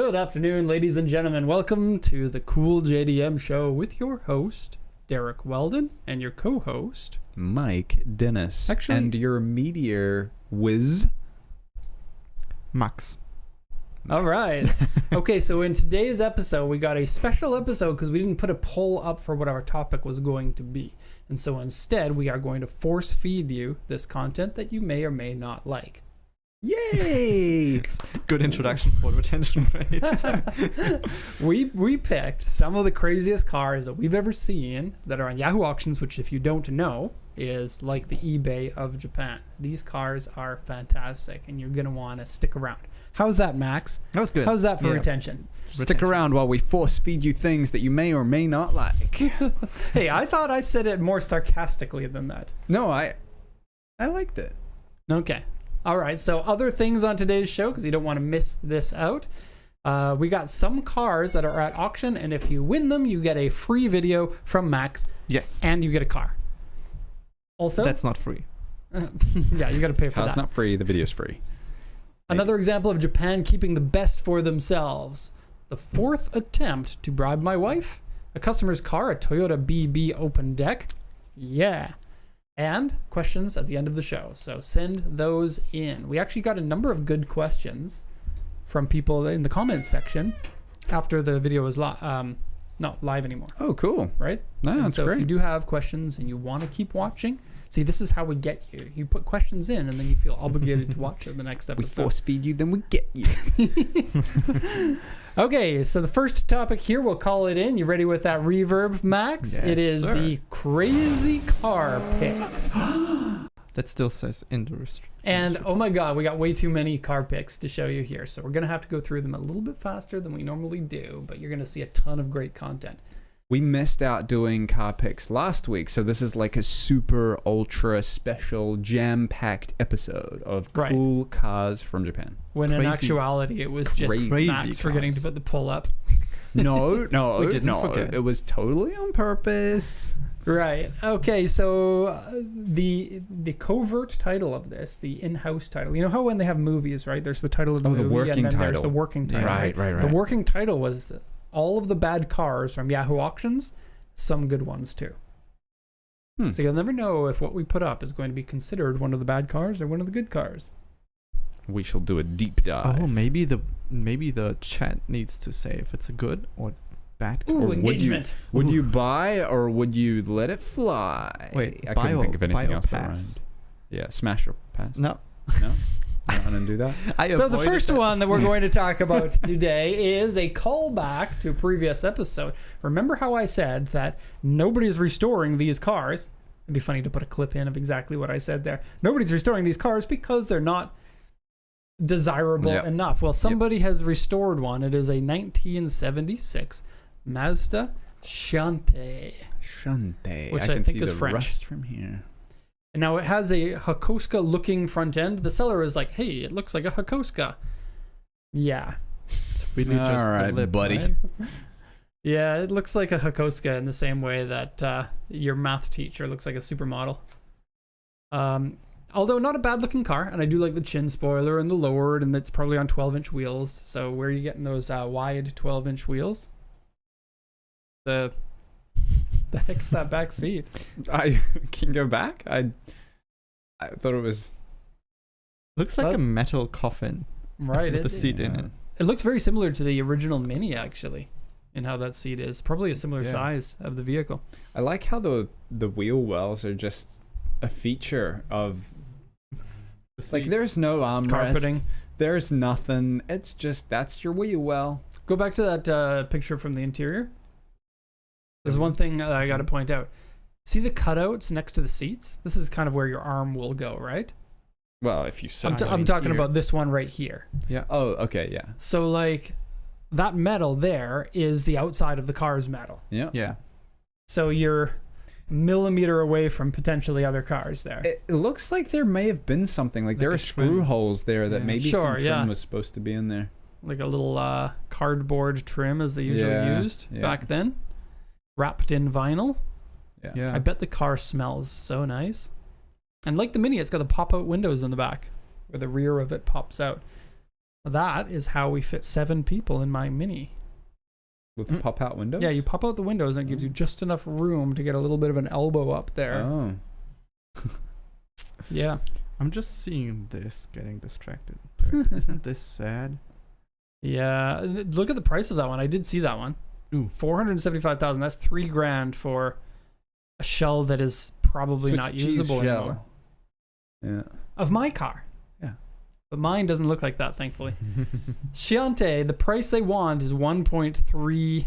Good afternoon, ladies and gentlemen. Welcome to the Cool JDM Show with your host, Derek Weldon, and your co-host, Mike Dennis. Actually, and your meteor whiz, Max. All right. Okay, so in today's episode, we got a special episode because we didn't put a poll up for what our topic was going to be. And so instead, we are going to force feed you this content that you may or may not like. Yay! Good introduction for retention rates. We picked some of the craziest cars that we've ever seen that are on Yahoo Auctions, which if you don't know, is like the eBay of Japan. These cars are fantastic, and you're going to want to stick around. How's that, Max? That was good. How's that for retention? Stick around while we force feed you things that you may or may not like. Hey, I thought I said it more sarcastically than that. No, I liked it. Okay. All right. So other things on today's show, because you don't want to miss this out. We got some cars that are at auction, and if you win them, you get a free video from Max. Yes. And you get a car. Also, that's not free. Yeah, you got to pay for that. It's not free. The video's free. Another example of Japan keeping the best for themselves. The fourth attempt to bribe my wife. A customer's car, a Toyota BB open deck. Yeah. And questions at the end of the show. So send those in. We actually got a number of good questions from people in the comments section after the video was not live anymore. Oh, cool. Right? No, that's so great. if you do have questions and you want to keep watching, see, this is how we get you. You put questions in and then you feel obligated to watch the next episode. We force feed you, then we get you. Okay, so the first topic here, we'll call it in. You ready with that reverb, Max? Yes, it is the crazy car picks. That still says in the restriction. And oh my god, we got way too many car picks to show you here. So we're going to have to go through them a little bit faster than we normally do, but you're going to see a ton of great content. We missed out doing car picks last week, so this is like a super ultra special jam-packed episode of cool cars from Japan. When in actuality, it was just crazy Max cars. forgetting to put the pull up. No, We didn't forget. It was totally on purpose. Right. Okay, so the covert title of this, the in-house title. You know how when they have movies, right? There's the title of the movie, the working and then there's title. the working title. Right. The working title was all of the bad cars from Yahoo Auctions, some good ones too. So you'll never know if what we put up is going to be considered one of the bad cars or one of the good cars. We shall do a deep dive. Oh, maybe the chat needs to say if it's a good or bad car. Ooh, engagement. Would you buy or would you let it fly? Wait, I buy couldn't or- think of anything buy or else that pass? rhymed. Yeah, smash or pass. No. No? You don't want to do that? So the first one that we're going to talk about today is a callback to a previous episode. Remember how I said that nobody's restoring these cars? It'd be funny to put a clip in of exactly what I said there. Nobody's restoring these cars because they're not desirable enough. Well, somebody has restored one. It is a 1976 Mazda Shante. Shante. Which I can think see is the French. rust from here. And now it has a Hakoska looking front end. The seller is like, hey, it looks like a Hakoska. Yeah. It's really just All right, the lip, buddy. right? Yeah, it looks like a Hakoska in the same way that your math teacher looks like a supermodel. Although not a bad looking car, and I do like the chin spoiler and the lowered, and it's probably on 12-inch wheels. So where are you getting those wide 12-inch wheels? The heck's that back seat? I can go back. I thought it was Looks like a metal coffin. Right. With the seat in it. It looks very similar to the original Mini, actually, in how that seat is. Probably a similar size of the vehicle. I like how the wheel wells are just a feature of. It's like there's no armrest. Carpeting. There's nothing. It's just that's your wheel well. Go back to that picture from the interior. There's one thing that I got to point out. See the cutouts next to the seats? This is kind of where your arm will go, right? Well, if you sit. I'm talking about this one right here. Yeah. Oh, okay, yeah. So like that metal there is the outside of the car's metal. Yeah. Yeah. So you're millimeter away from potentially other cars there. It looks like there may have been something like there are screw holes there that maybe some trim was supposed to be in there. Like a little cardboard trim as they usually used back then. Wrapped in vinyl. Yeah. I bet the car smells so nice. And like the Mini, it's got the pop-out windows in the back where the rear of it pops out. That is how we fit 7 people in my Mini. With the pop-out windows? Yeah, you pop out the windows and it gives you just enough room to get a little bit of an elbow up there. Oh. Yeah. I'm just seeing this getting distracted. Isn't this sad? Yeah. Look at the price of that one. I did see that one. Ooh. $475,000. That's $3,000 for a shell that is probably Swiss not cheese usable shell. anymore. Yeah. Of my car. Yeah. But mine doesn't look like that, thankfully. Shante, the price they want is $1.3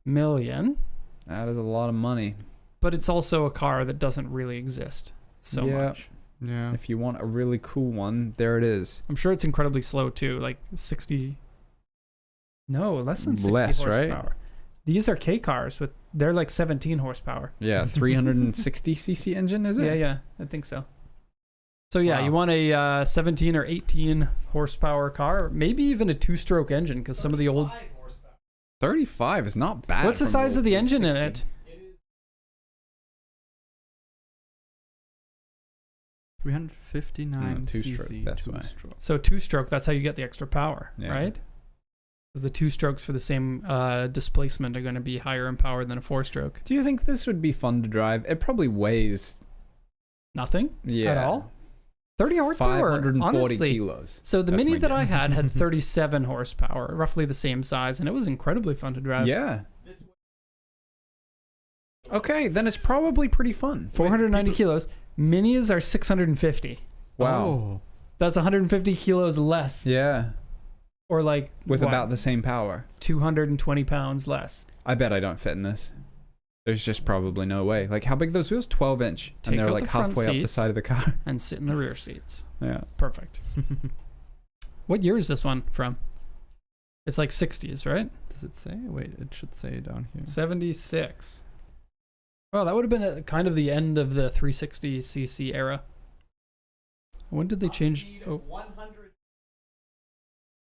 million. That is a lot of money. But it's also a car that doesn't really exist so much. Yeah. If you want a really cool one, there it is. I'm sure it's incredibly slow too, like 60. No, less than 60 Less, horsepower. right? These are K cars they're like 17 horsepower. Yeah, 360cc engine, is it? Yeah, I think so. So yeah, Wow. you want a 17 or 18 horsepower car, maybe even a 2-stroke engine, because some of the old. 35 is not bad. What's the from size of the engine in 360. it? 359 two-stroke, cc. that's why. Two-stroke. So 2-stroke, that's how you get the extra power, Yeah. right? Because the 2-strokes for the same displacement are going to be higher in power than a 4-stroke. Do you think this would be fun to drive? It probably weighs Nothing yeah, at all. 30 horsepower, 540 honestly. kilos. So the That's Mini my that I guess. had 37 horsepower, roughly the same size, and it was incredibly fun to drive. Yeah. Okay, then it's probably pretty fun. 490 kilos. Minis are 650. Wow. Oh. That's 150 kilos less, Yeah. or like With what, about the same power. 220 pounds less. I bet I don't fit in this. There's just probably no way. Like, how big are those wheels? 12 inch. Take And they're out like the front halfway up the seats. side of the car. And sit in the rear seats. Yeah. Perfect. What year is this one from? It's like 60s, right? Does it say? Wait, it should say down here. 76. Well, that would have been kind of the end of the 360cc era. When did they change? Oh.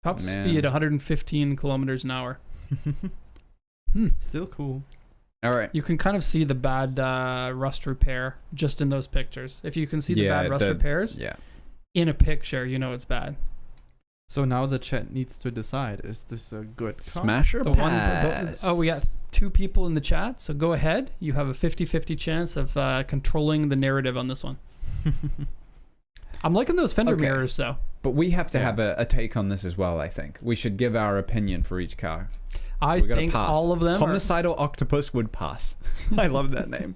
Top Man. speed 115 kilometers an hour. Still cool. All right. You can kind of see the bad rust repair just in those pictures. If you can see the bad rust repairs Yeah. in a picture, you know it's bad. So now the chat needs to decide: is this a good car? Smash or The pass? oh, we got 2 people in the chat, so go ahead. You have a 50-50 chance of controlling the narrative on this one. I'm liking those fender Okay. mirrors, though. But we have to Yeah. have a take on this as well, I think. We should give our opinion for each car. I We gotta think pass. all of them are, Homicidal Octopus would pass. I love that name.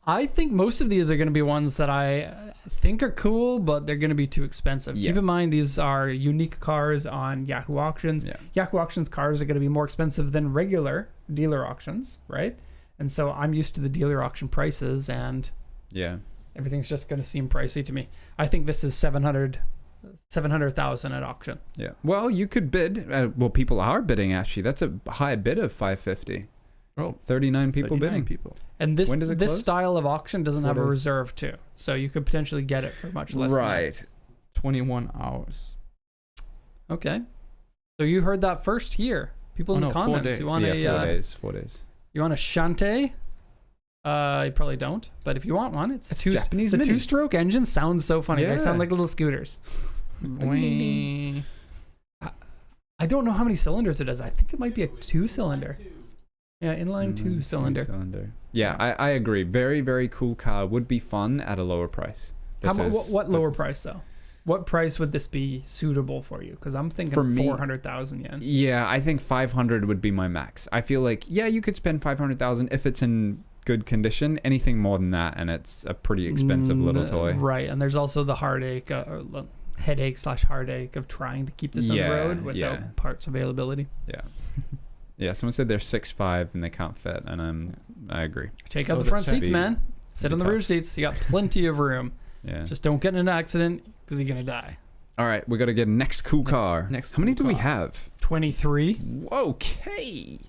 I think most of these are going to be ones that I think are cool, but they're going to be too expensive. Yeah. Keep in mind, these are unique cars on Yahoo Auctions. Yeah. Yahoo Auctions cars are going to be more expensive than regular dealer auctions, right? And so I'm used to the dealer auction prices, and Yeah. everything's just going to seem pricey to me. I think this is 700,000 at auction. Yeah. Well, you could bid. Well, people are bidding, actually. That's a high bid of 550. Oh, 39 people 39 bidding. people. And this When does it this close? style of auction doesn't 4 have a days. reserve too, so you could potentially get it for much less. Right. 21 hours. Than that. Okay. So you heard that first here. People in the 4 comments. days. You want Yeah, 4 a days. 4 days. you want a Shante? You probably don't, but if you want one, it's It's Japanese The Mini. 2-stroke engine sounds so funny. They Yeah. sound like little scooters. Wing. I don't know how many cylinders it is. I think it might be a 2-cylinder. Yeah, inline 2-cylinder. Yeah, I agree. Very, very cool car. Would be fun at a lower price. What lower price though? What price would this be suitable for you? Because I'm thinking For me- 400,000 yen. Yeah, I think 500 would be my max. I feel like, yeah, you could spend 500,0/000 if it's in good condition. Anything more than that, and it's a pretty expensive little toy. Right, and there's also the headache/heartache of trying to keep this on the road without parts availability. Yeah. Yeah, someone said they're 6'5" and they can't fit, and I agree. Take So out the the front check- seats, man. Sit be on the rear tough. seats. You got plenty of room. Yeah. Just don't get in an accident because you're gonna die. All right, we got to get next cool car. next How many cool do we car. have? 23. Okay.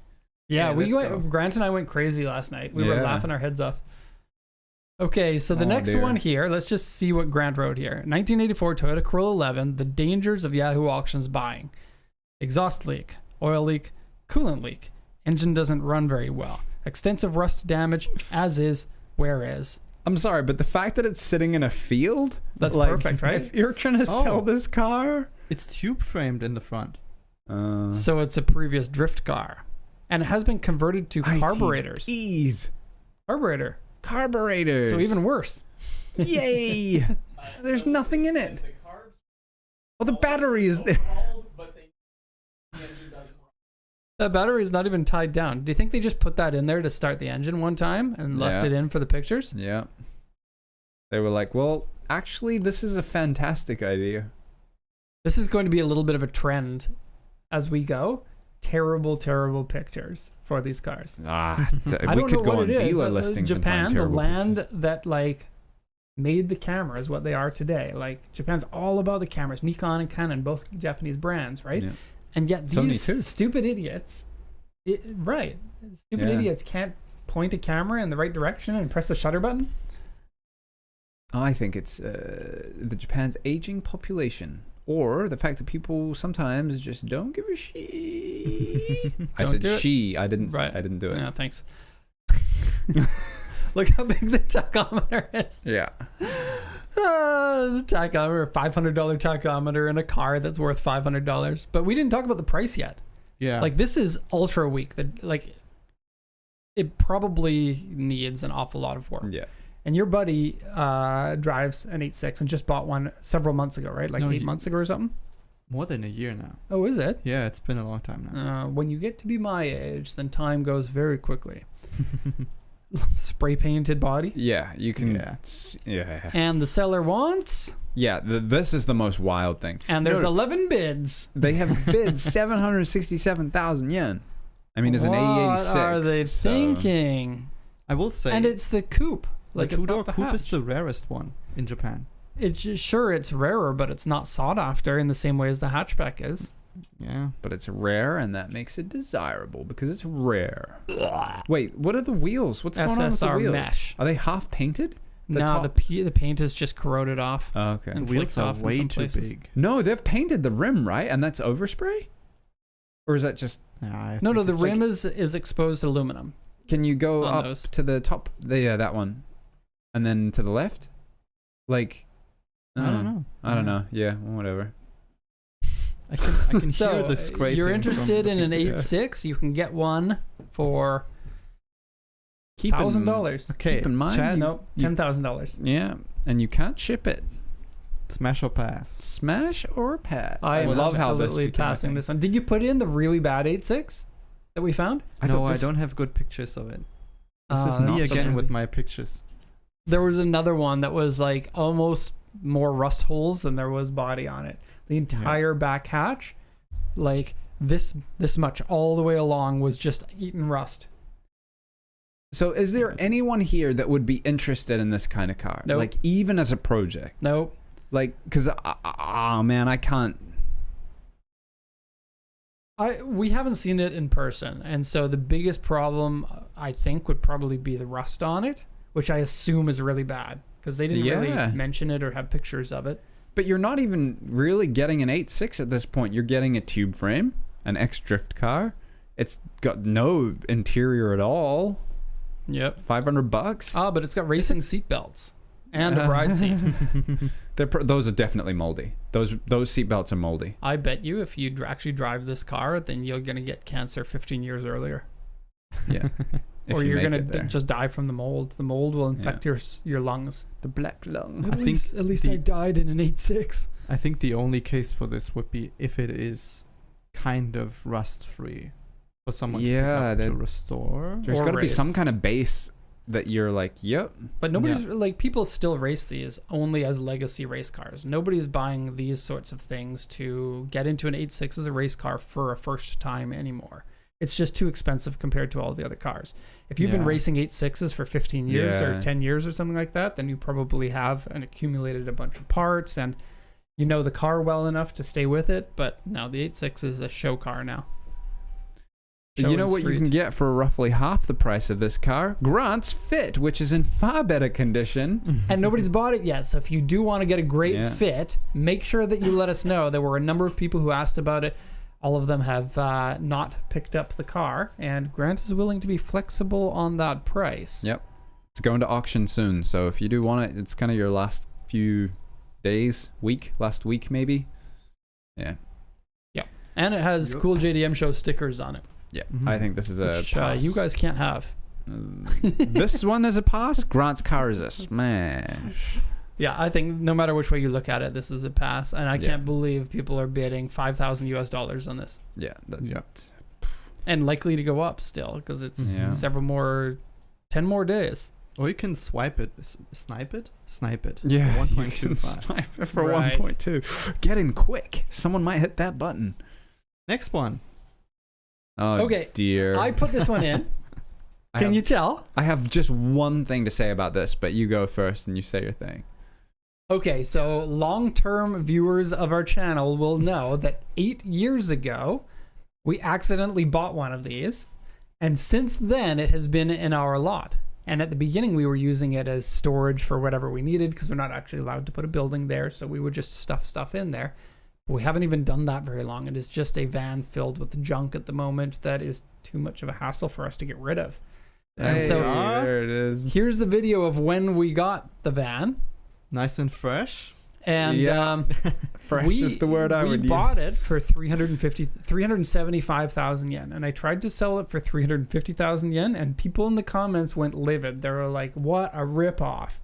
Yeah, let's go. Grant and I went crazy last night. We were Yeah. laughing our heads off. Okay, so the Oh, next dear. one here, let's just see what Grant wrote here. 1984 Toyota Corolla 11, the dangers of Yahoo Auctions buying. Exhaust leak, oil leak, coolant leak. Engine doesn't run very well. Extensive rust damage, as is, where is. I'm sorry, but the fact that it's sitting in a field, That's like, perfect, right? If you're trying to sell this car, It's tube framed in the front. So it's a previous drift car. And it has been converted to carburetors. Ease. Carburetors. So even worse. Yay. There's nothing in it. Well, the battery is there. That battery is not even tied down. Do you think they just put that in there to start the engine one time and left it in for the pictures? Yeah. They were like, well, actually, this is a fantastic idea. This is going to be a little bit of a trend as we go. Terrible, terrible pictures for these cars. I I we don't could know go what on it is, dealer but listings and Japan, find the terrible land pictures. that like made the cameras what they are today. Like Japan's all about the cameras. Nikon and Canon, both Japanese brands, right? Yeah. And yet Sony these too. stupid idiots, idiots can't point a camera in the right direction and press the shutter button. I think it's the Japan's aging population, or the fact that people sometimes just don't give a shit. I said she. I didn't. Right. I didn't do it. Yeah, thanks. Look how big the tachometer is. Yeah. The tachometer, $500 tachometer in a car that's worth $500. But we didn't talk about the price yet. Yeah. Like this is ultra weak. It probably needs an awful lot of work. Yeah. And your buddy drives an 8.6 and just bought one several months ago, right? Like 8 months ago or something? More than a year now. Oh, is it? Yeah, it's been a long time now. When you get to be my age, then time goes very quickly. Spray painted body. Yeah, you can. Yeah. Yeah. And the seller wants. Yeah. This is the most wild thing. And there's 11 bids. They have bid 767,000 yen. I mean, it's an A86. What are they thinking? I will say. And it's the coupe. Like the it's two-door not the coupe hatch. is the rarest one in Japan. It's just, sure, it's rarer, but it's not sought after in the same way as the hatchback is. Yeah. But it's rare, and that makes it desirable because it's rare. Wait, what are the wheels? What's going on with the SSR wheels? mesh. Are they half painted? No, the paint is just corroded off. Oh, okay. And The wheels flicked are off in way some too places. big. No, they've painted the rim, right? And that's overspray? Or is that just... Yeah, No, think the it's rim is exposed aluminum. Can you go On up those. to the top? Yeah, that one. And then to the left? Like... I don't know. I don't know. Yeah, whatever. I can hear So the scraping. you're from interested the in an picture. 8.6? You can get one for Keep in- $1,000. Okay, Keep in mind, Chad, No, $10,000. Yeah, and you can't ship it. smash or pass. Smash or pass. I'm love how this absolutely became a passing thing. this one. Did you put in the really bad 8.6 that we found? No, I don't have good pictures of it. This is that's me so again bad. with my pictures. There was another one that was like almost more rust holes than there was body on it. The entire back hatch, like this much all the way along, was just eaten rust. So is there anyone here that would be interested in this kind of car? Nope. Like even as a project? Nope. Like, because, man, I can't. We haven't seen it in person, and so the biggest problem I think would probably be the rust on it, which I assume is really bad because they didn't really mention it or have pictures of it. But you're not even really getting an 8.6 at this point. You're getting a tube frame, an X-Drift car. It's got no interior at all. Yep. $500. Ah, but it's got racing seat belts and a bride seat. Those are definitely moldy. Those seat belts are moldy. I bet you if you actually drive this car, then you're going to get cancer 15 years earlier. Yeah. Or you're going going to just die from the mold. The mold will infect your lungs. The black lung. At least I died in an 8.6. I think the only case for this would be if it is kind of rust free for someone to restore. There's got to be some kind of base that you're like, yep. But nobody's like, people still race these only as legacy race cars. Nobody's buying these sorts of things to get into an 8.6 as a race car for a first time anymore. It's just too expensive compared to all the other cars. If you've been racing 8.6s for 15 years or 10 years or something like that, then you probably have accumulated a bunch of parts and you know the car well enough to stay with it. But now the 8.6 is a show car now. You know what you can get for roughly half the price of this car? Grant's Fit, which is in far better condition. And nobody's bought it yet. So if you do want to get a great fit, make sure that you let us know. There were a number of people who asked about it. All of them have not picked up the car. And Grant is willing to be flexible on that price. Yep. It's going to auction soon. So if you do want it, it's kind of your last few days, last week maybe. Yeah. And it has cool JDM show stickers on it. Yeah. I think this is a Which, pass. you guys can't have. This one is a pass. Grant's car is a smash. Yeah, I think no matter which way you look at it, this is a pass. And I can't believe people are bidding $5,000 on this. Yeah. And likely to go up still because it's 10 more days. Or you can snipe it. Snipe it? Yeah. For 1.25. Snipe it for 1.2. Get in quick. Someone might hit that button. Next one. Oh, okay. Dear. I put this one in. Can you tell? I have just one thing to say about this, but you go first and you say your thing. Okay, so long-term viewers of our channel will know that 8 years ago, we accidentally bought one of these. And since then, it has been in our lot. And at the beginning, we were using it as storage for whatever we needed because we're not actually allowed to put a building there. So we would just stuff stuff in there. But we haven't even done that very long. It is just a van filled with junk at the moment that is too much of a hassle for us to get rid of. And so there it is. Here's the video of when we got the van. Nice and fresh. And fresh is the word I would use. We bought it for 375,000 yen, and I tried to sell it for 350,000 yen, and people in the comments went livid. They were like, "What a ripoff!"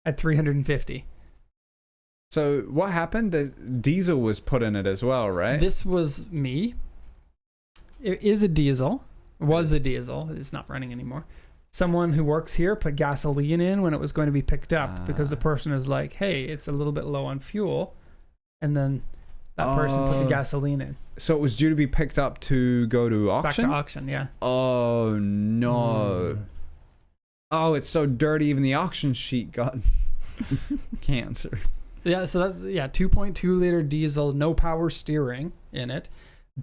At 350. So what happened? The diesel was put in it as well, right? This was me. It is a diesel. Was a diesel. It's not running anymore. Someone who works here put gasoline in when it was going to be picked up because the person is like, hey, it's a little bit low on fuel. And then that person put the gasoline in. So it was due to be picked up to go to auction? Back to auction, yeah. Oh, no. Oh, it's so dirty. Even the auction sheet got cancer. Yeah, so that's 2.2 liter diesel, no power steering in it.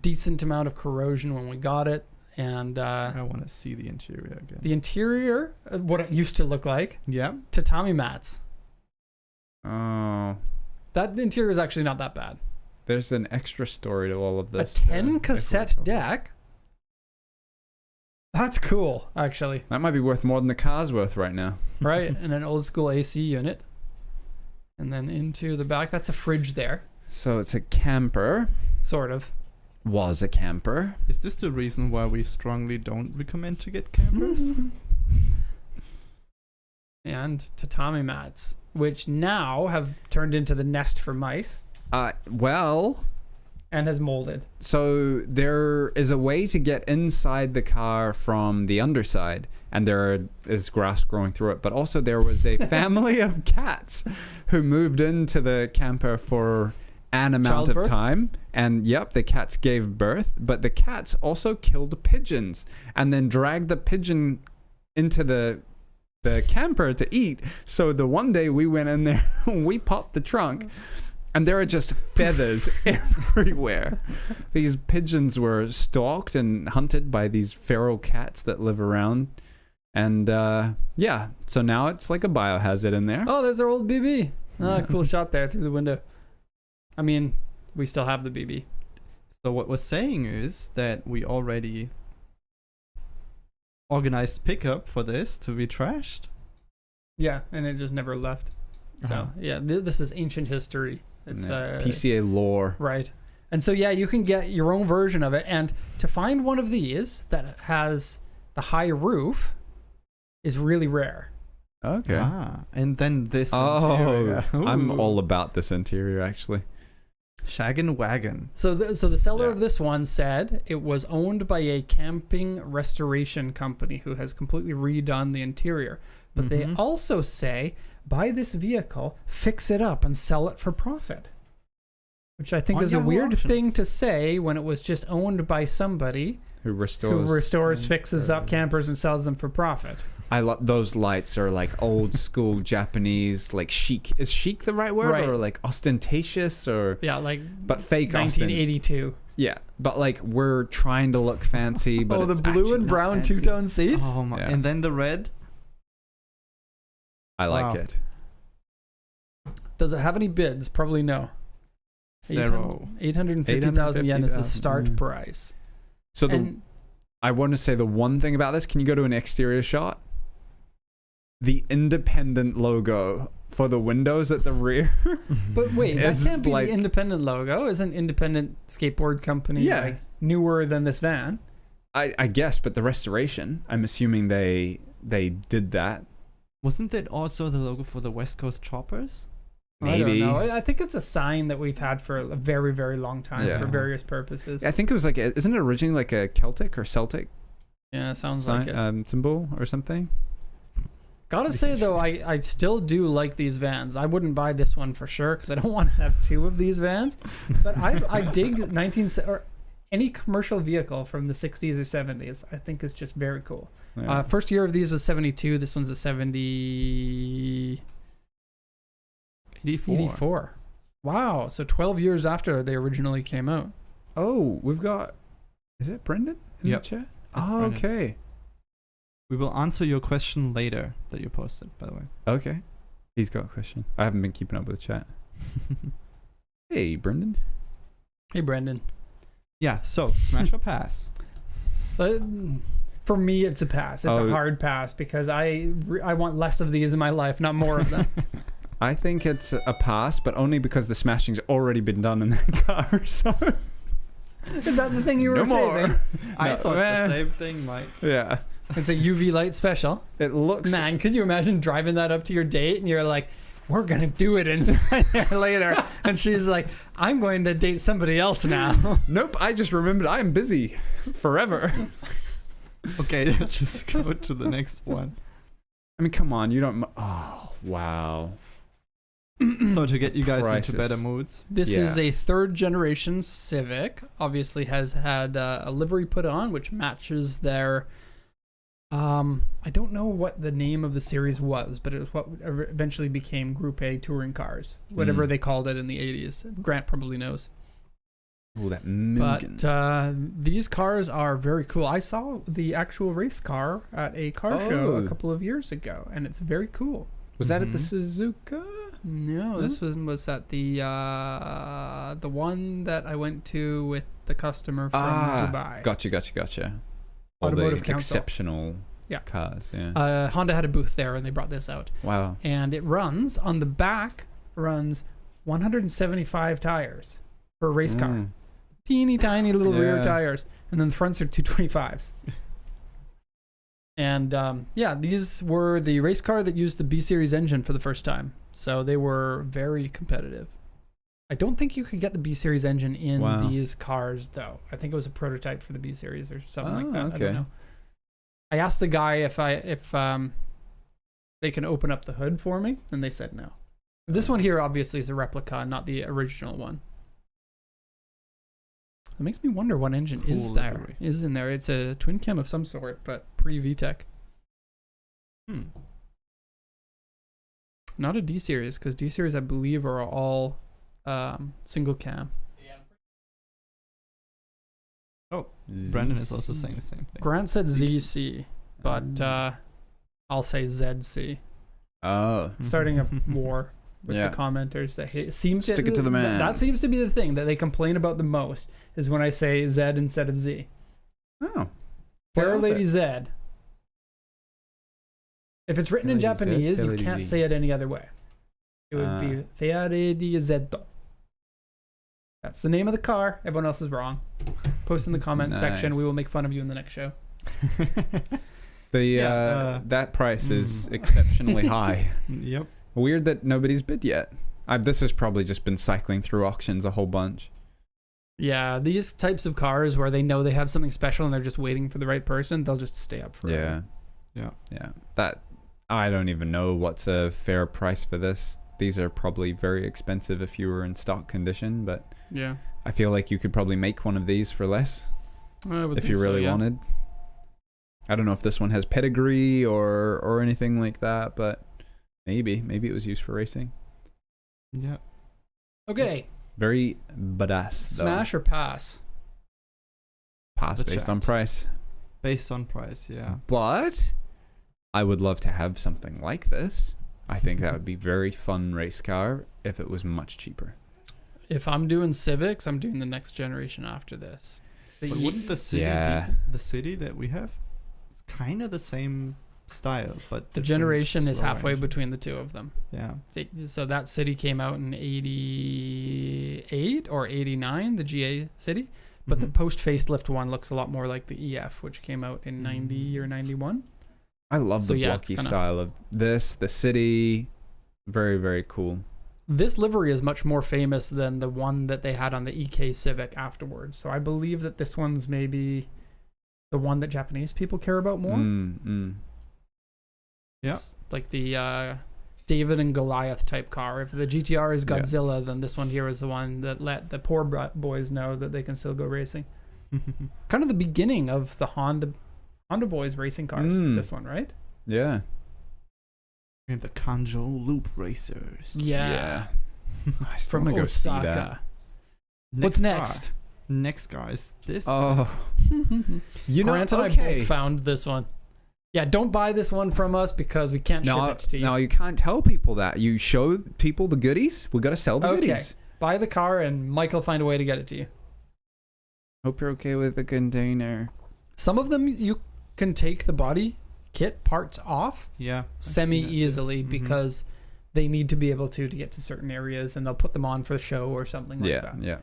Decent amount of corrosion when we got it. And I want to see the interior again. The interior, what it used to look like. Yeah. Tatami mats. Oh. That interior is actually not that bad. There's an extra story to all of this. A 10 cassette deck. That's cool, actually. That might be worth more than the car's worth right now. Right, and an old school AC unit. And then into the back, that's a fridge there. So it's a camper. Sort of. Was a camper. Is this the reason why we strongly don't recommend to get campers? And tatami mats, which now have turned into the nest for mice. Well. And has molded. So there is a way to get inside the car from the underside, and there is grass growing through it. But also there was a family of cats who moved into the camper for an amount of time, and the cats gave birth, but the cats also killed pigeons and then dragged the pigeon into the camper to eat. So the one day we went in there, we popped the trunk, and there are just feathers everywhere. These pigeons were stalked and hunted by these feral cats that live around, and so now it's like a biohazard in there. Oh, there's our old BB. Cool shot there through the window. I mean, we still have the BB. So what we're saying is that we already organized pickup for this to be trashed. Yeah, and it just never left. So, this is ancient history. It's PCA lore. Right. And so, you can get your own version of it. And to find one of these that has the high roof is really rare. Okay. And then this interior. I'm all about this interior, actually. Shaggin' wagon. So the seller of this one said it was owned by a camping restoration company who has completely redone the interior. But they also say, buy this vehicle, fix it up, and sell it for profit. Which I think is a weird thing to say when it was just owned by somebody who restores, fixes up campers and sells them for profit. I love those lights are like old school Japanese, like chic. Is chic the right word, right, or like ostentatious, or but fake 1982. Yeah, but like we're trying to look fancy, but the blue and brown two-tone seats. Oh my! Yeah. And then the red. I like it. Does it have any bids? Probably no. 850,000 yen is the start price. So I want to say the one thing about this. Can you go to an exterior shot? The independent logo for the windows at the rear. But wait, that It's can't be like- the independent logo. Isn't independent skateboard company like newer than this van? I guess, but the restoration, I'm assuming they did that. Wasn't it also the logo for the West Coast Choppers? Maybe. I don't know. I think it's a sign that we've had for a very, very long time for various purposes. I think it was like, isn't it originally like a Celtic or Celtic Yeah, sounds like it. symbol or something? Gotta say though, I still do like these vans. I wouldn't buy this one for sure because I don't want to have two of these vans. But I dig or any commercial vehicle from the 60s or 70s. I think is just very cool. Yeah. First year of these was 72. This one's a 84. Wow. So 12 years after they originally came out. Oh, we've got, is it Brendan in Yep. the chat? That's Oh, Brendan. okay. We will answer your question later that you posted, by the way. Okay. He's got a question. I haven't been keeping up with the chat. Hey, Brendan. Hey, Brendan. Yeah, so smash or pass? For me, it's a pass. It's a hard pass because I want less of these in my life, not more of them. I think it's a pass, but only because the smashing's already been done in the car. So Is that the thing you were no saving? more. I thought the same thing, Mike. Yeah. It's a UV light special. It looks. Man, could you imagine driving that up to your date and you're like, we're going to do it inside there later. And she's like, I'm going to date somebody else now. Nope. I just remembered I'm busy forever. Okay, let's just go to the next one. I mean, come on. You don't. Oh, wow. So to get you guys Crisis. into better moods. This Yeah. is a third generation Civic. Obviously has had a livery put on, which matches their... I don't know what the name of the series was, but it was what eventually became Group A touring cars. Whatever they called it in the 80s. Grant probably knows. Oh, that Mugen. But these cars are very cool. I saw the actual race car at a car show a couple of years ago, and it's very cool. Was that at the Suzuki? No, this was at the one that I went to with the customer from Dubai. Gotcha. All Automotive the Council. exceptional cars, yeah. Honda had a booth there, and they brought this out. Wow. And it runs on the back 175 tires for a race car. Teeny tiny little rear tires, and then the fronts are 225s. And these were the race car that used the B Series engine for the first time, so they were very competitive. I don't think you could get the B Series engine in these cars, though. I think it was a prototype for the B Series or something like that. Okay. I don't know. I asked the guy if they can open up the hood for me, and they said no. This one here obviously is a replica, not the original one. It makes me wonder what engine is in there. It's a twin cam of some sort, but pre-VTEC. Not a D Series, because D Series I believe are all single cam. Oh, Brandon is also saying the same thing. Grant said ZC, but I'll say ZC. Oh. Starting a war with the commenters that seem to stick it to the man. That seems to be the thing that they complain about the most is when I say Z instead of Z. Oh. Fair Lady Z. If it's written in Fair Lady Z, Japanese, Fair you Lady can't Z. say it any other way. It would be Fair Lady Z. That's the name of the car. Everyone else is wrong. Post in the comment section. We will make fun of you in the next show. That price is exceptionally high. Yep. Weird that nobody's bid yet. This has probably just been cycling through auctions a whole bunch. Yeah, these types of cars where they know they have something special and they're just waiting for the right person, they'll just stay up forever. Yeah. That I don't even know what's a fair price for this. These are probably very expensive if you were in stock condition, but yeah, I feel like you could probably make one of these for less if you think really so, wanted. I don't know if this one has pedigree or anything like that, but maybe it was used for racing. Yeah. Okay. Very badass. though. Smash or pass? Pass The based chat. on price. Based on price, yeah. But I would love to have something like this. I think that would be very fun race car if it was much cheaper. If I'm doing Civics, I'm doing the next generation after this. But wouldn't the city be the city that we have? It's kind of the same style, but the different generation is slower halfway engine. between the two of them. Yeah. So that City came out in 88 or 89, the GA City. But the Mhm. post-facelift one looks a lot more like the EF, which came out in 90 or 91. I love So the yeah, it's blocky kinda- style of this, the City. Very, very cool. This livery is much more famous than the one that they had on the EK Civic afterwards. So I believe that this one's maybe the one that Japanese people care about more. Yeah. It's like the David and Goliath type car. If the GTR is Godzilla, then this one here is the one that let the poor boys know that they can still go racing. Kind of the beginning of the Honda boys racing cars. This one, right? Yeah. And the Kanjo Loop Racers. Yeah. I still From wanna go see that. Osaka. What's next? Car. Next car is this. Oh, you know, Grant and I both found this one. Yeah, don't buy this one from us because we can't ship it to you. No, you can't tell people that. You show people the goodies. We got to sell the goodies. Buy the car and Mike will find a way to get it to you. Hope you're okay with the container. Some of them you can take the body kit parts off Yeah. semi-easily because they need to be able to get to certain areas and they'll put them on for the show or something like that. Yeah.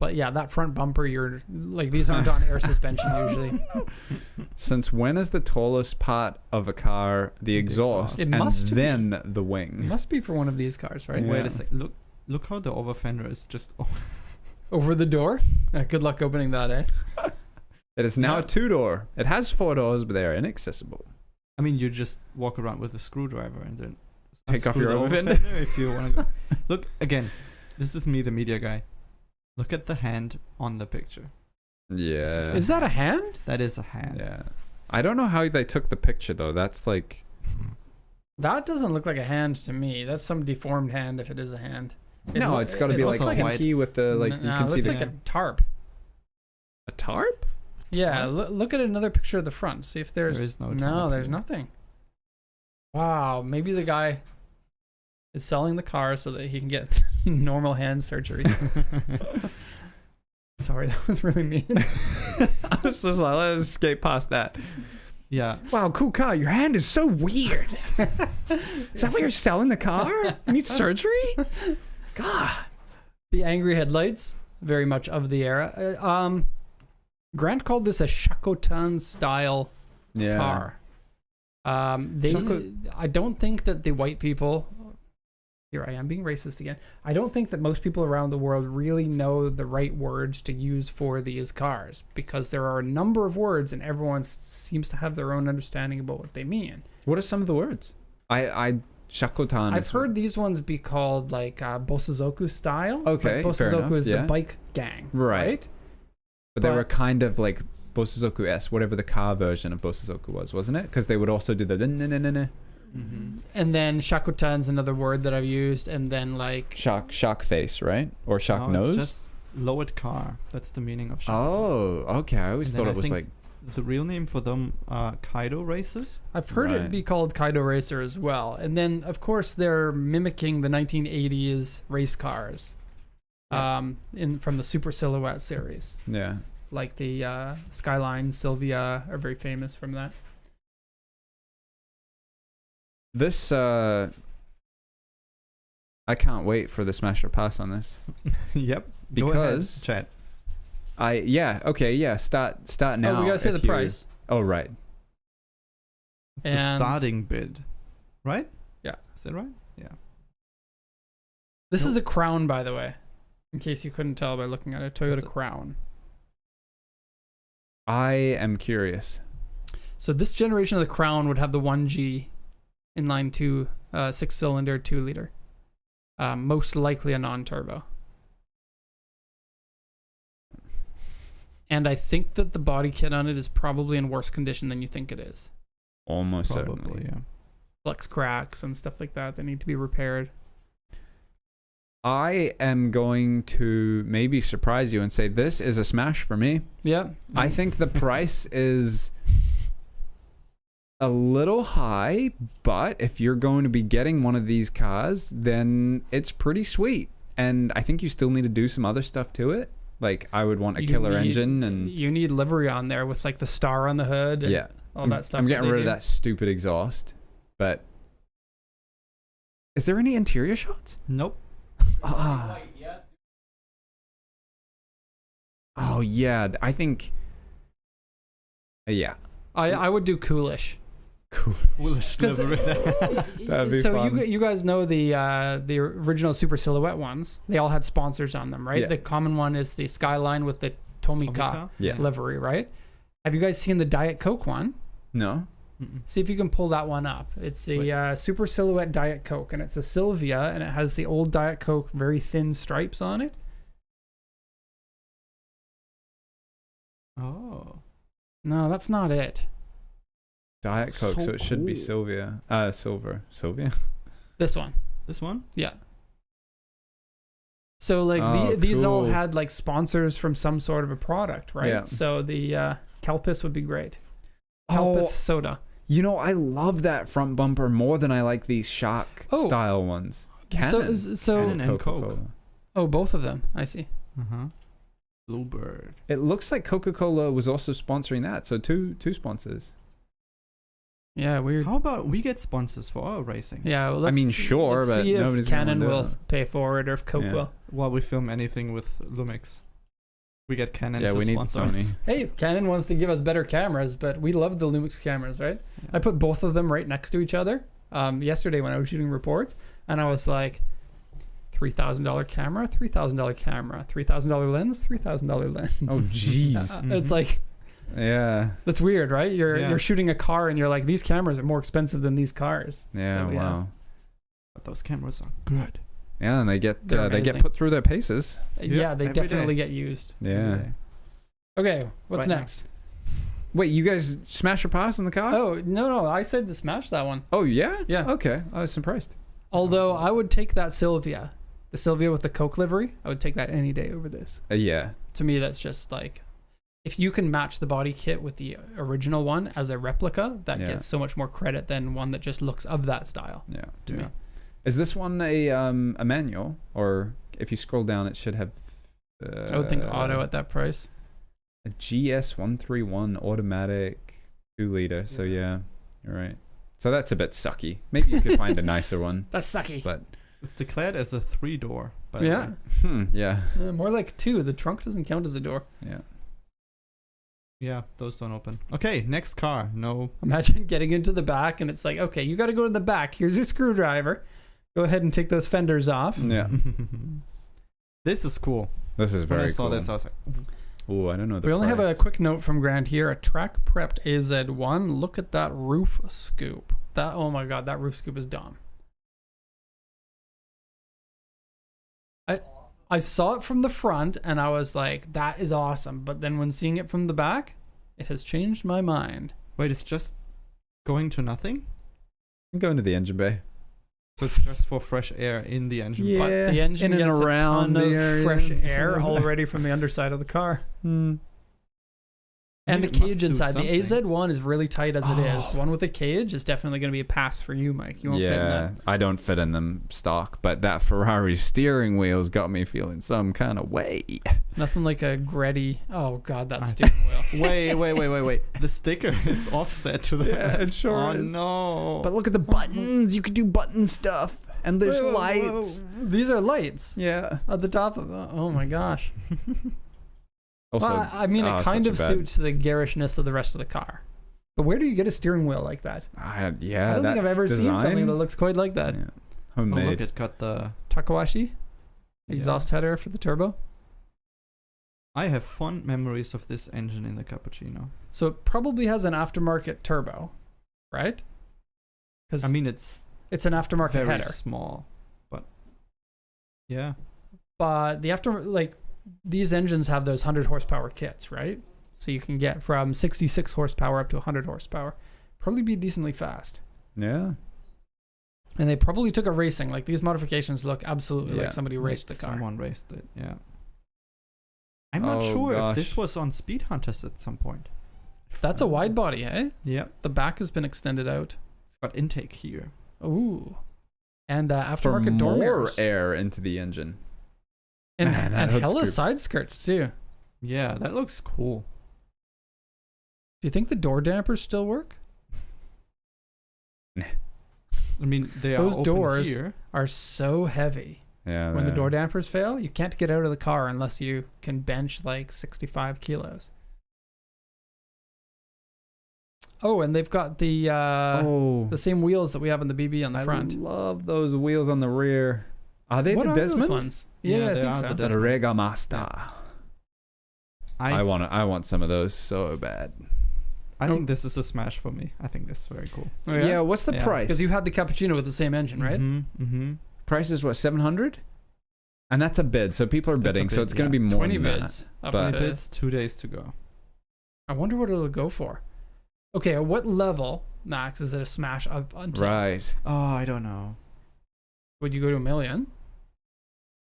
But yeah, that front bumper, you're like, these aren't on air suspension usually. Since when is the tallest part of a car the exhaust It and must be. then the It wing? must be for one of these cars, right? Yeah. Wait a sec. Look how the over fender is just. Over the door? Good luck opening that, eh? It is now a 2-door. It has 4 doors, but they are inaccessible. I mean, you just walk around with a screwdriver and then Take off unscrew your the over over fender. fender if you want to go. Look again. This is me, the media guy. Look at the hand on the picture. Yeah. Is that a hand? That is a hand. Yeah. I don't know how they took the picture though. That's like That doesn't look like a hand to me. That's some deformed hand if it is a hand. no, it's got to be like looks a a pinky with the like no, you can it see looks the like a tarp. a tarp. Yeah, look at another picture of the front. See if there's There is no no, tarp there's here. nothing. Wow, maybe the guy is selling the car so that he can get normal hand surgery. Sorry, that was really mean. I was just like, let's skate past that. Yeah. Wow, cool car. Your hand is so weird. Is that why you're selling the car? You need surgery? God. The angry headlights, very much of the era. Grant called this a Shakotan style car. I don't think that the white people, here I am being racist again, I don't think that most people around the world really know the right words to use for these cars because there are a number of words and everyone seems to have their own understanding about what they mean. What are some of the words? Shakotan. I've heard these ones be called like Bosozoku style. Okay, Like fair enough, Bosozoku is yeah. the bike gang, Right. But they But- were kind of like Bosozoku-esque, whatever the car version of Bosozoku was, wasn't it? Because they would also do the na-na-na-na. And then Shakotan's another word that I've used, and then like Shock face, right? Or shock No, nose? it's just lowered car. That's the meaning of shock. Oh, okay. I always And thought then it I was think like the real name for them are Kaido racers. I've heard it Right. be called Kaido Racer as well. And then of course they're mimicking the 1980s race cars, from the Super Silhouette series, yeah. like the Skyline, Sylvia are very famous from that. This I can't wait for the smash or pass on this. Yep. Because Go ahead, Chad. Start now. Oh, we gotta say the if you- price. Oh, right. It's the And- starting bid, right? Yeah. Is that right? Yeah. This is a Crown, by the way, in case you couldn't tell by looking at it. Toyota What's it? Crown. I am curious. So this generation of the Crown would have the 1G inline 2 6-cylinder 2-liter, most likely a non-turbo. And I think that the body kit on it is probably in worse condition than you think it is. Almost Probably, certainly. yeah. Flex cracks and stuff like that need to be repaired. I am going to maybe surprise you and say this is a smash for me. Yeah. I think the price is a little high, but if you're going to be getting one of these cars, then it's pretty sweet. And I think you still need to do some other stuff to it. Like I would want a You killer need- engine and You need livery on there with like the star on the hood. And yeah. all that stuff. I'm getting rid of do. that stupid exhaust. But is there any interior shots? Nope. Oh yeah, I think. Yeah. I would do coolish. Foolish livery. That'd be so fun. you guys know the original Super Silhouette ones. They all had sponsors on them, right? Yeah. The common one is the Skyline with the Tomica Yeah. livery, right? Have you guys seen the Diet Coke one? No. See if you can pull that one up. It's a Super Silhouette Diet Coke, and it's a Sylvia, and it has the old Diet Coke very thin stripes on it. Oh. No, that's not it. Diet Coke, so it should be cool. silver. Sylvia? This one. This one? Yeah. So like Oh, these all cool. had like sponsors from some sort of a product, right? Yeah. So the Kelpis would be great. Kelpis soda. You know, I love that front bumper more than I like these Shark Oh. style ones. Canon. So Canon and Coca-Cola. Coke. oh, both of them. I see. Bluebird. It looks like Coca-Cola was also sponsoring that, so two sponsors. Yeah, weird. How about we get sponsors for our racing? Yeah, well, I mean, sure, let's but see if nobody's gonna Canon do will that. pay for it or if Coke Yeah. will. While we film anything with Lumix, we get Canon Yeah, to we need sponsor. Sony. Hey, if Canon wants to give us better cameras, but we love the Lumix cameras, right? Yeah. I put both of them right next to each other yesterday when I was shooting reports, and I was like, $3,000 camera, $3,000 camera, $3,000 lens, $3,000 lens. Oh, jeez. It's like, Yeah. that's weird, right? Yeah. You're shooting a car and you're like, these cameras are more expensive than these cars. Yeah, So, yeah. wow. But those cameras are good. Yeah, and they get They're they get amazing. put through their paces. Yeah, they every definitely day. get used. Yeah. Okay, what's Right now. next? Wait, you guys smash or pass in the car? Oh, no, I said to smash that one. Oh, yeah? Yeah. Okay, I was surprised. Although I would take that Sylvia. The Sylvia with the Coke livery, I would take that any day over this. Yeah. To me, that's just like, if you can match the body kit with the original one as a replica, that Yeah. gets so much more credit than one that just looks of that style. Yeah. To me. Is this one a manual, or if you scroll down, it should have? I would think auto at that price. A GS131 automatic 2-liter. So yeah, you're right. So that's a bit sucky. Maybe you could find a nicer one. That's sucky. But It's declared as a 3-door. By the Yeah. way. yeah, More like 2. The trunk doesn't count as a door. yeah. Yeah, those don't open. Okay, next car. No. Imagine getting into the back and it's like, okay, you got to go to the back. Here's your screwdriver. Go ahead and take those fenders off. Yeah. This is cool. This is very When I saw cool. this, I was like, Oh, I don't know. We only have a quick note from Grant here. A track prepped AZ-1. Look at that roof scoop. That, oh my God, that roof scoop is dumb. I saw it from the front and I was like, that is awesome. But then when seeing it from the back, it has changed my mind. wait, it's just going to nothing? I'm going to the engine bay. So it's just for fresh air in the engine. Yeah. But the engine in and gets around a ton the of area. fresh air already from the underside of the car. Hmm. And the It must cage do inside. something. The AZ-1 is really tight as it is. One with a cage is definitely going to be a pass for you, Mike. You won't fit in Yeah, that. I don't fit in them stock, but that Ferrari steering wheel's got me feeling some kind of way. Nothing like a Gretty. Oh, God, that steering wheel. Wait. The sticker is offset to the Yeah, it sure oh, is. no. But look at the buttons. You could do button stuff, and there's Whoa, whoa, lights. whoa. These are lights Yeah. at the top of it. Oh, my gosh. Also, Well, I mean, it kind such of a bad- suits the garishness of the rest of the car. But where do you get a steering wheel like that? yeah, I don't think I've ever seen something that looks quite like that. Yeah. Oh, look, Homemade. it got the... Takawashi Yeah. exhaust header for the turbo. I have fond memories of this engine in the Cappuccino. So it probably has an aftermarket turbo, right? Because I mean, it's it's an aftermarket very header. small, but yeah. But these engines have those 100 horsepower kits, right? So you can get from 66 horsepower up to 100 horsepower. Probably be decently fast. Yeah. And they probably took it racing. Like, these modifications look absolutely Yeah. like somebody raced the car. Someone raced it, yeah. I'm not Oh, sure gosh. if this was on Speed Hunters at some point. That's a wide body, eh? Yeah. The back has been extended out. It's got intake here. Ooh. And For aftermarket door more mirrors. air into the engine. And, Man, that and hood hella scoop. side skirts, too. Yeah, that looks cool. Do you think the door dampers still work? I mean, those doors here. are so heavy. Yeah. When the door dampers fail, you can't get out of the car unless you can bench like 65 kilos. Oh, and they've got the same wheels that we have on the BB on the front. I love those wheels on the rear. Are they What the are Desmond those ones? Yeah, I they think are so. the The Rega Master. I want some of those so bad. I think this is a smash for me. I think this is very cool. Oh, Yeah, what's the price? Because you had the Cappuccino with the same engine, right? Mm-hmm. Price is what, 700? And that's a bid, so people are bidding, so bid, it's going to be more 20 than bids. that. Up But- to, Bids, 2 days to go. I wonder what it'll go for. Okay, at what level, Max, is it a smash up until? Right. Oh, I don't know. Would you go to $1 million?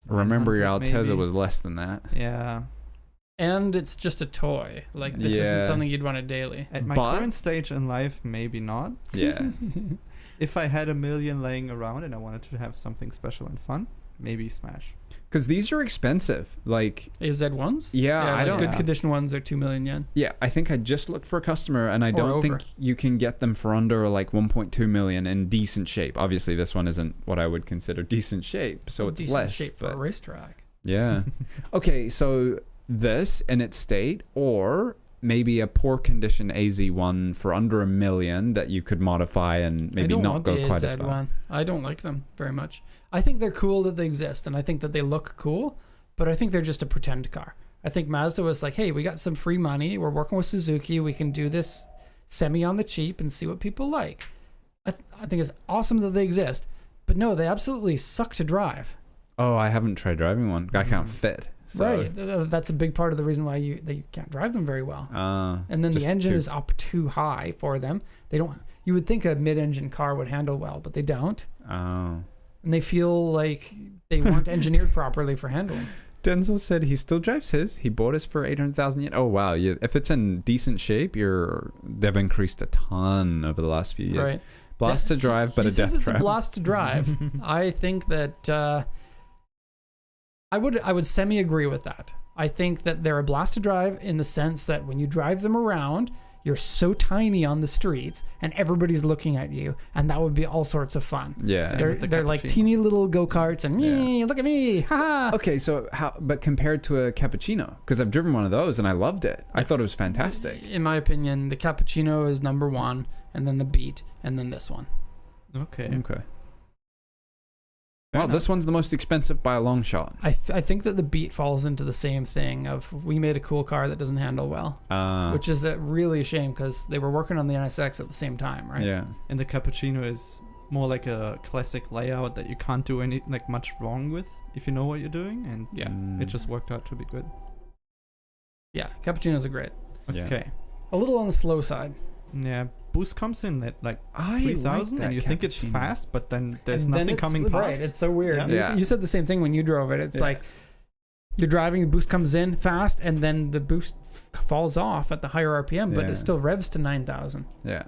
Remember, your 100 Altezza maybe. was less than that. Yeah. And it's just a toy. Like, this isn't Yeah. something you'd want it daily. At my But- current stage in life, maybe not. Yeah. If I had $1 million laying around and I wanted to have something special and fun, maybe smash. Because these are expensive. Like, AZ-1s? yeah, I like don't. good condition ones are 2 million yen. Yeah, I think I just looked for a customer, and I Or don't over. think you can get them for under like 1.2 million in decent shape. Obviously, this one isn't what I would consider decent shape, so it's Decent less. shape for a But racetrack. yeah. Okay, so this in its state, or maybe a poor condition AZ-1 for under $1 million that you could modify and I maybe don't not want go the quite as far. AZ-1. I don't like them very much. I think they're cool that they exist, and I think that they look cool, but I think they're just a pretend car. I think Mazda was like, hey, we got some free money. We're working with Suzuki. We can do this semi on the cheap and see what people like. I think it's awesome that they exist, but no, they absolutely suck to drive. Oh, I haven't tried driving one. I can't fit. So. Right. That's a big part of the reason why you can't drive them very well. And then just the engine too- is up too high for them. They don't. You would think a mid-engine car would handle well, but they don't. Oh. And they feel like they weren't engineered properly for handling. Denzel said he still drives his. He bought his for 800,000 yen. Oh wow! If it's in decent shape, they've increased a ton over the last few years. Right. Blast to drive, but he a says death it's trap. a blast to drive. I think that I would semi-agree with that. I think that they're a blast to drive in the sense that when you drive them around, you're so tiny on the streets and everybody's looking at you, and that would be all sorts of fun. Yeah. Same with the They're like Cappuccino. teeny little go-karts and Yeah. look at me, ha. Okay, so but compared to a cappuccino, because I've driven one of those and I loved it. I thought it was fantastic. In my opinion, the Cappuccino is number one, and then the Beat, and then this one. Okay. Okay. Well, this one's the most expensive by a long shot. I think that the Beat falls into the same thing of we made a cool car that doesn't handle well, which is really a shame because they were working on the NSX at the same time, right? Yeah. And the Cappuccino is more like a classic layout that you can't do any much wrong with if you know what you're doing, and Yeah. it just worked out to be good. Yeah, Cappuccinos are great. Yeah. Okay. A little on the slow side. Yeah, boost comes in at like I 3,000 like and you that think it's cappuccino. fast, but then there's And then nothing it's- coming right, past. it's so weird. Yeah. You said the same thing when you drove it. It's Yeah. like you're driving, the boost comes in fast, and then the boost falls off at the higher RPM, but Yeah. it still revs to 9,000. Yeah.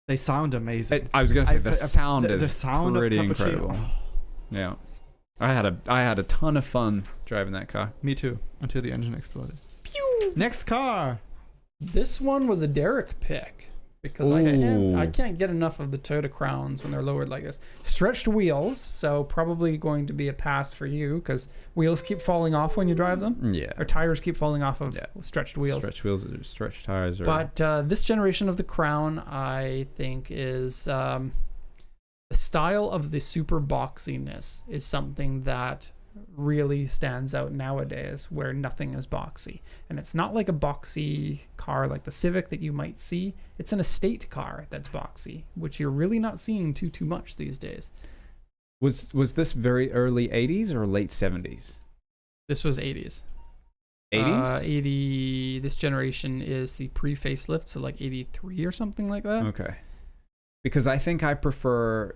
They sound amazing. I was gonna say I- the I- sound the is sound of pretty Cappuccino. incredible. Oh, Yeah. I had a ton of fun driving that car. me too, until the engine exploded. Next car. This one was a Derek pick because Ooh. I can't get enough of the Toyota Crowns when they're lowered like this. Stretched wheels, so probably going to be a pass for you because wheels keep falling off when you drive them. Yeah. Or tires keep falling off of Yeah. stretched wheels. Stretch wheels, stretch tires. But this generation of the Crown, I think, is the style of the super boxiness is something that really stands out nowadays, where nothing is boxy. And it's not like a boxy car like the Civic that you might see. It's an estate car that's boxy, which you're really not seeing too much these days. Was this very early 80s or late 70s? This was 80s. 80s? 80. This generation is the pre-facelift, so like 83 or something like that. Okay. Because I think I prefer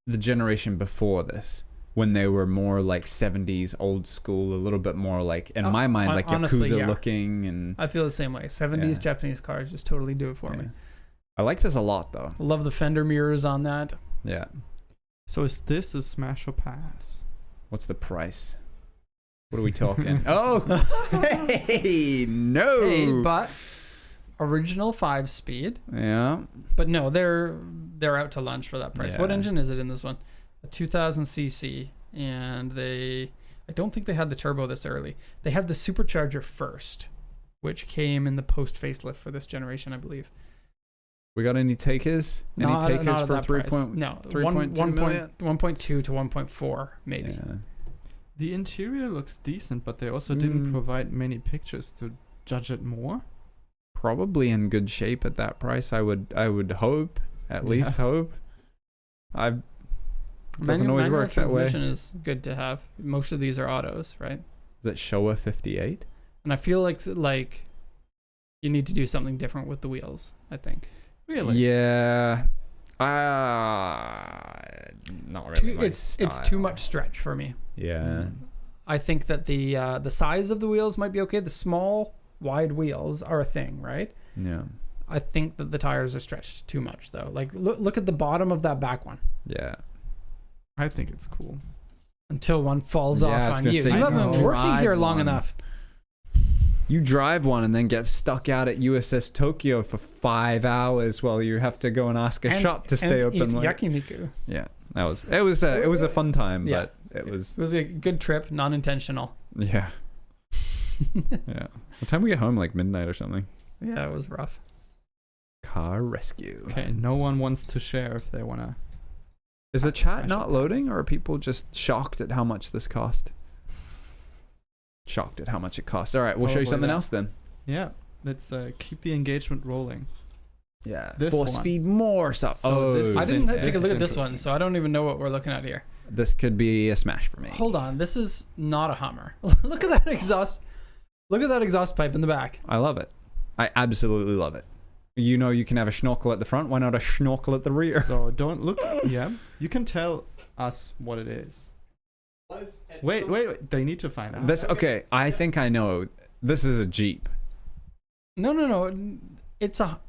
the generation before this, when they were more like 70s old school, a little bit more like, in my mind, like honestly, Yakuza yeah. looking. And I feel the same way. 70s Yeah. Japanese cars just totally do it for me. I like this a lot though. Love the fender mirrors on that. Yeah. So is this a smash or pass? What's the price? What are we talking? Oh, hey, no. Hey, but original 5-speed. Yeah. But no, they're out to lunch for that price. Yeah. What engine is it in this one? A 2000 cc, and I don't think they had the turbo this early. They had the supercharger first, which came in the post facelift for this generation, I believe. We got any takers? Not Any takers at for that 3 price. point? No, 3.2 million? 1.2 to 1.4 maybe. Yeah. The interior looks decent, but they also didn't provide many pictures to judge it more. Probably in good shape at that price. I would hope, at least hope. Doesn't always work that way. Transmission is good to have. Most of these are autos, right? Is it Showa 58? And I feel like you need to do something different with the wheels, I think. Really? Yeah. Not really. It's too much stretch for me. Yeah. I think that the size of the wheels might be okay. The small, wide wheels are a thing, right? Yeah. I think that the tires are stretched too much, though. Like, look at the bottom of that back one. Yeah. I think it's cool. Until one falls Yeah, I off was on gonna you. say, You haven't been working here long one. enough. You drive one and then get stuck out at USS Tokyo for 5 hours while you have to go and ask a shop to stay open. Eat Late. yakiniku. Yeah, it was a fun time, Yeah. but it was It was a good trip, non-intentional. yeah. Yeah. What time we get home? Like midnight or something. Yeah, it was rough. Car rescue. Okay, no one wants to share if they wanna. Is the chat not loading, or are people just shocked at how much this cost? Shocked at how much it costs. All right, we'll show you Probably something that. else then. Yeah, let's keep the engagement rolling. Yeah. This Force one. feed more stuff. So this I is didn't in- take a look at this interesting. one, so I don't even know what we're looking at here. This could be a smash for me. Hold on, this is not a Hummer. Look at that exhaust. Look at that exhaust pipe in the back. I love it. I absolutely love it. You know, you can have a schnorkel at the front. Why not a schnorkel at the rear? So don't look. Yeah, you can tell us what it is. Wait. They need to find out. This okay. I think I know. This is a Jeep. No. It's a.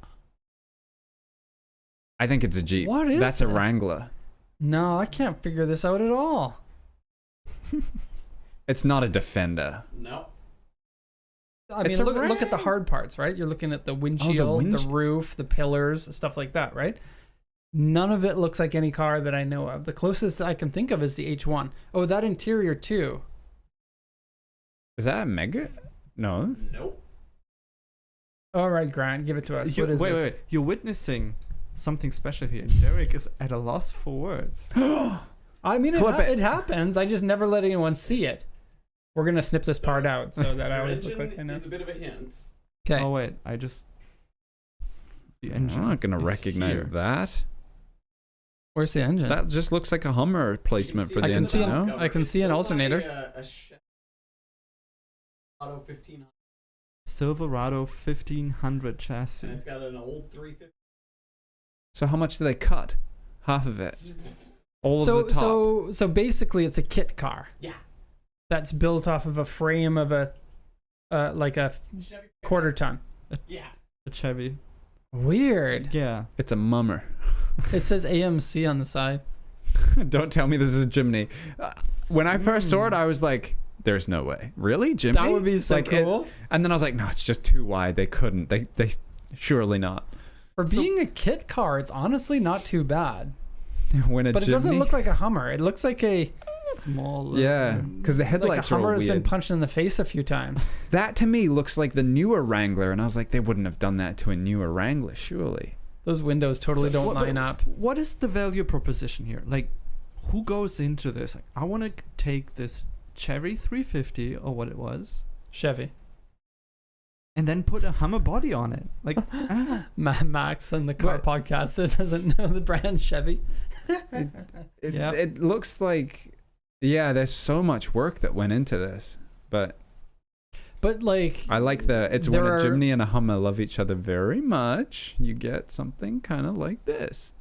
I think it's a Jeep. What is That's it? a Wrangler. No, I can't figure this out at all. It's not a Defender. No. I It's mean, a look at the hard parts, right? You're looking at the windshield, the roof, the pillars, stuff like that, right? None of it looks like any car that I know of. The closest I can think of is the H1. Oh, that interior too. Is that a Mega? No. Nope. All right, Grant, give it to us. You- What is this? wait. You're witnessing something special here. Derek is at a loss for words. I mean, Clip it. it happens. I just never let anyone see it. We're gonna snip this part out so that I Your always look engine like I know. is a bit of a hint. Okay. Oh wait, the I'm engine. not gonna is recognize here. that. Where's the engine? That just looks like a Hummer placement for I the can see engine. an- No? I can see an alternator. A Auto 1500, Silverado 1500 chassis. and it's got an old 350. So how much do they cut? Half of it. All of the top. So basically, it's a kit car. Yeah. That's built off of a frame of a like a Chevy. quarter ton. Yeah. A Chevy. Weird. Yeah. It's a mummer. It says AMC on the side. Don't tell me this is a Jimny. When I first saw it, I was like, "There's no way, really, Jimny." That would be so Like, cool. and then I was like, "No, it's just too wide. They couldn't. They surely not." For being a kit car, it's honestly not too bad. When a But it doesn't Jimny- look like a Hummer. It looks like a Small. Yeah, because the like a headlights are all Hummer has been weird. punched in the face a few times. That to me looks like the newer Wrangler, and I was like, they wouldn't have done that to a newer Wrangler, surely. Those windows totally So don't what- line up. What is the value proposition here? Like, who goes into this? Like, I want to take this Cherry 350 or what it was, Chevy. and then put a Hummer body on it. Like, Max on the car podcast that doesn't know the brand Chevy. Yeah. It looks like, yeah, there's so much work that went into this, but But like, I like it's when There a are- Jimny and a Hummer love each other very much, you get something kind of like this.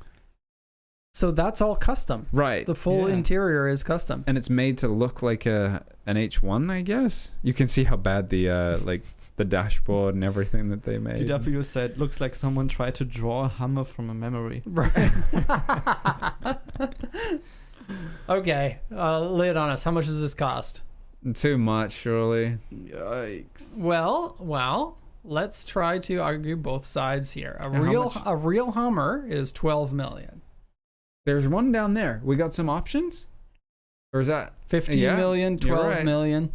so that's all custom. Right. The full Yeah. interior is custom. And it's made to look like an H1, I guess. You can see how bad the like the dashboard and everything that they made. DW said, looks like someone tried to draw a Hummer from a memory. Right. Okay, lay it on us. How much does this cost? Too much, surely. Yikes. Well, let's try to argue both sides here. how much? A real Hummer is 12 million. There's one down there. We got some options? Or is that 15 million, 12 right. million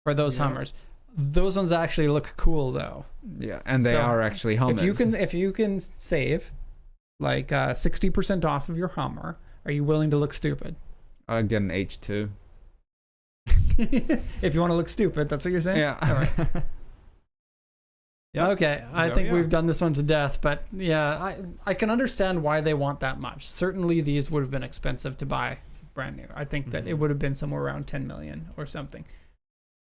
for those Hummers. Those ones actually look cool though. Yeah, and they So, are actually Hummers. If you can save like 60% off of your Hummer, are you willing to look stupid? I'd get an H2. If you want to look stupid, that's what you're saying? Yeah. All right. Yep. Okay, I There think we we've are. done this one to death, but yeah, I can understand why they want that much. Certainly these would have been expensive to buy brand new. I think that it would have been somewhere around 10 million or something.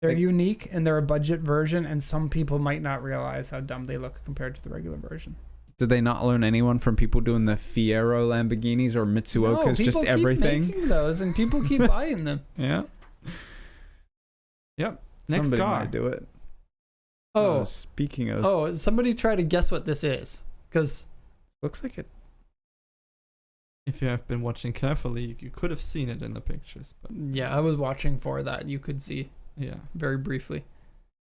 They're unique and they're a budget version, and some people might not realize how dumb they look compared to the regular version. Did they not learn anyone from people doing the Fiero Lamborghinis or Mitsuokas? No, Just people everything? keep making those, and people keep buying them. Yeah. Yep. Next Somebody car. might do it. Oh, Speaking of... oh! Somebody try to guess what this is, because Looks like it. If you have been watching carefully, you could have seen it in the pictures. But yeah, I was watching for that. You could see yeah. very briefly.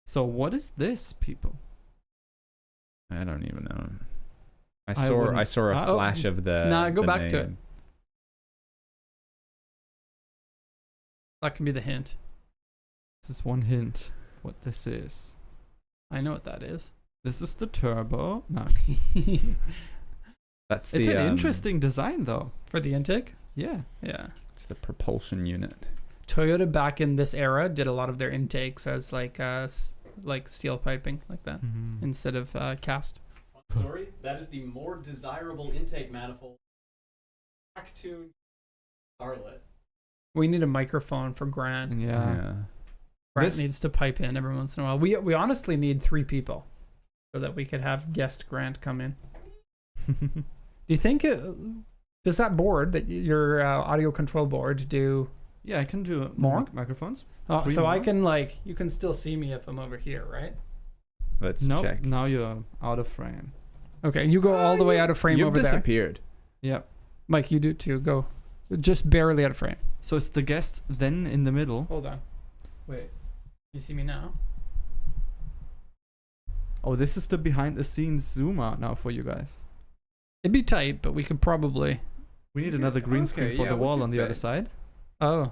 So what is this, people? I don't even know. I wouldn't- saw a flash of the... Nah, go the back to it. name. That can be the hint. This is one hint. What this is. I know what that is. This is the turbo. No. That's It's the... an interesting design, though. For the intake? Yeah. Yeah. It's the propulsion unit. Toyota back in this era did a lot of their intakes as like steel piping like that instead of cast. Fun story. That is the more desirable intake manifold. Back to Scarlet. We need a microphone for Grant. Yeah. Grant This- needs to pipe in every once in a while. We honestly need 3 people so that we could have guest Grant come in. Do you think does that board that your audio control board do? Yeah, I can do More? microphones. Oh, 3 so I more? can you can still see me if I'm over here, right? Let's No, check. now you're out of frame. Okay, you go all the way out of frame You've over there. disappeared. Yep. Mike, you do too. Go, just barely out of frame. So it's the guest then in the middle. Hold on. Wait. You see me now? Oh, this is the behind the scenes zoom out now for you guys. It'd be tight, but we could probably. We need another green screen okay, for yeah, the we wall could on the fit. other side. Oh.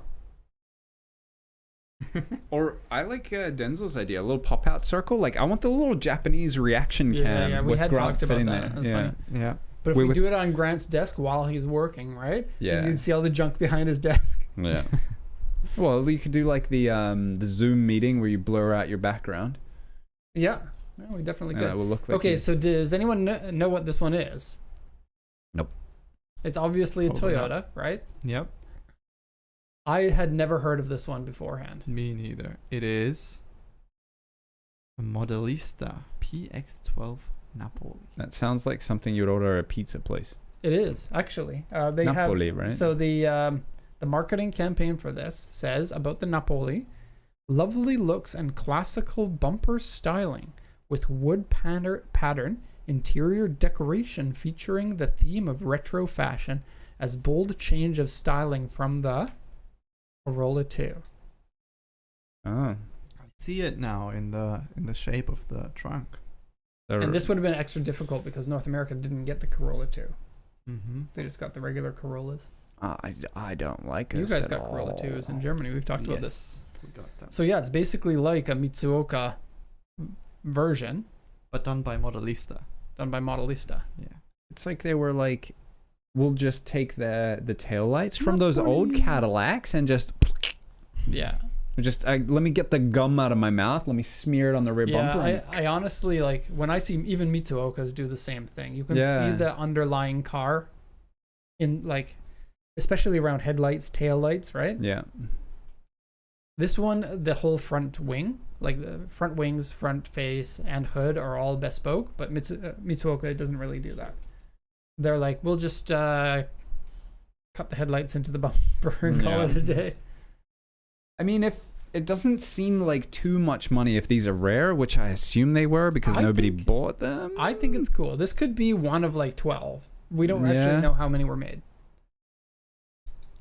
Or I like Denzel's idea, a little pop-out circle. Like I want the little Japanese reaction cam. Yeah, we with had Grant talked about sitting that. there. That's yeah. funny. Yeah. But if We we would- do it on Grant's desk while he's working, right? Yeah. You can see all the junk behind his desk. Yeah. Well, you could do like the Zoom meeting where you blur out your background. Yeah. No, we definitely And could. it will look like Okay, he's- so does anyone know what this one is? Nope. It's obviously a Probably Toyota, not. right? Yep. I had never heard of this one beforehand. Me neither. It is a Modelista PX12 Napoli. That sounds like something you'd order at a pizza place. It is actually. They Napoli, have right? So the marketing campaign for this says about the Napoli: lovely looks and classical bumper styling with wood pattern interior decoration featuring the theme of retro fashion as bold change of styling from the Corolla 2. Oh. I see it now in the shape of the trunk. And this would have been extra difficult because North America didn't get the Corolla 2. Mm-hmm. They just got the regular Corollas. I don't like You this guys at got Corolla all. 2s in Germany. We've talked about this. We got that. So yeah, it's basically like a Mitsuoka version But done by Modelista. done by Modelista. Yeah. It's like they were like, we'll just take the taillights from those old Cadillacs and just Yeah. let me get the gum out of my mouth. Let me smear it on the rear bumper. Yeah, and- I honestly like when I see even Mitsuokas do the same thing. You can Yeah. see the underlying car in like, especially around headlights, tail lights, right? yeah. This one, the whole front wing, like the front wings, front face, and hood are all bespoke, but Mitsuoka doesn't really do that. They're like, we'll just cut the headlights into the bumper and call Yeah. it a day. I mean, if it doesn't seem like too much money if these are rare, which I assume they were because I nobody think- bought them. I think it's cool. This could be one of like 12. We don't Yeah. actually know how many were made.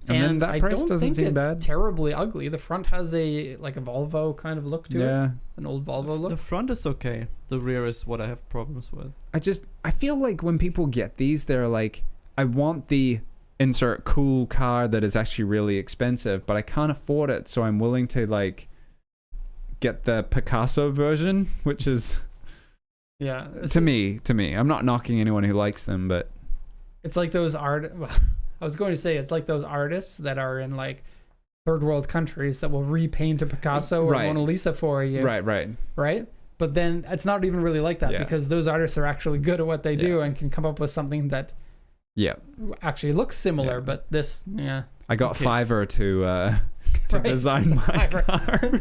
And then that price doesn't seem bad. It's terribly ugly. The front has a Volvo kind of look to it. An old Volvo look. The front is okay. The rear is what I have problems with. I feel like when people get these, they're like, I want the insert cool car that is actually really expensive, but I can't afford it, so I'm willing to like get the Picasso version, which is to me. I'm not knocking anyone who likes them, but it's like those I was going to say it's like those artists that are in like third world countries that will repaint a Picasso or Mona Lisa for you. Right. But then it's not even really like that because those artists are actually good at what they do and can come up with something that actually looks similar. But this, I got Fiverr to design my car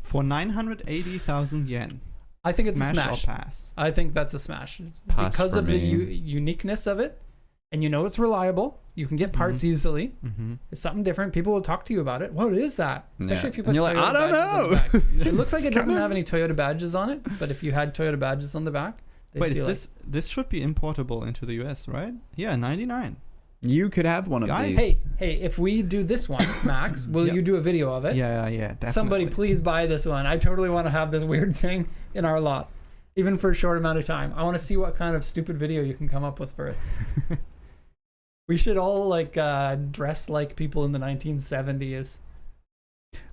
for 980,000 yen. I think it's a smash. Or pass? I think that's a smash because of the uniqueness of it, and it's reliable. You can get parts easily. It's something different. People will talk to you about it. What is that? Especially if you put Toyota like, I don't know. It looks like it doesn't have any Toyota badges on it, but if you had Toyota badges on the back, wait, is this should be importable into the US, right? Yeah, 99. You could have one of these. Hey, if we do this one, Max, will you do a video of it? Yeah, definitely. Somebody please buy this one. I totally want to have this weird thing in our lot, even for a short amount of time. I want to see what kind of stupid video you can come up with for it. We should all like dress like people in the 1970s.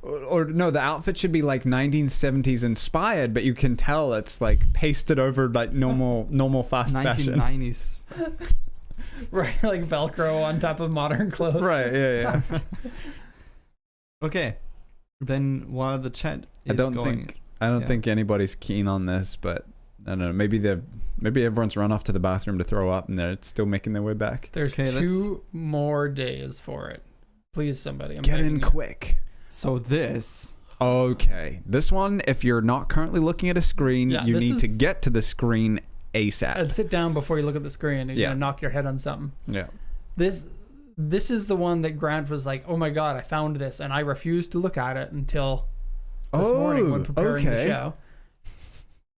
Or no, the outfit should be like 1970s inspired, but you can tell it's like pasted over like normal fast 1990s. fashion. Right, like Velcro on top of modern clothes. Right, yeah. Okay, then while the chat is I don't think anybody's keen on this, but I don't know. Maybe everyone's run off to the bathroom to throw up, and they're still making their way back. There's 2 more days for it. Please, somebody, get in quick. So this. Okay, this one. If you're not currently looking at a screen, you need to get to the screen ASAP. And sit down before you look at the screen. You're gonna knock your head on something. Yeah. This is the one that Grant was like, "Oh my god, I found this," and I refused to look at it until this morning when preparing the show.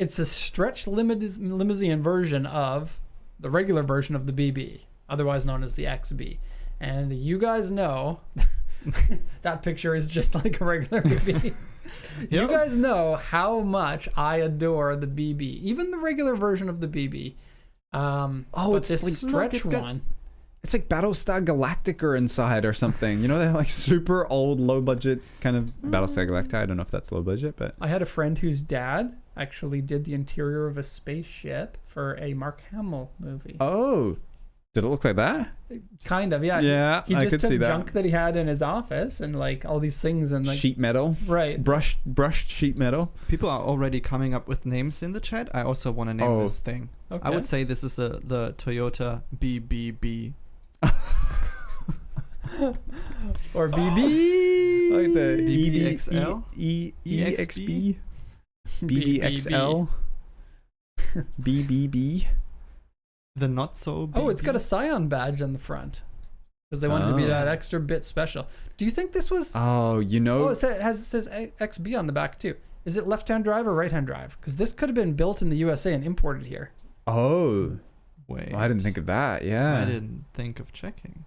It's a stretch limousine version of the regular version of the BB, otherwise known as the XB. And you guys know that picture is just like a regular BB. You guys know how much I adore the BB, even the regular version of the BB. It's this like stretch one. It's like Battlestar Galactica inside or something. You know, they're like super old, low budget kind of Battlestar Galactica. I don't know if that's low budget, but I had a friend whose dad actually did the interior of a spaceship for a Mark Hamill movie. Oh, did it look like that? Kind of, yeah. Yeah, he just I could took see that. junk that he had in his office and like all these things and like sheet metal, right? Brushed sheet metal. People are already coming up with names in the chat. I also want to name this thing. Okay. I would say this is the Toyota BBB. Or BB, like the BBXL, EXB, BBXL, BBB. The not so. BB. Oh, it's got a Scion badge on the front because they wanted to be that extra bit special. Do you think this was? Oh, it says XB on the back too. Is it left-hand drive or right-hand drive? Because this could have been built in the USA and imported here. Oh, wait. Well, I didn't think of that. Yeah, I didn't think of checking.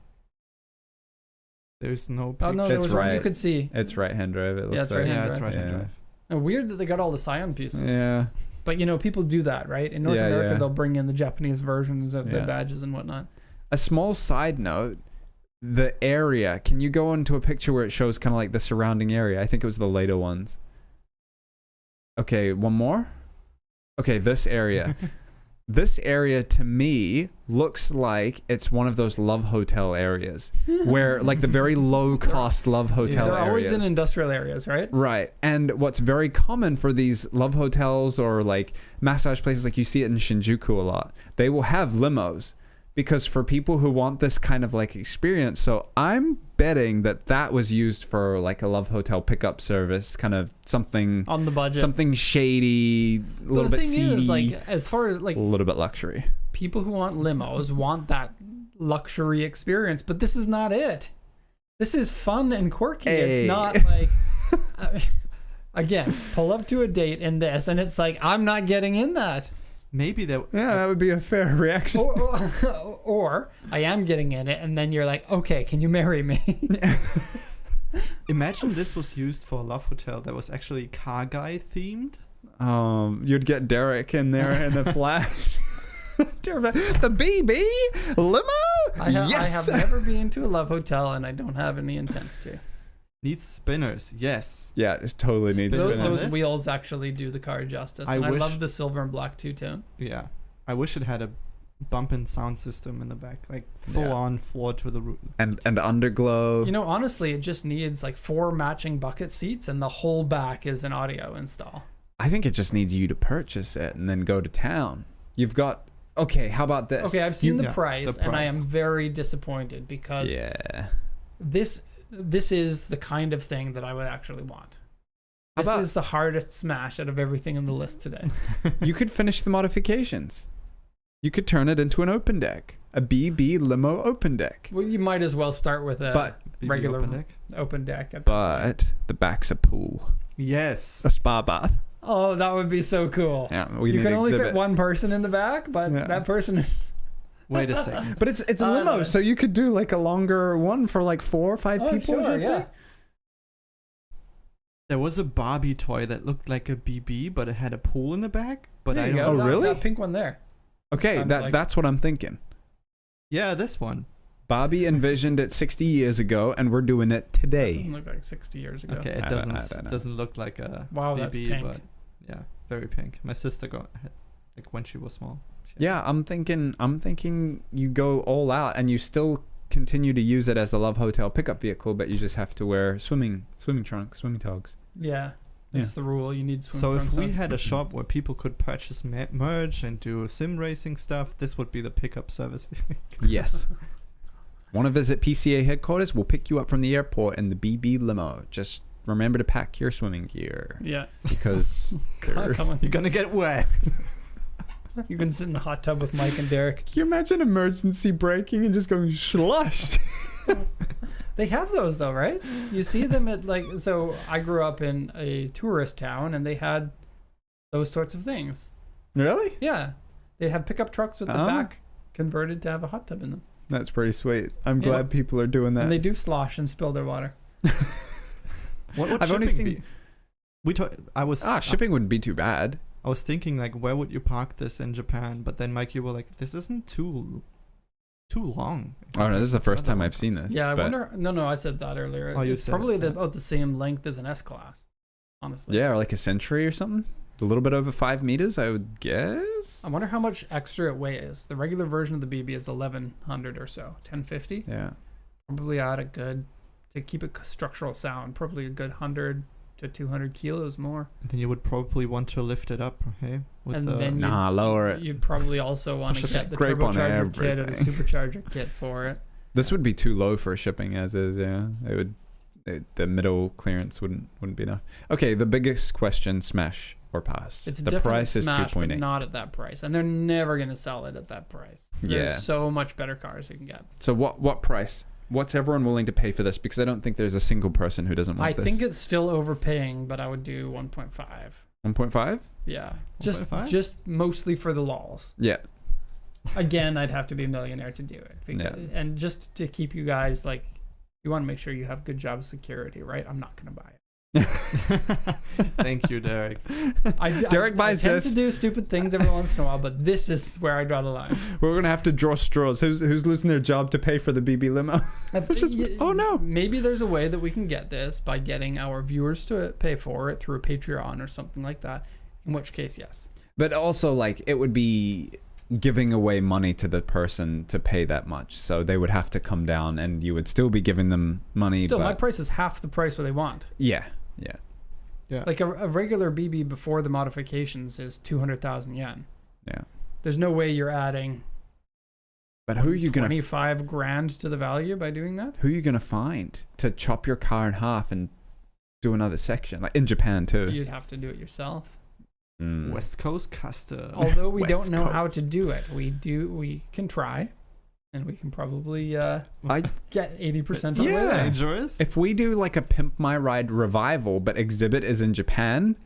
There's no picture. Oh no, there was one you could see. It's right-hand drive. It looks it's right-hand drive. It's right-hand drive. And weird that they got all the Scion pieces. Yeah. But people do that, right? In North America, they'll bring in the Japanese versions of the badges and whatnot. A small side note: the area. Can you go into a picture where it shows kind of like the surrounding area? I think it was the later ones. Okay, one more. Okay, this area. This area to me looks like it's one of those love hotel areas where like the very low cost love hotel areas. They're always in industrial areas, right? Right. And what's very common for these love hotels or like massage places, like you see it in Shinjuku a lot, they will have limos because for people who want this kind of like experience. So I'm betting that was used for like a love hotel pickup service, kind of something on the budget, something shady, a little bit seedy. Is, like, as far as like a little bit luxury, people who want limos want that luxury experience, but this is not it. This is fun and quirky. Hey. It's not like again, pull up to a date in this, and it's like I'm not getting in that. Maybe that. Yeah, that would be a fair reaction. Or I am getting in it, and then you're like, okay, can you marry me? Imagine this was used for a love hotel that was actually car guy themed. You'd get Derek in there in a flash. The BB limo. Yes. I have never been to a love hotel, and I don't have any intent to. Needs spinners, yes. Yeah, it totally needs Those spinners. wheels actually do the car justice, I and I wish- love the silver and black two-tone. Yeah. I wish it had a bump and sound system in the back, like full on floor to the roof. And underglow. You know, honestly, it just needs like 4 matching bucket seats, and the whole back is an audio install. I think it just needs you to purchase it and then go to town. You've got. Okay, how about this? Okay, I've seen the Yeah, price, the and I am price. very disappointed because this is the kind of thing that I would actually want. How This about- is the hardest smash out of everything in the list today. You could finish the modifications. You could turn it into an open deck, a BB limo open deck. Well, you might as well start with a But regular open deck. open deck. but the back's a pool, Yes. a spa bath. Oh, that would be so cool. Yeah, You can only fit one person in the back, but Yeah. that person. Wait a second. But it's a limo, so you could do like a longer one for like 4 or 5 people. or something. yeah. There was a Barbie toy that looked like a BB, but it had a pool in the back. But There I you don't. go. Oh, That- really? That pink one there. Okay, Kind of like- that's what I'm thinking. Yeah, this one. Bobby envisioned it 60 years ago, and we're doing it That today. doesn't look like 60 years ago. Okay, I it don't- doesn't I don't know. doesn't look like a Wow, BB, that's pink. but yeah, very pink. My sister got like when she was small. Yeah, I'm thinking you go all out, and you still continue to use it as a love hotel pickup vehicle, but you just have to wear swimming trunks, swimming togs. Yeah. That's the rule. You need swim So if trunks we on. had a shop where people could purchase merch and do sim racing stuff, this would be the pickup service. Yes. Want to visit PCA headquarters? We'll pick you up from the airport in the BB limo. Just remember to pack your swimming gear Yeah. because Come on. You're gonna get wet. You can sit in the hot tub with Mike and Derek. Can you imagine emergency braking and just going slush? They have those though, right? You see them at so I grew up in a tourist town and they had those sorts of things. Really? Yeah. They have pickup trucks with the Oh. back converted to have a hot tub in them. That's pretty sweet. I'm Yeah. glad people are doing that. And they do slosh and spill their water. What would I've only shipping seen- be? I was shipping wouldn't be too bad. I was thinking like where would you park this in Japan? But then Mike, you were like, this isn't too long. Oh no, this is the first Other time one I've seen comes. this. Yeah, I but- wonder. No, I said that earlier. Oh, you it's said probably it, yeah. about the same length as an S class, honestly. Yeah, or like a Century or something. A little bit over 5 meters, I would guess. I wonder how much extra it weighs. The regular version of the BB is 1100 or so, 1050. Yeah. Probably add a good, to keep it structural sound, probably a good 100 to 200 kilos more. And then you would probably want to lift it up, hey? And then Nah, lower it. You'd probably also want to Just get the scrape on turbocharger kit or the everything. supercharger kit for it. This would be too low for shipping as is. Yeah, the middle clearance wouldn't be enough. Okay, the biggest question: smash or pass? It's The definitely price is smash, but 2.8. not at that price. And they're never going to sell it at that price. There's Yeah. so much better cars you can get. So what price? What's everyone willing to pay for this? Because I don't think there's a single person who doesn't want I this. think it's still overpaying, but I would do 1.5. 1.5. Yeah. Just 1.5? just mostly for the lols. Yeah. Again, I'd have to be a millionaire to do it. And just to keep you guys you want to make sure you have good job security, right? I'm not going to buy it. Thank you, Derek. Derek buys I tend this. to do stupid things every once in a while, but this is where I draw the line. We're gonna have to draw straws. Who's losing their job to pay for the BB limo? Oh no. Maybe there's a way that we can get this by getting our viewers to pay for it through a Patreon or something like that. In which case, yes. But also, it would be giving away money to the person to pay that much, so they would have to come down, and you would still be giving them money. Still, but my price is half the price what they want. yeah. Like a regular BB before the modifications is 200,000 yen. Yeah. There's no way you're adding. But who are you gonna 25 grand to the value by doing that? Who are you gonna find to chop your car in half and do another section, like in Japan too? You'd have to do it yourself. West Coast custom. Although we West don't know Coast. how to do it, we can try, and we can probably get 80% of the way Yeah. there. Dangerous. If we do like a Pimp My Ride revival, but exhibit is in Japan,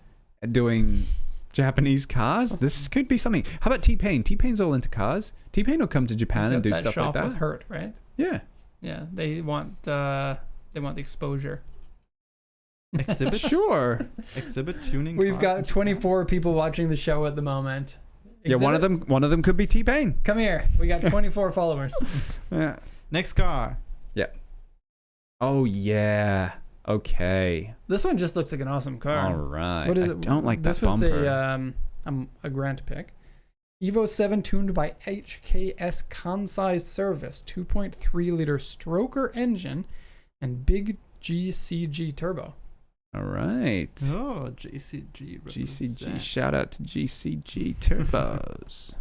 doing Japanese cars. This could be something. How about T-Pain? T-Pain's all into cars. T-Pain will come to Japan and do stuff like that. With Hurt, right? Yeah. Yeah, they want the exposure. Exhibit? Sure. Exhibit tuning. We've cars got and 24 people watching the show at the moment. Yeah, one of them could be T-Pain. Come here. We got 24 followers. Yeah. Next car. Yeah. Oh yeah. Okay. This one just looks like an awesome car. All right. What is I it? don't like this that bumper. Was a grant pick. Evo 7 tuned by HKS Kansai service, 2.3 liter stroker engine, and big GCG turbo. All right. Oh, GCG. GCG. Shout out to GCG turbos.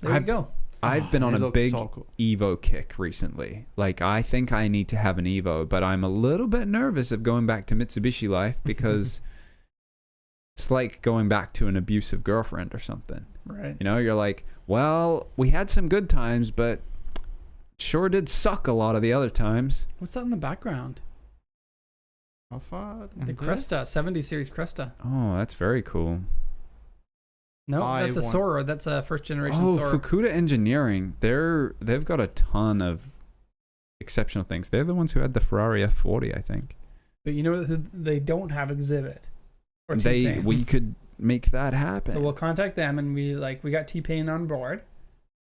There you go. I've been on It a looks big so cool. Evo kick recently. Like, I think I need to have an Evo, but I'm a little bit nervous of going back to Mitsubishi life because it's like going back to an abusive girlfriend or something. Right. You know, you're like, well, we had some good times, but sure did suck a lot of the other times. What's that in the background? How far? The Cresta, 70 series Cresta. Oh, that's very cool. No, that's a Sora. That's a first generation Sora. Fukuda Engineering. They've got a ton of exceptional things. They're the ones who had the Ferrari F40, I think. But you know they don't have Exhibit. Or T-Pain. We could make that happen. So we'll contact them and we got T-Pain on board.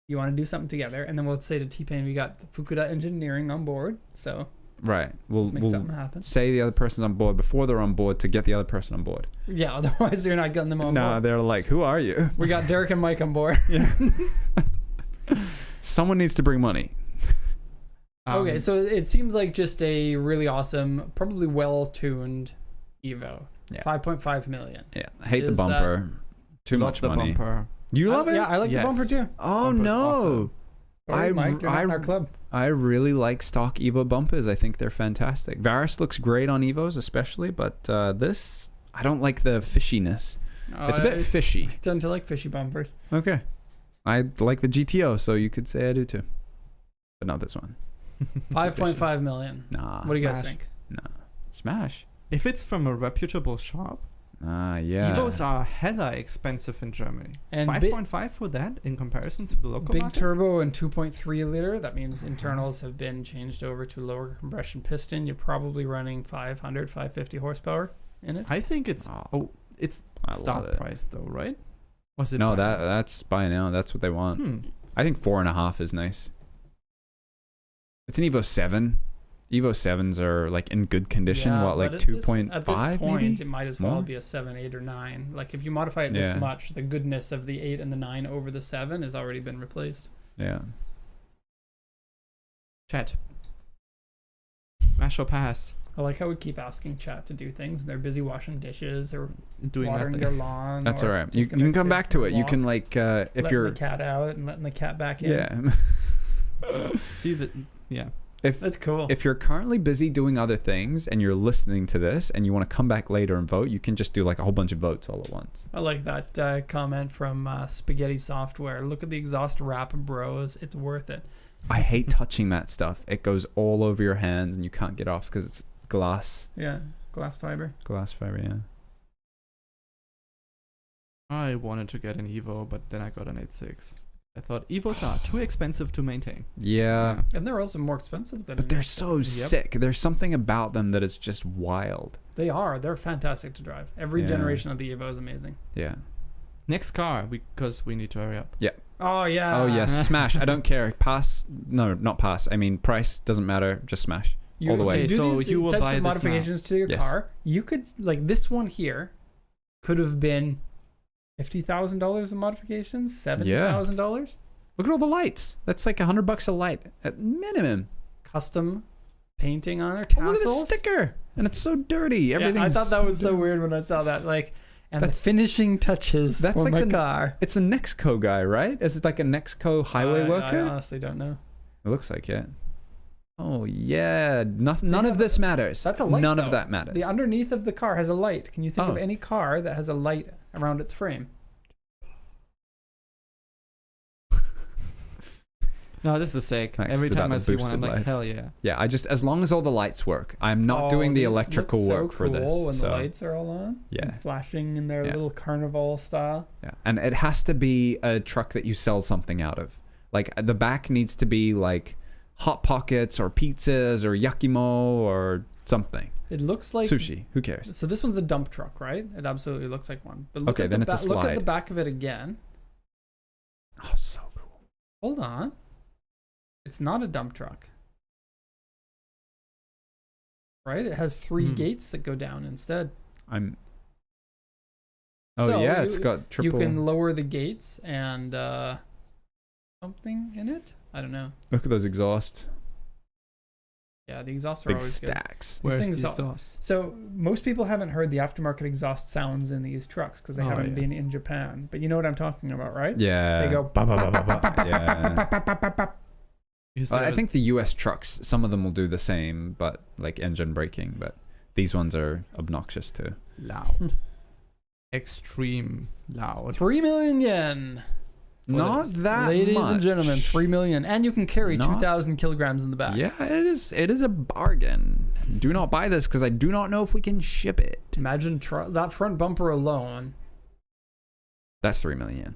You want to do something together, and then we'll say to T-Pain we got Fukuda Engineering on board. So right, let's make something happen. Say the other person's on board before they're on board to get the other person on board. Yeah, otherwise you're not getting them on board. No, they're like, who are you? We got Derek and Mike on board. Yeah. Someone needs to bring money. Okay, so it seems like just a really awesome, probably well-tuned Evo. Yeah. 5.5 million. Yeah, I hate the bumper. Too much money. Bumper. You love it? Yeah, I like the bumper too. Oh Bumper's no. awesome. Sorry, Mike, you're not in our club. I really like stock Evo bumpers. I think they're fantastic. Varis looks great on Evos especially, but this, I don't like the fishiness. It's a bit fishy. I tend to like fishy bumpers. Okay. I like the GTO, so you could say I do too. But not this one. 5.5 million. Nah. What do you guys Smash. think? Nah. Smash. If it's from a reputable shop, Yeah. Evos are hella expensive in Germany. And 5.5 for that in comparison to the local big market? turbo and 2.3 liter. That means internals have been changed over to lower compression piston. You're probably running 500, 550 horsepower in it. I think it's it's I love start it. price though, right? Was it No, buy now? that's buy now. That's what they want. I think 4.5 is nice. It's an Evo 7. Evo 7s are like in good condition. Yeah, what, like but 2.5 at this point, maybe? it might as well More? be a 7, 8, or 9. Like if you modify it this Yeah. much, the goodness of the 8 and the 9 over the 7 has already been replaced. Yeah. Chat. Smash or pass? I like how we keep asking chat to do things. They're busy washing dishes or Doing watering nothing. their lawn. That's or all right. You taking can their come kid back for to a it. You walk, can like if letting you're the cat out and letting the cat back in. yeah. See that? Yeah. That's cool. If you're currently busy doing other things and you're listening to this and you want to come back later and vote, you can just do like a whole bunch of votes all at once. I like that comment from Spaghetti Software. Look at the exhaust wrap, bros. It's worth it. I hate touching that stuff. It goes all over your hands and you can't get off because it's glass. Yeah, glass fiber. Glass fiber, yeah. I wanted to get an Evo, but then I got an 8.6. I thought Evos are too expensive to maintain. Yeah. And they're also more expensive than. But they're so sick. There's something about them that is just wild. They are. They're fantastic to drive. Every Yeah. generation of the Evo is amazing. Yeah. Next car, because we need to hurry up. Oh yeah. Oh, yes. Smash. I don't care. Pass. No, not pass. I mean, price doesn't matter. Just smash. You, all the way. You do So these you will types buy of this modifications to your Yes. car. You could like this one here could have been $50,000 in modifications, $70,000. Look at all the lights. That's like $100 a light at minimum. Custom painting on it, Oh, look tassels. at the sticker. And it's so dirty. Yeah, Everything. I thought that was so weird when I saw that. Like, and That's- the finishing touches that's for like my the- car. It's the Nexco guy, right? Is it like a Nexco highway I worker? honestly don't know. It looks like it. Oh yeah. None of this matters. That's a light, None though. of that matters. The underneath of the car has a light. Can you think of Oh. any car that has a light around its frame? No, this is sick. Max Every is time about I the see one, boosted I'm like, life. hell yeah. Yeah, as long as all the lights work. I'm not doing the these electrical look so work for this. cool when so, the lights are all on. Yeah. And flashing in their Yeah. little carnival style. yeah. And it has to be a truck that you sell something out of. Like the back needs to be like Hot Pockets or pizzas or Yakimo or something. It looks like Sushi. Who cares? So this one's a dump truck, right? It absolutely looks like one. But look Okay, at then the it's a look at the slide. back of it again. Oh, so cool. Hold on. It's not a dump truck. Right? It has 3 gates that go down instead. Oh So yeah, you- it's got triple. You can lower the gates and something in it? I don't know. Look at those exhausts. Yeah, the exhausts are Big always good. stacks. Where's things the are- exhaust? So most people haven't heard the aftermarket exhaust sounds in these trucks because they Oh, haven't yeah. been in Japan. But you know what I'm talking about, right? Yeah. They go Ba, ba, ba, ba, ba. Yeah. Is Well, I there- think the US trucks, some of them will do the same, but like engine braking, but these ones are obnoxious too. loud. Extreme loud. 3 million yen. for Not this. that Ladies much. and gentlemen, 3 million. And you can carry Not- 2,000 kilograms in the back. Yeah, it is a bargain. Do not buy this because I do not know if we can ship it. Imagine that front bumper alone. That's 3 million.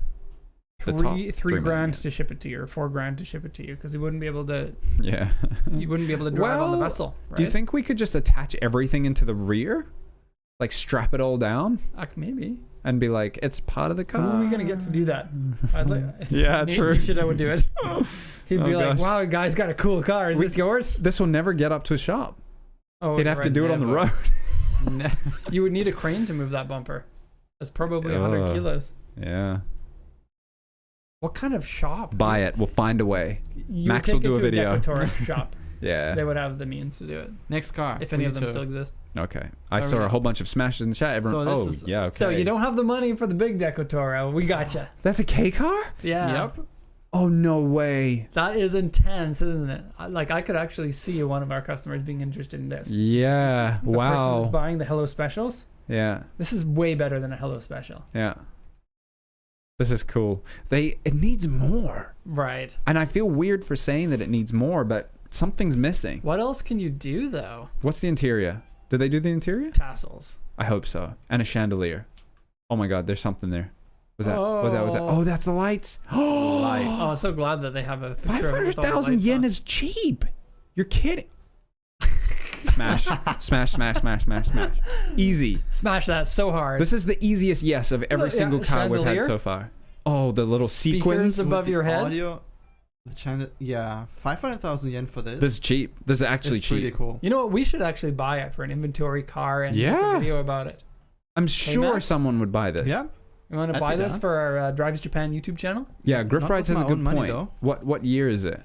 The top, Three 3 grand million. to ship it to you, or 4 grand to ship it to you, because you wouldn't be able to. Yeah. You wouldn't be able to drive on the Well, vessel. Right? Do you think we could just attach everything into the rear? Like strap it all down Maybe? and be like, it's part of the car. Who are we gonna get to do that? I'd like. Yeah, Me, true. You should. I would do it. He'd be Oh, like, gosh. "Wow, guy's got a cool car. Is this yours?" This will never get up to a shop. Oh, He'd have to right, do it on the never. road. You would need a crane to move that bumper. That's probably 100 Ugh. kilos. Yeah. What kind of shop? Buy it. We'll find a way. You Max would will take do it a to video. Decotura shop. Yeah. They would have the means to do it Next car. if any of them still exist. Okay. I There saw we a go. whole bunch of smashes in the chat. Everyone, So oh, this is- yeah, okay. So you don't have the money for the big Decotura. We got you. That's a K car? Yeah. Yep. Oh, no way. That is intense, isn't it? Like I could actually see one of our customers being interested in this. Yeah. The person that's Wow. buying the Hello Specials. Yeah. This is way better than a Hello Special. Yeah. This is cool. It needs more. Right. And I feel weird for saying that it needs more, but something's missing. What else can you do though? What's the interior? Did they do the interior? Tassels. I hope so. And a chandelier. Oh my god, there's something there. Was that? Oh. Oh, that's the lights. Oh, Lights. Oh, I'm so glad that they have a picture of it with all the 500,000 lights yen on. is cheap. You're kidding. Smash. Smash, smash, smash, smash, smash. Easy. Smash that so hard. This is the easiest yes of every Yeah, single car we've had chandelier. so far. Oh, the little Speakers sequins. above your head. Audio. The channel. Yeah, 500,000 yen for this. This is cheap. This is actually It's pretty cheap. cool. You know what? We should actually buy it for an inventory car and make Yeah. a video about it. I'm sure Max? someone would buy this. Yeah. You want to I'd buy be this down. for our Drives Japan YouTube channel? Yeah, Griff Not Rides with has a my good own money, point. though. What year is it?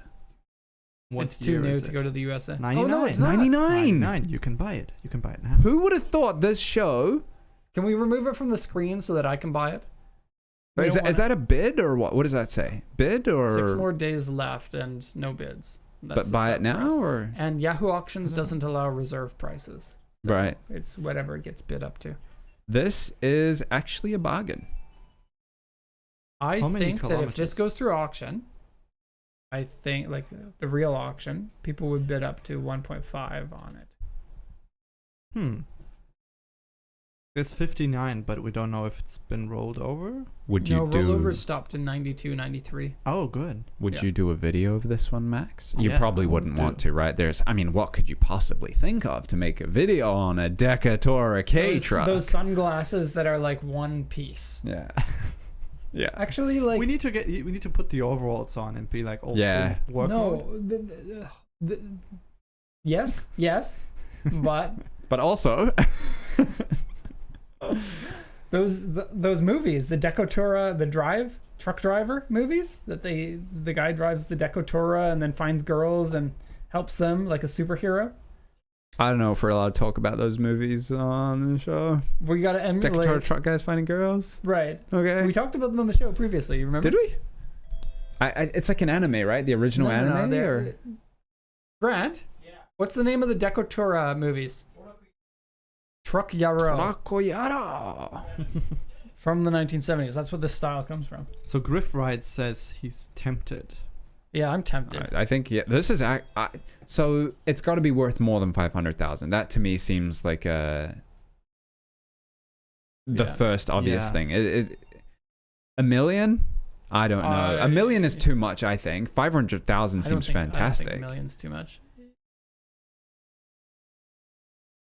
What It's too year new is to it? go to the USA. 99. Oh no, it's not. 99. You can buy it. You can buy it now. Who would have thought this show? Can we remove it from the screen so that I can buy it? We Is don't that a bid or what? What does that say? Bid or? 6 more days left and no bids. That's But the buy stop it now price. or? And Yahoo Auctions doesn't allow reserve prices. So Right. It's whatever it gets bid up to. This is actually a bargain. I How many think that if this kilometers? goes through auction, I think like the real auction, people would bid up to 1.5 on it. There's 59, but we don't know if it's been rolled over. Would No, you do? rollovers stopped in 92, 93. Oh, good. Would Yeah. you do a video of this one, Max? You Yeah, probably I would wouldn't do. want to, right? What could you possibly think of to make a video on a Decotura K truck? Those sunglasses that are like one piece. Yeah. Yeah. Actually, like we need to put the overalls on and be like all Yeah. full work mode. no. Yes, but But also, those movies, the Decotura, the truck driver movies that the guy drives the Decotura and then finds girls and helps them like a superhero. I don't know if we're allowed to talk about those movies on the show. We got to Decotura emulate. truck guys finding girls. Right. Okay. We talked about them on the show previously. You remember? Did we? It's like an anime, right? The original anime, they're- or Grant. Yeah. What's the name of the Decotura movies? Truck Yaro Takoyara. from the 1970s. That's what this style comes from. So Griff Rides says he's tempted. Yeah, I'm tempted. I think this is so it's got to be worth more than 500,000. That to me seems like the first obvious thing. A million? I don't know. A million is too much. I think 500,000 seems fantastic. I don't think a million's too much.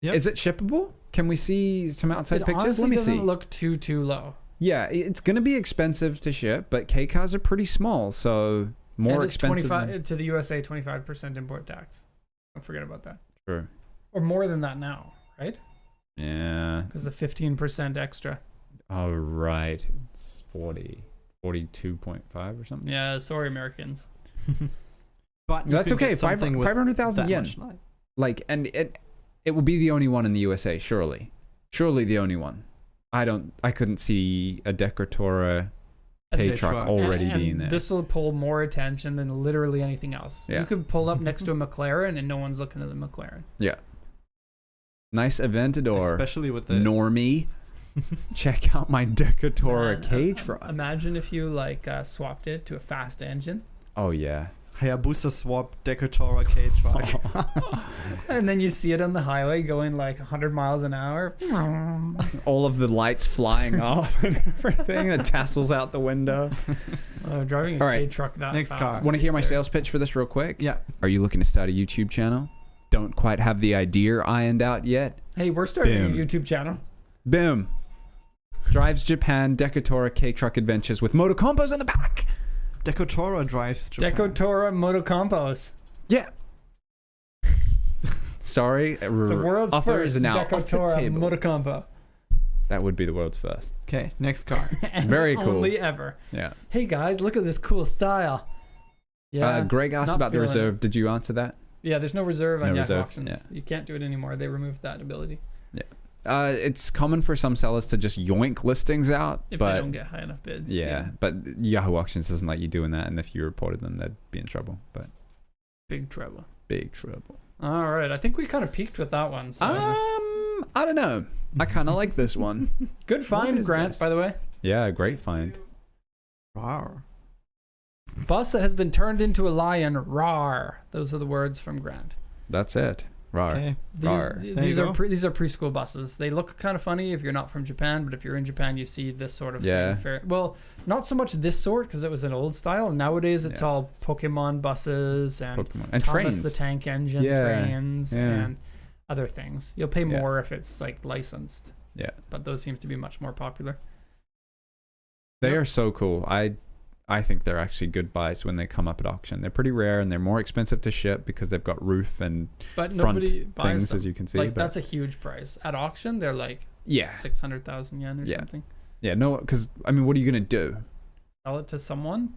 Yep. Is it shippable? Can we see some outside pictures? Let me doesn't see. look too low. Yeah, it's going to be expensive to ship, but K cars are pretty small, so more and it's expensive. 25 to the USA, 25% import tax. Don't forget about that. Sure. Or more than that now, right? Yeah. Because the 15% extra. Oh, right. It's 42.5 or something. Yeah, sorry, Americans. But that's okay. 500,000 yen. Like, and it will be the only one in the USA, surely. Surely the only one. I couldn't see a Decotura K truck already being there. This will pull more attention than literally anything else. Yeah. You could pull up next to a McLaren and no one's looking at the McLaren. Yeah. Nice Aventador. Especially with this. Normie. Check out my Decotura K truck. Imagine if you like swapped it to a fast engine. Oh yeah. Hayabusa swap Decotura K truck. And then you see it on the highway going like 100 miles an hour. All of the lights flying off and everything. The tassels out the window. Driving a All right. K truck that Next fast. car. Want to hear my sales pitch for this real quick? Yeah. Are you looking to start a YouTube channel? Don't quite have the idea ironed out yet? Hey, we're starting Boom. a YouTube channel. Boom. Drives Japan Decotura K truck adventures with motor combos in the back. Decotura drives Japan. Decotura Motocompos. Yeah. Sorry. The world's first Decotura Motocompo. That would be the world's first. Okay, next car. Very cool. Only ever. Yeah. Hey guys, look at this cool style. Yeah. Greg asked not about the feeling reserve. it. Did you answer that? Yeah, there's no reserve on No Yahoo reserve, auctions. yeah. You can't do it anymore. They removed that ability It's common for some sellers to just yoink listings out, if but they don't get high enough bids. yeah, but Yahoo Auctions doesn't like you doing that, and if you reported them, they'd be in trouble. But Big trouble. big trouble. All right, I think we kind of peaked with that one. So. I don't know. I kind of like this one. Good find, is Grant, this? by the way. Yeah, great find. Wow. Bus that has been turned into a lion. Rawr. Those are the words from Grant. That's it. Rar. Okay. Rar. These are preschool buses. They look kind of funny if you're not from Japan, but if you're in Japan, you see this sort of thing. Well, not so much this sort because it was an old style. Nowadays, it's all Pokemon buses and And Thomas trains. the Tank Engine trains and other things. You'll pay more if it's like licensed. Yeah. But those seem to be much more popular. They are so cool. I think they're actually good buys when they come up at auction. They're pretty rare and they're more expensive to ship because they've got roof and but front nobody buys things, them. as you can see. Like but that's a huge price. At auction, they're like 600,000 yen or something. Yeah, no, because I mean, what are you gonna do? Sell it to someone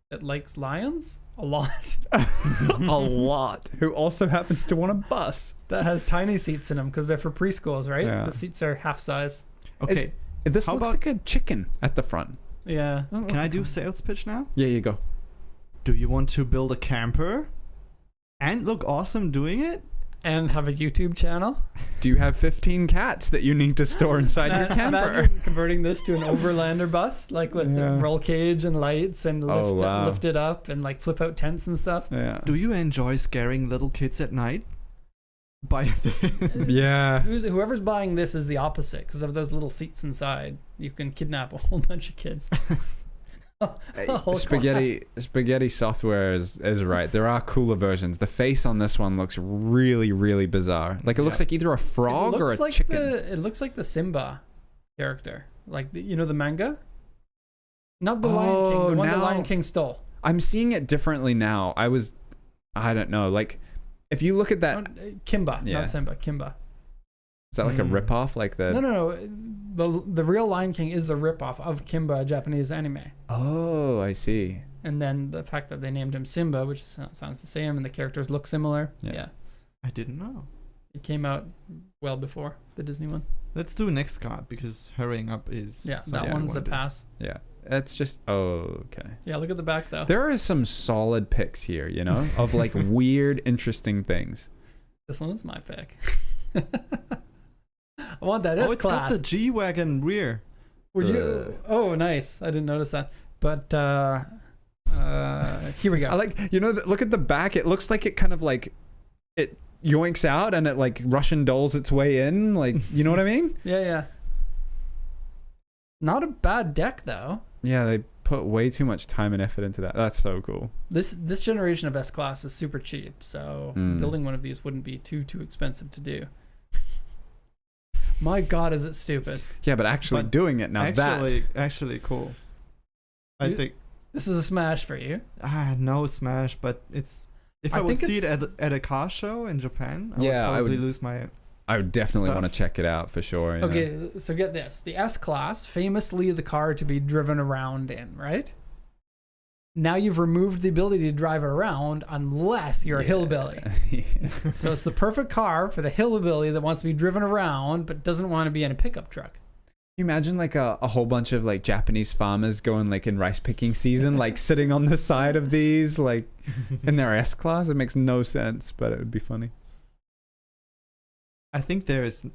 that likes lions a lot. A lot. Who also happens to want a bus That has tiny seats in them because they're for preschools, right? Yeah. The seats are half size. Okay. This How looks about- like a chicken at the front. Yeah. Can I do sales pitch now? Yeah, you go. Do you want to build a camper and look awesome doing it? And have a YouTube channel. Do you have 15 cats that you need to store inside your camper? Imagine converting this to an overlander bus, like with the roll cage and lights and lift it up and like flip out tents and stuff. Yeah. Do you enjoy scaring little kids at night? By Yeah. Whoever's buying this is the opposite because of those little seats inside. You can kidnap a whole bunch of kids. A whole Spaghetti software is right. There are cooler versions. The face on this one looks really, really bizarre. Like it looks like either a frog or a chicken. It looks like the Simba character, like the manga. Not the Lion King, the one the Lion King stole. I'm seeing it differently now. I don't know. Like if you look at that, Kimba, not Simba, Kimba. Is that like a ripoff? Like the No. The real Lion King is a ripoff of Kimba, a Japanese anime. Oh, I see. And then the fact that they named him Simba, which sounds the same, and the characters look similar. Yeah. I didn't know. It came out well before the Disney one. Let's do next card because hurrying up is. That one's a pass. Yeah. It's just okay. Yeah, look at the back though. There are some solid picks here, of like weird, interesting things. This one is my pick. I want that S-Class. It's got the G-Wagon rear. Would you? Oh, nice. I didn't notice that. But Here we go. I like, look at the back. It looks like it kind of like it yoinks out and it like Russian dolls its way in. Like, you know what I mean? Yeah. Not a bad deck though. Yeah, they put way too much time and effort into that. That's so cool. This generation of S-Class is super cheap, so building one of these wouldn't be too expensive to do. My God, is it stupid? Yeah, but actually doing it now, actually cool. I think this is a smash for you. No smash, but it's if I would see it at a car show in Japan, I would lose my. I would definitely stuff. want to check it out for sure. Okay, so get this. The S-Class, famously the car to be driven around in, right? Now you've removed the ability to drive it around unless you're a hillbilly. So it's the perfect car for the hillbilly that wants to be driven around but doesn't want to be in a pickup truck. You imagine like a whole bunch of like Japanese farmers going like in rice picking season, like sitting on the side of these, like in their S-Class. It makes no sense, but it would be funny. I think is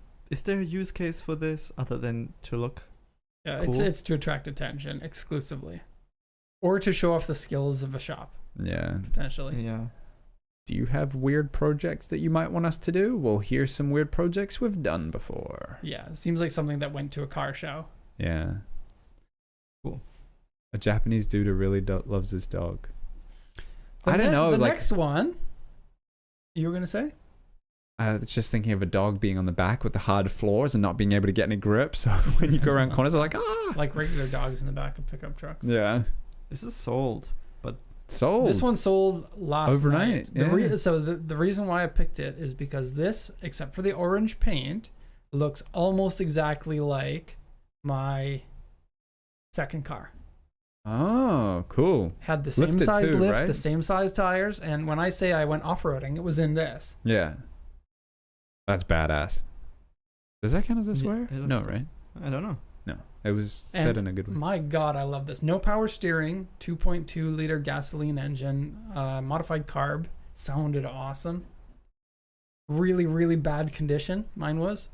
there a use case for this other than to look? Yeah, cool? It's to attract attention exclusively, or to show off the skills of a shop. Yeah, potentially. Yeah. Do you have weird projects that you might want us to do? Well, here's some weird projects we've done before. Yeah, it seems like something that went to a car show. Yeah. Cool. A Japanese dude who really loves his dog. I don't know. The like, next one, you were gonna say? I was just thinking of a dog being on the back with the hard floors and not being able to get any grip. So when you go around corners, they're like, ah! Like regular dogs in the back of pickup trucks. Yeah. This is sold. Sold. This one sold last overnight. Night. So the reason why I picked it is because this, except for the orange paint, looks almost exactly like my second car. Oh, cool. Had the same Lifted size too, lift, right? the same size tires, and when I say I went off-roading, it was in this. Yeah. That's badass. Does that count as a swear? Yeah, No, right? I don't know. No. It was said in a good way. My God, I love this. No power steering, 2.2 liter gasoline engine, modified carb. Sounded awesome. Really, really bad condition. Mine was.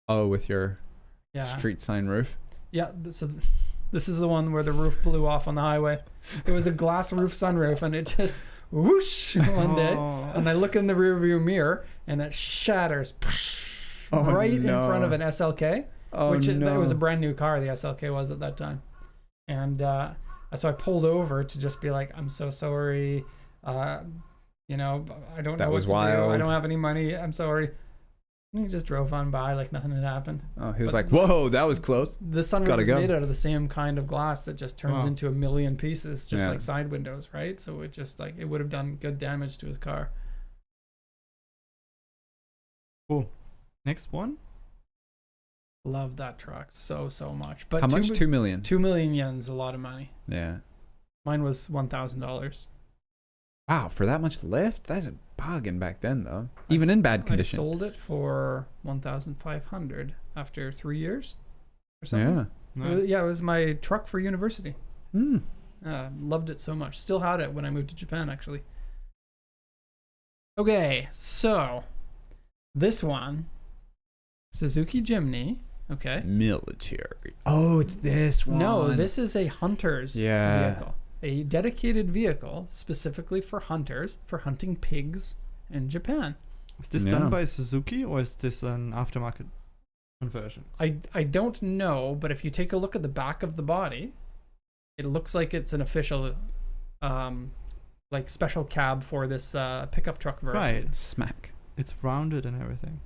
Oh, with your Yeah. street sign roof? Yeah. So this is the one where the roof blew off on the highway. It was a glass roof sunroof, and it just whoosh one day. And I look in the rearview mirror, and it shatters right in front of an SLK. It was a brand new car, the SLK was at that time. And so I pulled over to just be like, I'm so sorry. I don't know what to do. I don't have any money. I'm sorry. And he just drove on by like nothing had happened. Oh, he was like, whoa, that was close. The sunroof is made out of the same kind of glass that just turns into a million pieces, just like side windows, right? So it just like, it would have done good damage to his car. Cool. Next one? Love that truck so much. But how much? 2 million. 2 million yen is a lot of money. Yeah. Mine was $1,000. Wow, for that much lift? That's a bargain back then, though. Even in bad condition. I sold it for $1,500 after 3 years or something. Yeah. Nice. It was my truck for university. Mm. Loved it so much. Still had it when I moved to Japan, actually. Okay, so this one, Suzuki Jimny. Okay. Military. Oh, it's this one. No, this is a hunter's Yeah. vehicle. A dedicated vehicle specifically for hunters, for hunting pigs in Japan. Is this done by Suzuki or is this an aftermarket conversion? I don't know, but if you take a look at the back of the body, it looks like it's an official like special cab for this pickup truck version. Right. Smack. It's rounded and everything.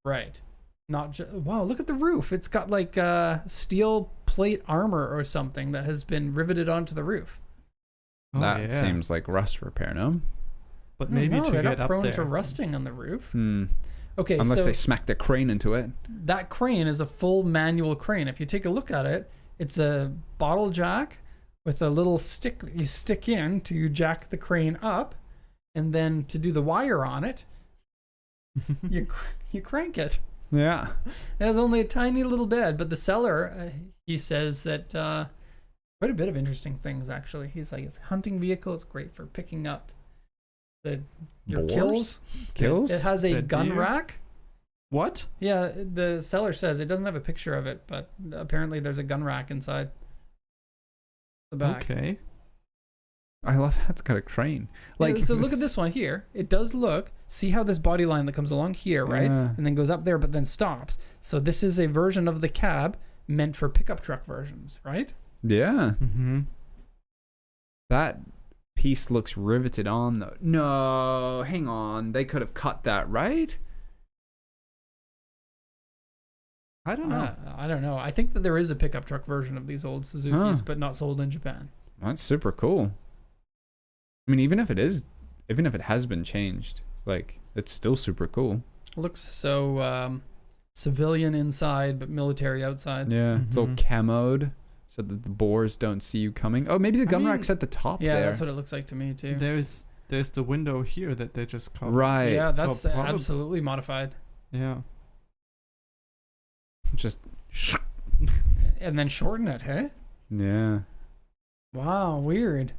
Right. Not just, wow, look at the roof. It's got like steel plate armor or something that has been riveted onto the roof. Oh, That seems like rust repair, no? But maybe to they're get not up prone there. to rusting on the roof. Hmm. Okay, Unless so they smacked a crane into it. that crane is a full manual crane. If you take a look at it, it's a bottle jack with a little stick that you stick in to jack the crane up, and then to do the wire on it, you crank it. Yeah. It has only a tiny little bed, but the seller, he says that quite a bit of interesting things, actually. He's like, it's a hunting vehicle. It's great for picking up your Boars? kills. It has a The gun deer? rack. What? Yeah, the seller says it doesn't have a picture of it, but apparently there's a gun rack inside the back. Okay. I love how it's got a crane. Like, Yeah, so look at this one here. It does look. See how this body line that comes along here, right? Yeah. And then goes up there, but then stops. So this is a version of the cab meant for pickup truck versions, right? Yeah. Mm-hmm. That piece looks riveted on though. No, hang on. They could have cut that, right? I don't know. I don't know. I think that there is a pickup truck version of these old Suzukis, Huh. but not sold in Japan. That's super cool. I mean, even if it has been changed, like, it's still super cool. It looks so civilian inside, but military outside. Yeah, it's all Mhm. camoed so that the boars don't see you coming. Oh, maybe the gun mean, rack's at the top Yeah, there. that's what it looks like to me too. There's the window here that they just covered. Right. Yeah, that's So probably- absolutely modified. Yeah. Just And then shorten it, hey? yeah. Wow, weird.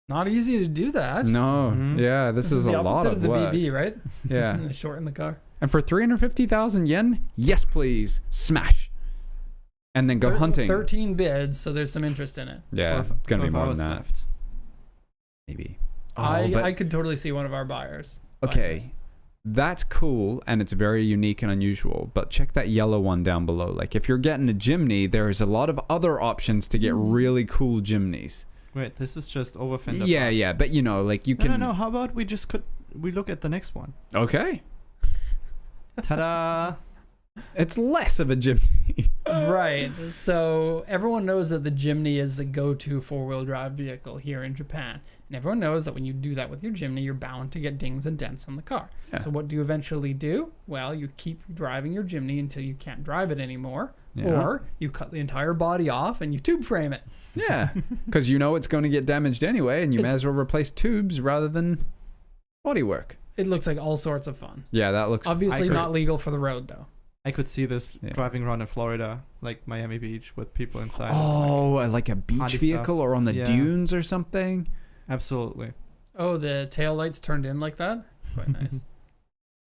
Not easy to do that. No. Mhm. Yeah, this is the a lot opposite of the work. BB, right? Yeah. Shorten the car. And for 350,000 yen, yes please, smash. And then go hunting. 13 bids, so there's some interest in it. Yeah, 12 it's gonna be 12 more than hours that. left. Maybe. I could totally see one of our buyers. buying Okay, this. that's cool and it's very unique and unusual, but check that yellow one down below. Like, if you're getting a Jimny, there's a lot of other options to get really cool Jimnys. Wait, this is just over fender. Yeah, parts. yeah, but you know, like, you No, can... no. How about we look at the next one? Okay. Ta-da! It's less of a Jimny. Right. So everyone knows that the Jimny is the go-to four-wheel drive vehicle here in Japan. And everyone knows that when you do that with your Jimny, you're bound to get dings and dents on the car. Yeah. So what do you eventually do? Well, you keep driving your Jimny until you can't drive it anymore. Yeah. Or you cut the entire body off and you tube frame it. Yeah, because you know it's going to get damaged anyway, and you may It's- as well replace tubes rather than bodywork. It looks like all sorts of fun. Yeah, that looks... Obviously could- not legal for the road, though. I could see this Yeah. driving around in Florida, like Miami Beach, with people inside. Oh, like a beach Party vehicle stuff. or on the Yeah. dunes or something. Absolutely. Oh, the tail lights turned in like that? It's quite nice.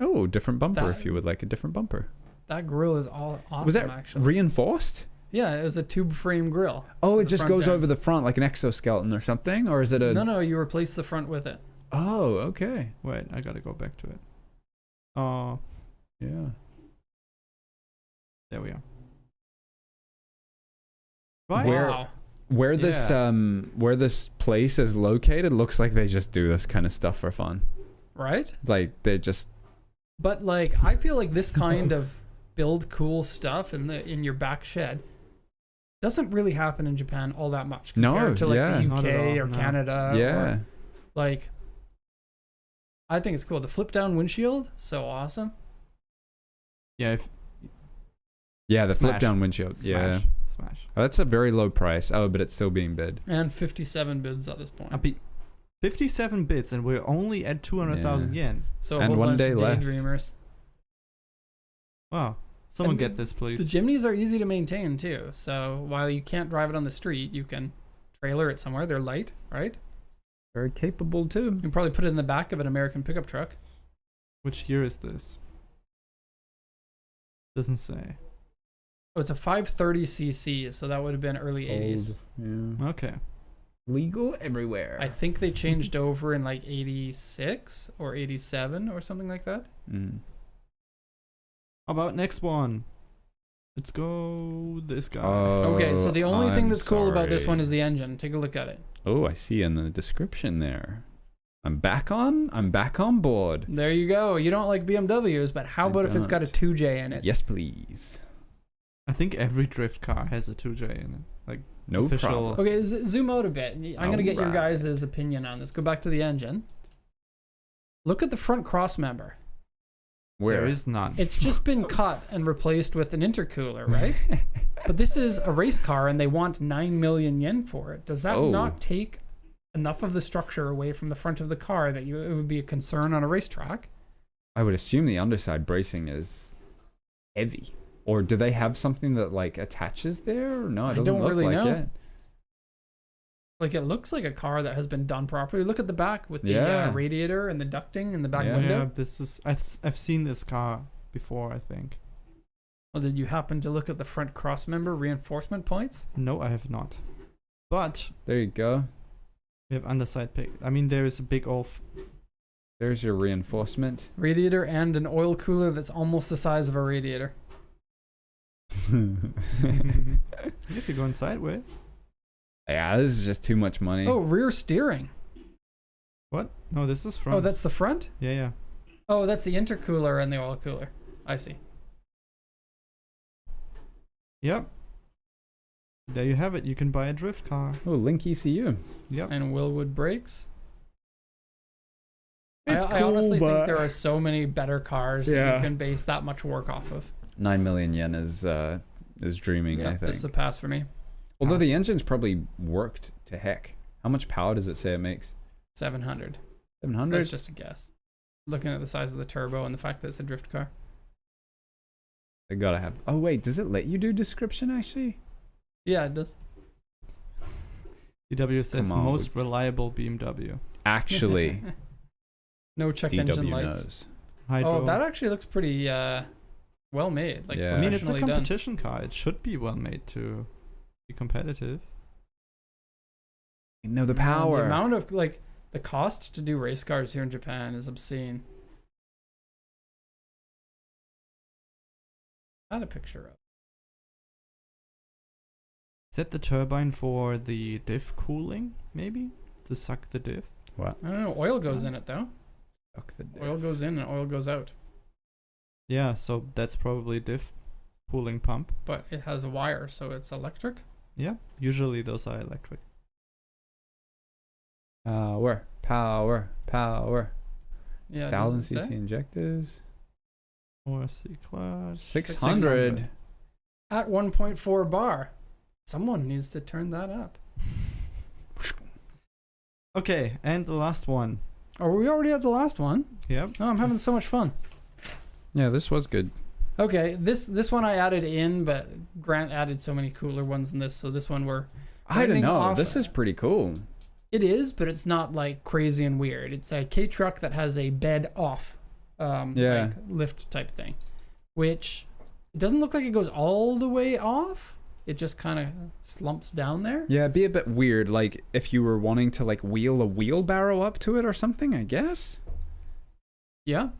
Oh, different bumper That- if you would like a different bumper. That grill is all awesome, Was that actually. reinforced? Yeah, it was a tube frame grill. Oh, it The just front goes end. over the front like an exoskeleton or something? Or is it a... No, you replace the front with it. Oh, okay. Wait, I gotta go back to it. Oh, Yeah. there we are. Right. Where- Wow. Where this Yeah. where this place is located looks like they just do this kind of stuff for fun. Right? Like, they just... But like I feel like this kind of build cool stuff in your back shed doesn't really happen in Japan all that much No, compared to like yeah. the Not at UK all, or no. Canada. yeah. Or, like I think it's cool. The flip down windshield, so awesome. Yeah. Yeah, the Smash. flip down windshield. Yeah. Smash. Oh, that's a very low price. Oh, but it's still being bid. And 57 bids at this point. I'll be 57 bits, and we're only at 200,000 yen. So a and whole one bunch day of left. daydreamers. Wow. Someone And get this, The please. Jimnys are easy to maintain too. So while you can't drive it on the street, you can trailer it somewhere. They're light, right? Very capable, too. You can probably put it in the back of an American pickup truck. Which year is this? Doesn't say. Oh, it's a 530cc, so that would have been early 80s. Yeah. Okay. Legal everywhere. I think they changed over in like 86 or 87 or something like that. Mm. How about next one? Let's go this guy. Okay, so the only thing I'm that's cool about this sorry. one is the engine. Take a look at it. Oh, I see in the description there. I'm back on board. There you go. You don't like BMWs, but how I about if it's got a 2J in it? Yes, please. I think every drift car has a 2J in it. Like No official- problem. Okay, zoom out a bit. I'm going to get your Alright. guys' opinion on this. Go back to the engine. Look at the front cross member. Where there is none. It's just been cut and replaced with an intercooler, right? But this is a race car and they want 9 million yen for it. Does that Oh. not take enough of the structure away from the front of the car that it would be a concern on a racetrack? I would assume the underside bracing is heavy. Or do they have something that like attaches there? No, it I doesn't don't look really like know. it. Like it looks like a car that has been done properly. Look at the back with the Yeah. radiator and the ducting in the back Yeah. window. Yeah, this is. I've seen this car before. I think. Well, did you happen to look at the front cross member reinforcement points? No, I have not. But There you go. We have underside pick. I mean, there is a big off. There's your reinforcement. Radiator and an oil cooler that's almost the size of a radiator. If you're going sideways. Yeah, this is just too much money. Oh, rear steering. What? No, this is front. Oh, that's the front? Yeah. Oh, that's the intercooler and the oil cooler. I see. Yep. There you have it. You can buy a drift car. Oh, Link ECU. Yep. And Willwood brakes. It's I cool, honestly think but- there are so many better cars that Yeah. you can base that much work off of. 9 million yen is dreaming, Yeah, I think. this is a pass for me. Although the engine's probably worked to heck. How much power does it say it makes? 700. 700? That's just a guess. Looking at the size of the turbo and the fact that it's a drift car. They gotta have. Oh wait, does it let you do description actually? Yeah, it does. DW says Come on. most reliable BMW. Actually, No check engine DW lights. knows. Hydro. Oh, that actually looks pretty well made. Like Yeah. I mean, it's a professionally done. competition car. It should be well made to be competitive. No, the The power. amount of like the cost to do race cars here in Japan is obscene. I had a picture of. Is that the turbine for the diff cooling, maybe? To suck the diff? What? I don't know. Oil goes in it though. Fuck the diff. Oil goes in and oil goes out. Yeah, so that's probably diff cooling pump. But it has a wire, so it's electric. Yeah, usually those are electric. Power. Yeah. 1000 does it cc say? injectors. Or C-Class. 600. At 1.4 bar. Someone needs to turn that up. Okay, and the last one. Oh, we already had the last one. Yep. Oh, I'm having so much fun. Yeah, this was good. Okay, this one I added in, but Grant added so many cooler ones in this, so this one I don't Ending know. off- This is pretty cool. it is, but it's not like crazy and weird. It's a K truck that has a bed off, Yeah. like lift type thing, which it doesn't look like it goes all the way off. It just kind of slumps down there. Yeah, it'd be a bit weird, like if you were wanting to like wheel a wheelbarrow up to it or something, I guess. Yeah.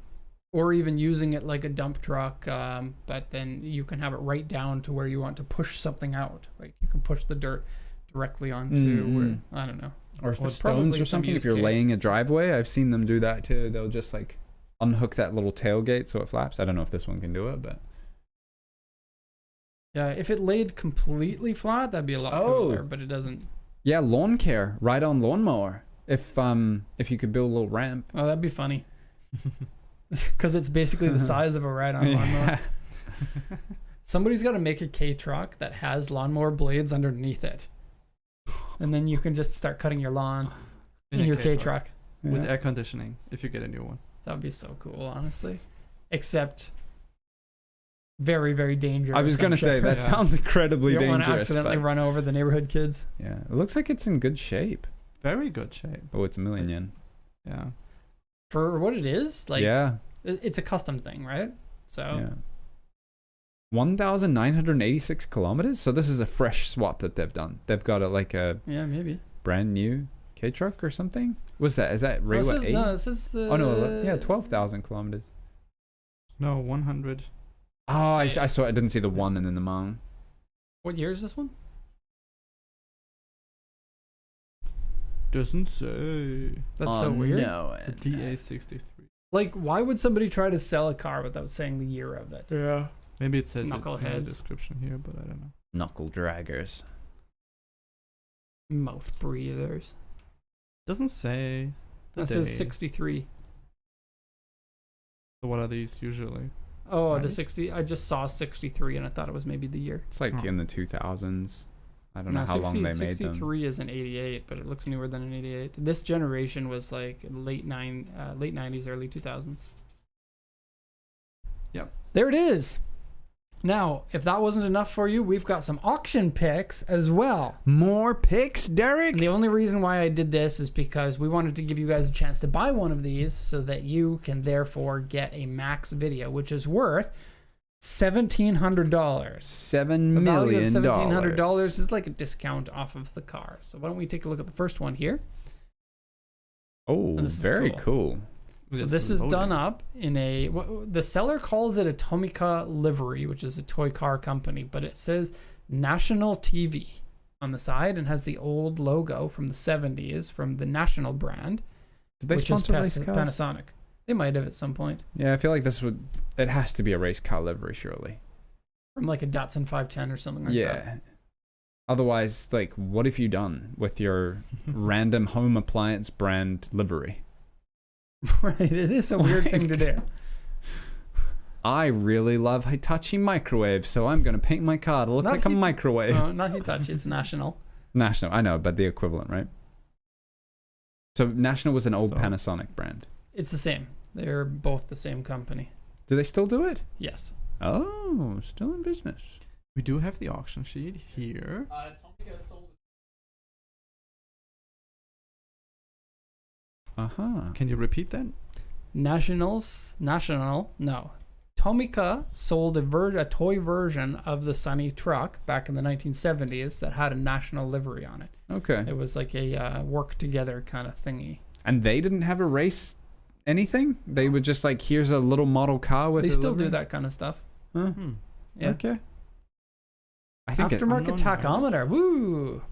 Or even using it like a dump truck, but then you can have it right down to where you want to push something out. Like you can push the dirt directly onto where, I don't know. Or Or stones probably or some something. If use you're case. laying a driveway, I've seen them do that too. They'll just like unhook that little tailgate so it flaps. I don't know if this one can do it, but Yeah, if it laid completely flat, that'd be a lot cooler, but it doesn't. yeah, lawn care, ride-on lawnmower. If you could build a little ramp. Oh, that'd be funny. Because it's basically the size of a ride-on lawnmower. Somebody's got to make a K truck that has lawnmower blades underneath it, and then you can just start cutting your lawn in a your K K-truck. truck. With Yeah. air conditioning, if you get a new one. That'd be so cool, honestly. Except very, very dangerous. I was gonna I'm sure. say that Yeah. sounds incredibly You don't want to dangerous. accidentally But run over the neighborhood kids. yeah, it looks like it's in good shape. Very good shape. Oh, it's a million yen. Yeah. For what it is, like yeah, it's a custom thing, right? So yeah. 1,986 kilometers. So this is a fresh swap that they've done. They've got it like a yeah, maybe. brand new K truck or something. What's that? Is that Oh, it Reiwa says, 8? no, it says the. Oh no, yeah, 12,000 kilometers. No, 100. Oh, I saw. I didn't see the one and then the man. What year is this one? Doesn't say. That's so weird. No, It's a DA63. Like, why would somebody try to sell a car without saying the year of it? Yeah. Maybe it says it in the Knuckleheads. description here, but I don't know. Knuckle draggers. Mouth breathers. Doesn't say. the That says day. 63. So what are these usually? Oh, the Nice. 60. I just saw 63 and I thought it was maybe the year. It's like Oh. in the 2000s. I don't know No, how long they made them. 63 is an 88, but it looks newer than an 88. This generation was like late 90s, early 2000s. Yep. There it is. Now, if that wasn't enough for you, we've got some auction picks as well. More picks, Derek? And the only reason why I did this is because we wanted to give you guys a chance to buy one of these so that you can therefore get a max video, which is worth $1,700. $7 The value of million. $1,700 is like a discount off of the car. So why don't we take a look at the first one here? Oh, And this is very cool. cool. So this is done up in a, the seller calls it a Tomica livery, which is a toy car company, but it says National TV on the side and has the old logo from the 70s from the National brand, Did they which is sponsor race cars? Panasonic. They might have at some point. Yeah, I feel like it has to be a race car livery, surely. From like a Datsun 510 or something like that. Yeah. Otherwise, like, what have you done with your random home appliance brand livery? Right, it is a weird thing to do. I really love Hitachi microwaves, so I'm going to paint my car to look like a microwave. No, not Hitachi, it's National. National, I know, but the equivalent, right? So National was an old Panasonic brand. It's the same. They're both the same company. Do they still do it? Yes. Oh, still in business. We do have the auction sheet here. Tomica sold. Uh-huh. Can you repeat that? Tomica sold a toy version of the Sunny truck back in the 1970s that had a National livery on it. Okay. It was like a work together kind of thingy. And they didn't have a race anything? They were just like, here's a little model car with They a still livery? do that kind of stuff. Huh? Yeah. Okay. I think Aftermarket tachometer. Woo!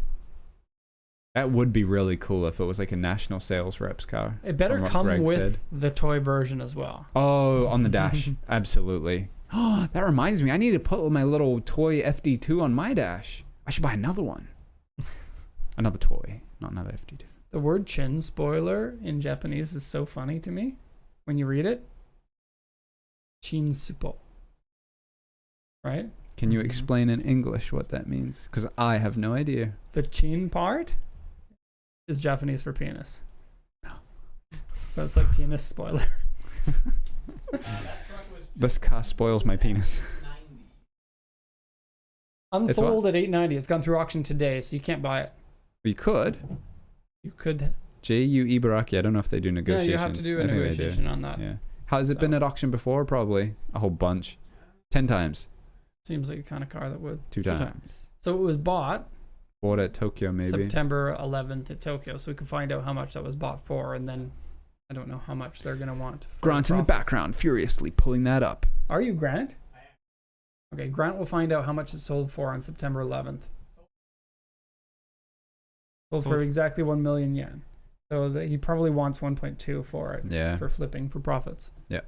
that would be really cool if it was like a National sales reps car. It better from what come Greg with said. the toy version as well. Oh, on the dash. Absolutely. Oh, that reminds me. I need to put my little toy FD2 on my dash. I should buy another one. Another toy, not another FD2. The word chin spoiler in Japanese is so funny to me when you read it. Chinsupo. Right? Can you explain in English what that means? Because I have no idea. The chin part is Japanese for penis. So it's like penis spoiler. This car spoils my penis. Unsold at $890. It's gone through auction today, so you can't buy it. We could. You could. JU Ibaraki. I don't know if they do Yeah, negotiations. you have to do a I think they do. negotiation on that. Yeah. Has it been at auction before? Probably a whole bunch. 10 times. Seems like the kind of car that would. 2 times. So it was bought Bought at Tokyo, maybe. September 11th at Tokyo, so we can find out how much that was bought for, and then I don't know how much they're going to want. Grant's in the background, furiously pulling that up. Are you Grant? Okay, Grant will find out how much it sold for on September 11th. Sold for exactly 1 million yen. So he probably wants 1.2 for it. Yeah. For flipping for profits. Yeah.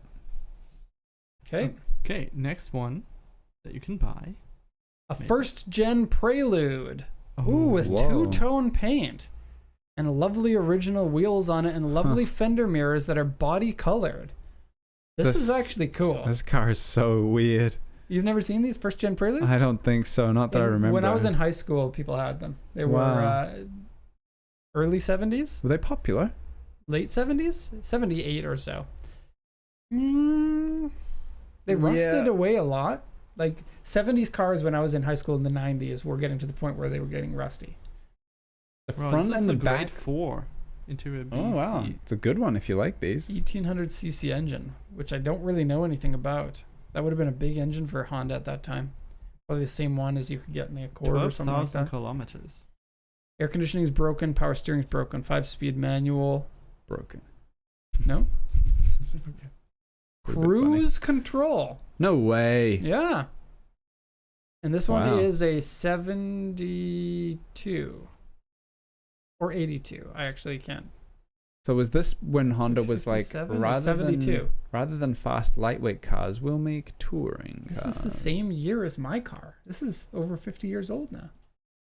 Okay. Okay, next one that you can buy. A first gen Prelude. Oh, Ooh, with whoa. two-tone paint. And lovely original wheels on it and lovely fender mirrors that are body colored. This is actually cool. This car is so weird. You've never seen these first gen Preludes? I don't think so. Not that I remember. When I was in high school, people had them. They were early 70s? Were they popular? Late 70s? 78 or so. They rusted away a lot. Like 70s cars when I was in high school in the 90s were getting to the point where they were getting rusty. The front and the back. Grade 4 interior BC. Oh wow, it's a good one if you like these. 1800cc engine, which I don't really know anything about. That would have been a big engine for Honda at that time. Probably the same one as you could get in the Accord or something like 12,000 that. kilometers. Air conditioning's broken, power steering's broken, 5-speed manual. Broken. No? Pretty bit Cruise control. No way. Yeah. And this one Wow. is a 72 or 82. I actually can't. So was this when Honda was like 57 or rather 72? rather than fast lightweight cars, we'll make touring cars. This is the same year as my car. This is over 50 years old now.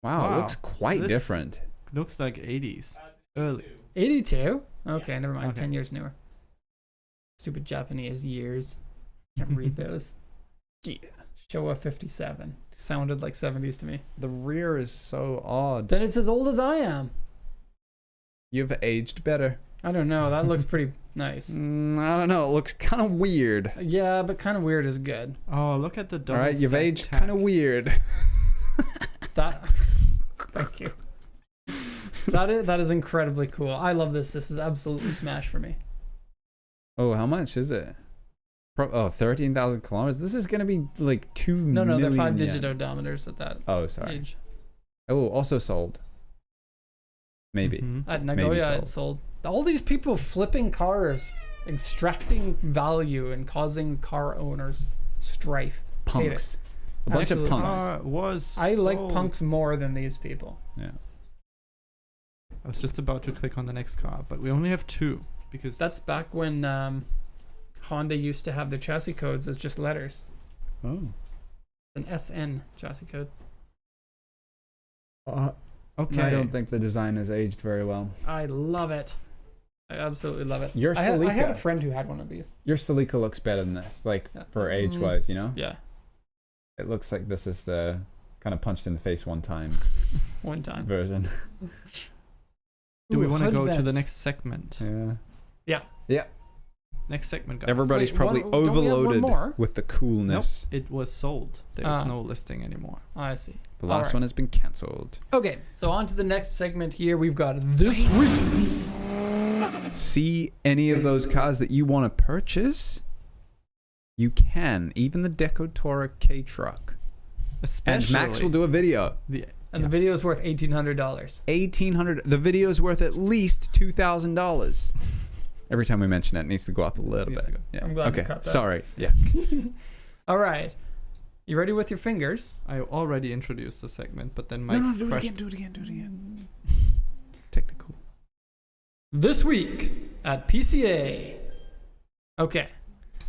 Wow, Wow. it looks quite This- different. Looks like 80s. Early. 82? Okay, never mind. Okay. 10 years newer. Stupid Japanese years. Can't read those. Yeah. Showa 57. Sounded like 70s to me. The rear is so odd. Then it's as old as I am. You've aged better. I don't know. That looks pretty nice. I don't know. It looks kind of weird. Yeah, but kind of weird is good. Oh, look at the All double right, you've stack aged tack. kind of weird. That. Thank you. That is incredibly cool. I love this. This is absolutely smash for me. Oh, how much is it? 13,000 kilometers. This is gonna be like 2 No, million. they're 5-digit yen. odometers at that Oh, sorry. age. Oh, also sold. Maybe. Mhm. At Maybe Nagoya, sold. it's sold. all these people flipping cars, extracting value and causing car owners strife. Hate Punks. it. A bunch Absolutely. of punks. I like punks more than these people. Yeah. I was just about to click on the next car, but we only have 2 because That's back when Honda used to have their chassis codes as just letters. Oh. An SN chassis code. okay. I don't think the design has aged very well. I love it. I absolutely love it. Your I had a Celica. friend who had one of these. Your Celica looks better than this, like Yeah. for age-wise, you know? Yeah, It looks like this is the kind of punched in the face one time one time. version. Do we Ooh, want to hood go to the vents. next segment? Yeah. Next segment, guys. Everybody's Wait, probably don't we have one overloaded more? with the Nope, coolness. it was sold. There's no listing anymore. Oh, I see. The last Alright. one has been cancelled. Okay, so on to the next segment here. We've got this week. See any of those cars that you want to purchase? You can. Even the Decotura K truck. Especially And Max will do a video. And the video is worth $1,800. $1,800. The video is worth at least $2,000. Every time we mention it, it needs to go up a little Needs bit. to go. Yeah. I'm glad you Okay. cut that. Sorry. Yeah. All right. You ready with your fingers? I already introduced the segment, but then No, Mike's do it fresh. again. Do it again. Do it again. Technical. This week at PCA. Okay.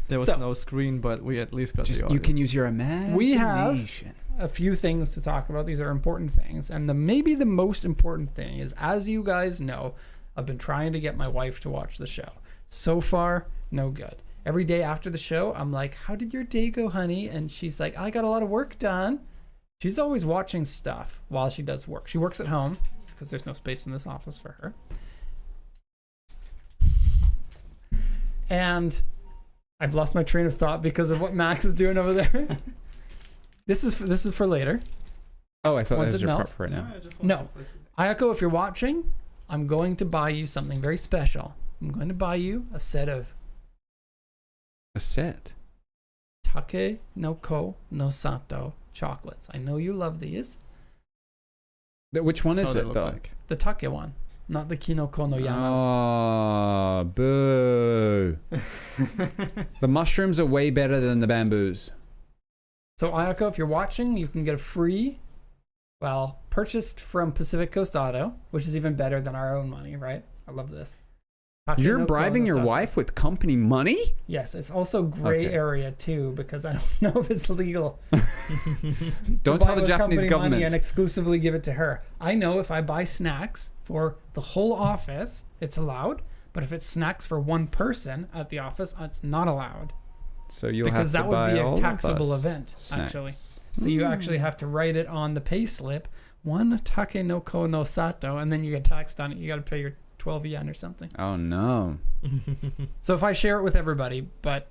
There was So- no screen, but we at least got the Just audio. you can use your imagination. We have a few things to talk about. These are important things. And maybe the most important thing is, as you guys know, I've been trying to get my wife to watch the show. So far, no good. Every day after the show, I'm like, how did your day go, honey? And she's like, I got a lot of work done. She's always watching stuff while she does work. She works at home because there's no space in this office for her. And I've lost my train of thought because of what Max is doing over there. This is for later. Oh, I thought Once that was it your melts. prep right now. No. Ayako, if you're watching, I'm going to buy you something very special. I'm going to buy you a set of A set. Take no Ko no Sato chocolates. I know you love these. Which one That's is how it they look though? like. The Take one, not the Kinoko no Yamas. Oh, boo. The mushrooms are way better than the bamboos. So Ayako, if you're watching, you can get a free, purchased from Pacific Coast Auto, which is even better than our own money, right? I love this. Take You're no Ko bribing no your Sato. wife with company money? Yes, it's also gray Okay. area too, because I don't know if it's legal. Don't to tell buy the with Japanese company money government. and exclusively give it to her. I know if I buy snacks for the whole office, it's allowed. But if it's snacks for one person at the office, it's not allowed. So you'll Because have that to would buy be a all of taxable us event, snacks. actually. So you actually have to write it on the pay slip, one Take no Ko no Sato, and then you get taxed on it. You got to pay your 12 yen or something. Oh no. So if I share it with everybody, but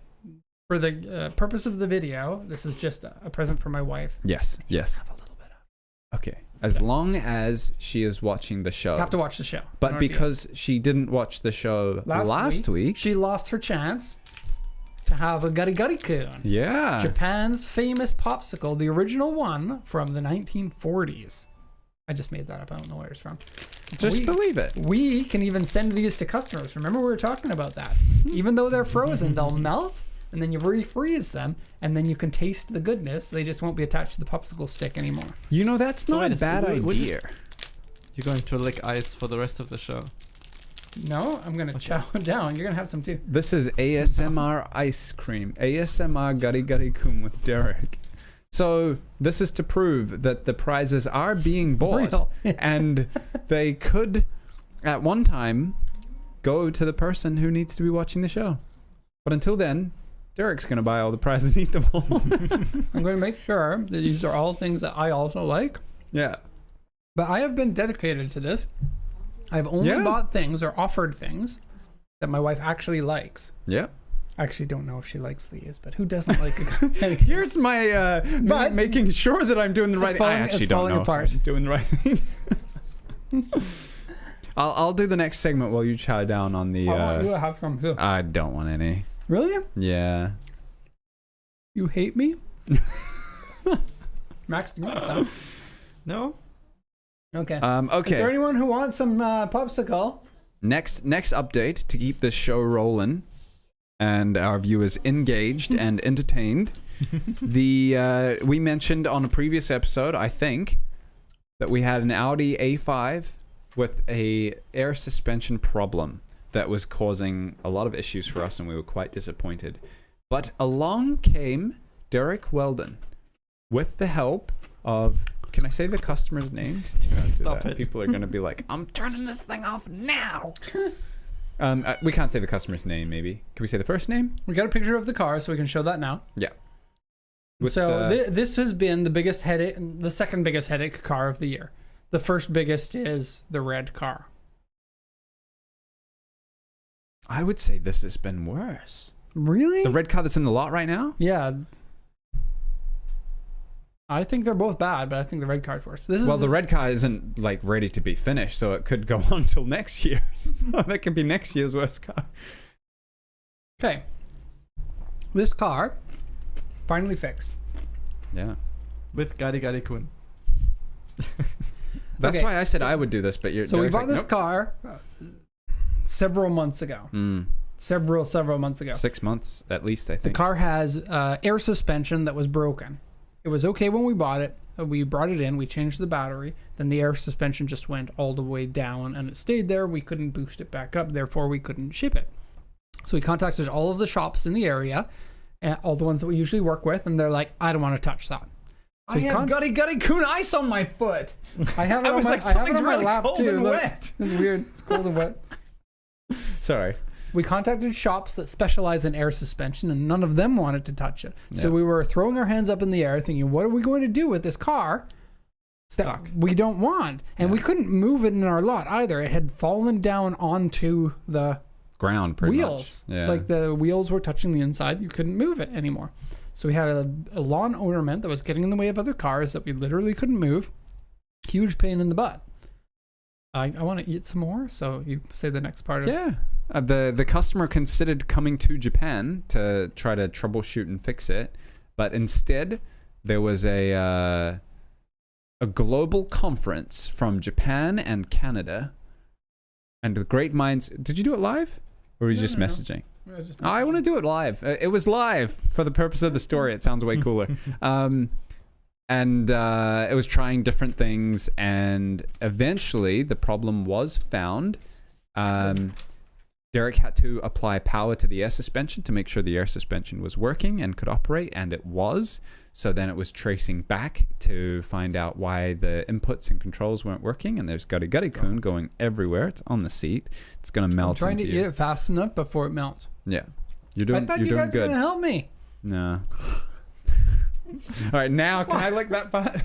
for the purpose of the video, this is just a present for my wife. Yes. Yes. Have a little bit of. Okay. As long as she is watching the show. Have to watch the show. But in order to get- because she didn't watch the show last week. she lost her chance to have a Gari Gari Kun. Yeah. Japan's famous popsicle, the original one from the 1940s. I just made that up. I don't know where it's from. Just believe it. We can even send these to customers. Remember we were talking about that. Even though they're frozen, they'll melt, and then you refreeze them, and then you can taste the goodness. They just won't be attached to the popsicle stick anymore. You know, that's So not wait a a bad second, we're idea. You're going to lick ice for the rest of the show. No, I'm going to chow it down. You're going to have some too. This is ASMR ice cream. ASMR Gari Gari Kun with Derek. So this is to prove that the prizes are being bought Real. and they could at one time go to the person who needs to be watching the show. But until then, Derek's going to buy all the prizes and eat them all. I'm going to make sure that these are all things that I also like. Yeah. But I have been dedicated to this. I've only bought things or offered things that my wife actually likes. Yeah. I actually don't know if she likes these, but who doesn't like a Here's my But- making sure that I'm doing the right It's thing. I falling- actually it's don't falling know apart. if I'm doing the right thing. I'll do the next segment while you chow down on the. I want you to have some too. I don't want any. Really? Yeah. You hate me? Max, do you want some? No? Okay. Okay. Is there anyone who wants some popsicle? Next update to keep this show rolling and our viewers engaged and entertained. We mentioned on a previous episode, I think, that we had an Audi A5 with a air suspension problem that was causing a lot of issues for us, and we were quite disappointed. But along came Derek Weldon with the help of... Can I say the customer's name? Stop it. People are going to be like, I'm turning this thing off now. We can't say the customer's name, maybe. Can we say the first name? We got a picture of the car, so we can show that now. Yeah. This has been the biggest headache, the second biggest headache car of the year. The first biggest is the red car. I would say this has been worse. Really? The red car that's in the lot right now? Yeah. I think they're both bad, but I think the red car's worse. The red car isn't like ready to be finished, so it could go on till next year. So that could be next year's worst car. Okay. This car finally fixed. Yeah. With Gari Gari Kun. That's Okay, why I said I would do this, but you're... So we bought this nope. car several months ago. Several months ago. 6 months at least, I The think. car has air suspension that was broken. It was okay when we bought it. We brought it in. We changed the battery. Then the air suspension just went all the way down, and it stayed there. We couldn't boost it back up. Therefore, we couldn't ship it. So we contacted all of the shops in the area, all the ones that we usually work with, and they're like, I don't want to touch that. So I have Gutty Gutty Kun ice on my foot. I have it I on was my, like, I have it something's on my really lap cold too. and Look, wet. it's weird. It's cold and wet. Sorry. We contacted shops that specialize in air suspension, and none of them wanted to touch it. So Yeah. we were throwing our hands up in the air thinking, what are we going to do with this car that Stuck. we don't want? And we couldn't move it in our lot either. It had fallen down onto the Ground, pretty wheels. much. Yeah. Like the wheels were touching the inside. You couldn't move it anymore. So we had a lawn ornament that was getting in the way of other cars that we literally couldn't move. Huge pain in the butt. I want to eat some more, so you say the next part of it. Yeah. The customer considered coming to Japan to try to troubleshoot and fix it, but instead there was a global conference from Japan and Canada, and the great minds. Did you do it live, or were you just No. messaging? I want to do it live. It was live for the purpose of the story. It sounds way cooler. And it was trying different things, and eventually the problem was found. Derek had to apply power to the air suspension to make sure the air suspension was working and could operate, and it was. So then it was tracing back to find out why the inputs and controls weren't working, and there's Gutty Gutty Kun going everywhere. It's on the seat. It's going to melt I'm trying into to you. eat it fast enough before it melts. Yeah. You're doing, I thought you're you doing guys were good. going to help me. No. All right, now can I lick that part?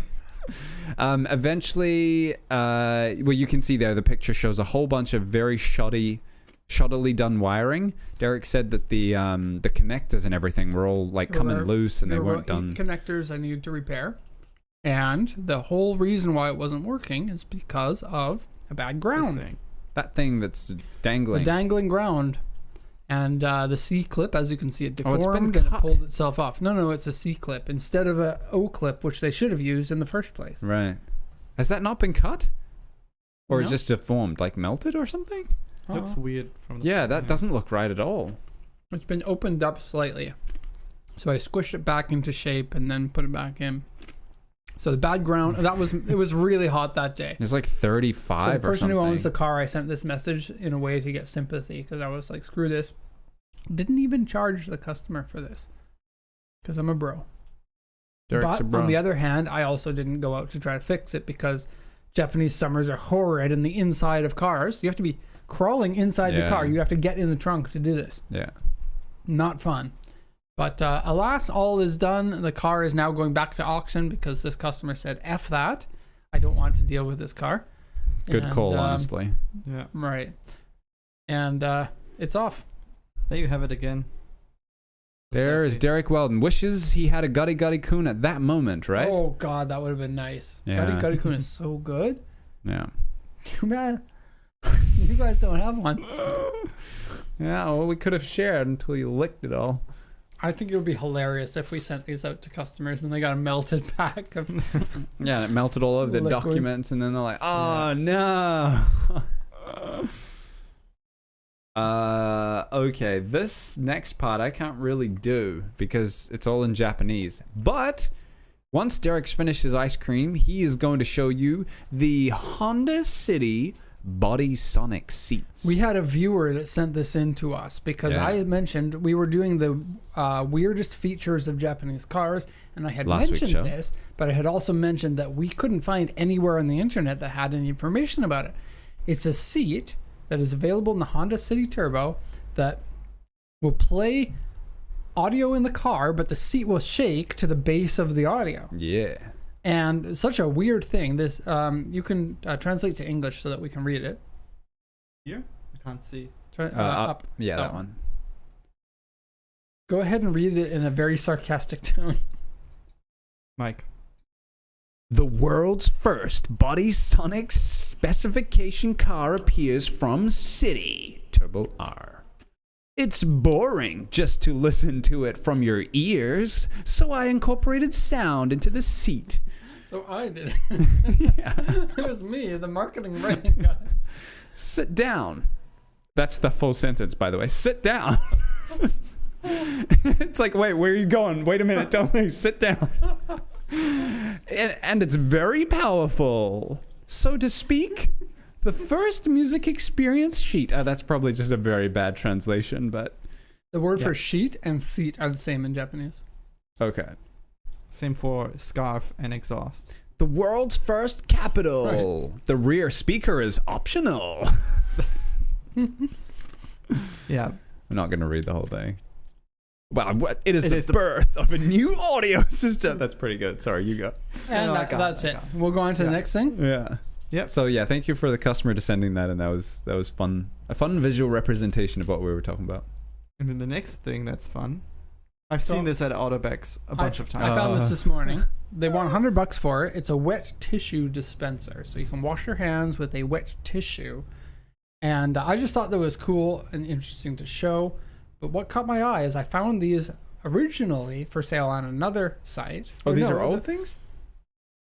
Eventually, well, you can see there the picture shows a whole bunch of very shoddily done wiring. Derek said that the connectors and everything were all like coming loose and they There were weren't done. 8 connectors I needed to repair. And the whole reason why it wasn't working is because of a bad ground. That thing that's The dangling. dangling ground. And the C-clip, as you can see, it Oh, it's been deformed and it cut. pulled itself off. No, it's a C-clip instead of a O-clip, which they should have used in the first place. Right. Has that not been cut? Or No. just deformed, like melted or something? Looks weird from the Yeah, front, that doesn't look right at all. It's been opened up slightly. So I squished it back into shape and then put it back in. So the bad ground, it was really hot that day. It's like So 35 the or person something. who owns the car, I sent this message in a way to get sympathy because I was like, screw this. Didn't even charge the customer for this because I'm a bro. Derek's a But bro. on the other hand, I also didn't go out to try to fix it because Japanese summers are horrid in the inside of cars. You have to be crawling inside the Yeah. car. You have to get in the trunk to do this. Yeah. Not fun. But alas, all is done. The car is now going back to auction because this customer said, F that. I don't want to deal with this car. Good And, call, honestly. Yeah. Right. And it's off. There you have it again. There is Selfie. Derek Weldon. Wishes he had a Gutty Gutty Kun at that moment, right? Oh, God, that would have been nice. Yeah. Gutty Kun is so good. Yeah. Too bad. You guys don't have one. Yeah, well, we could have shared until you licked it all. I think it would be hilarious if we sent these out to customers and they got a melted pack of. Yeah, and it melted all over the Liquid. documents, and then they're like, oh, no. Okay, this next part I can't really do because it's all in Japanese. But once Derek's finished his ice cream, he is going to show you the Honda City Body Sonic seats. We had a viewer that sent this in to us because I had mentioned we were doing the weirdest features of Japanese cars, and I had mentioned this, but I had also mentioned that we couldn't find anywhere on the internet that had any information about it. It's a seat that is available in the Honda City Turbo that will play audio in the car, but the seat will shake to the bass of the audio. Yeah. And such a weird thing. This you can translate to English so that we can read it. Here? I can't see. Up. Yeah, that one. Go ahead and read it in a very sarcastic tone. Mike. The world's first Body Sonic specification car appears from City Turbo R. It's boring just to listen to it from your ears, so I incorporated sound into the seat. So I did. Yeah. It was me, the marketing writing guy. Sit down. That's the full sentence, by the way. Sit down. It's like, wait, where are you going? Wait a minute. Don't leave. Sit down. And it's very powerful. So to speak, the first music experience sheet. That's probably just a very bad translation, but... The word for sheet and seat are the same in Japanese. Okay. Same for scarf and exhaust. The world's first capital. Right. The rear speaker is optional. Yeah. I'm not going to read the whole thing. Well, it is the birth of a new audio system. That's pretty good. Sorry, you go. And that's it. We'll go on to the next thing. Yeah. Yep. So yeah, thank you for the customer sending that, and that was fun. A fun visual representation of what we were talking about. And then the next thing that's fun. I've seen this at Autobex a bunch of times. I found this morning. They want $100 for it. It's a wet tissue dispenser, so you can wash your hands with a wet tissue. And I just thought that was cool and interesting to show. But what caught my eye is I found these originally for sale on another site. Oh, these are old things?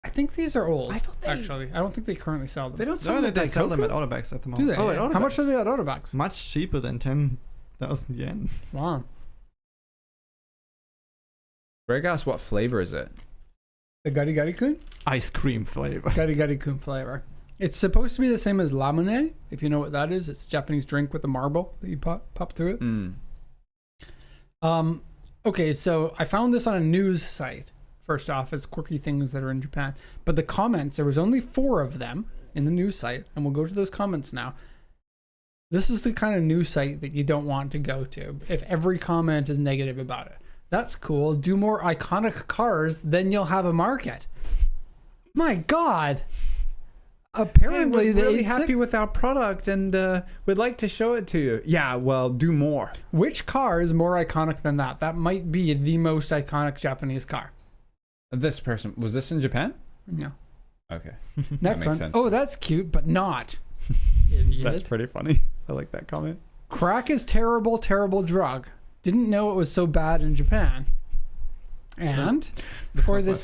I think these are old. I thought actually. I don't think they currently sell them. They don't sell them at Autobex at the moment. Do they? Oh, at Autobex. How much are they at Autobex? Much cheaper than 10,000 yen. Wow. Greg asked, what flavor is it? The Gari Gari Kun? Ice cream flavor. Gari Gari Kun flavor. It's supposed to be the same as lamune, if you know what that is. It's a Japanese drink with a marble that you pop through it. Okay, so I found this on a news site. First off, it's quirky things that are in Japan. But the comments, there was only 4 of them in the news site, and we'll go to those comments now. This is the kind of news site that you don't want to go to if every comment is negative about it. That's cool. Do more iconic cars, then you'll have a market. My God. Apparently we're really happy with our product and we'd like to show it to you. Yeah, well, do more. Which car is more iconic than that? That might be the most iconic Japanese car. This person, was this in Japan? No. Okay. Next one. Oh, that's cute, but not. That's pretty funny. I like that comment. Crack is terrible, terrible drug. Didn't know it was so bad in Japan. And for the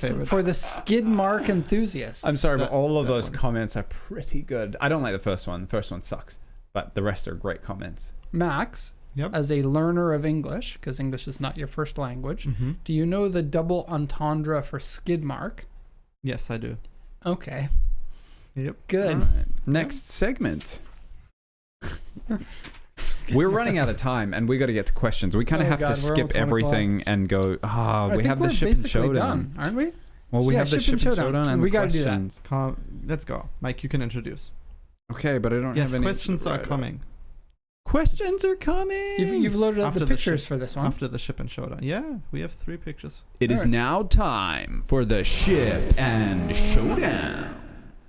skid mark enthusiasts. I'm sorry, but all of those comments are pretty good. I don't like the first one. The first one sucks. But the rest are great comments. Max, as a learner of English, because English is not your first language, do you know the double entendre for skid mark? Yes, I do. Okay. Yep. Good. Right. Next segment. We're running out of time, and we got to get to questions. We kind of have to skip everything and go. We have the ship and showdown, done, aren't we? Well, we have the ship and showdown, and we got to do that. Let's go, Mike. You can introduce. Okay, but I don't have any. Questions are coming. Questions are coming. You've loaded up the pictures for this one after the ship and showdown. Yeah, we have 3 pictures. It is now time for the ship and showdown.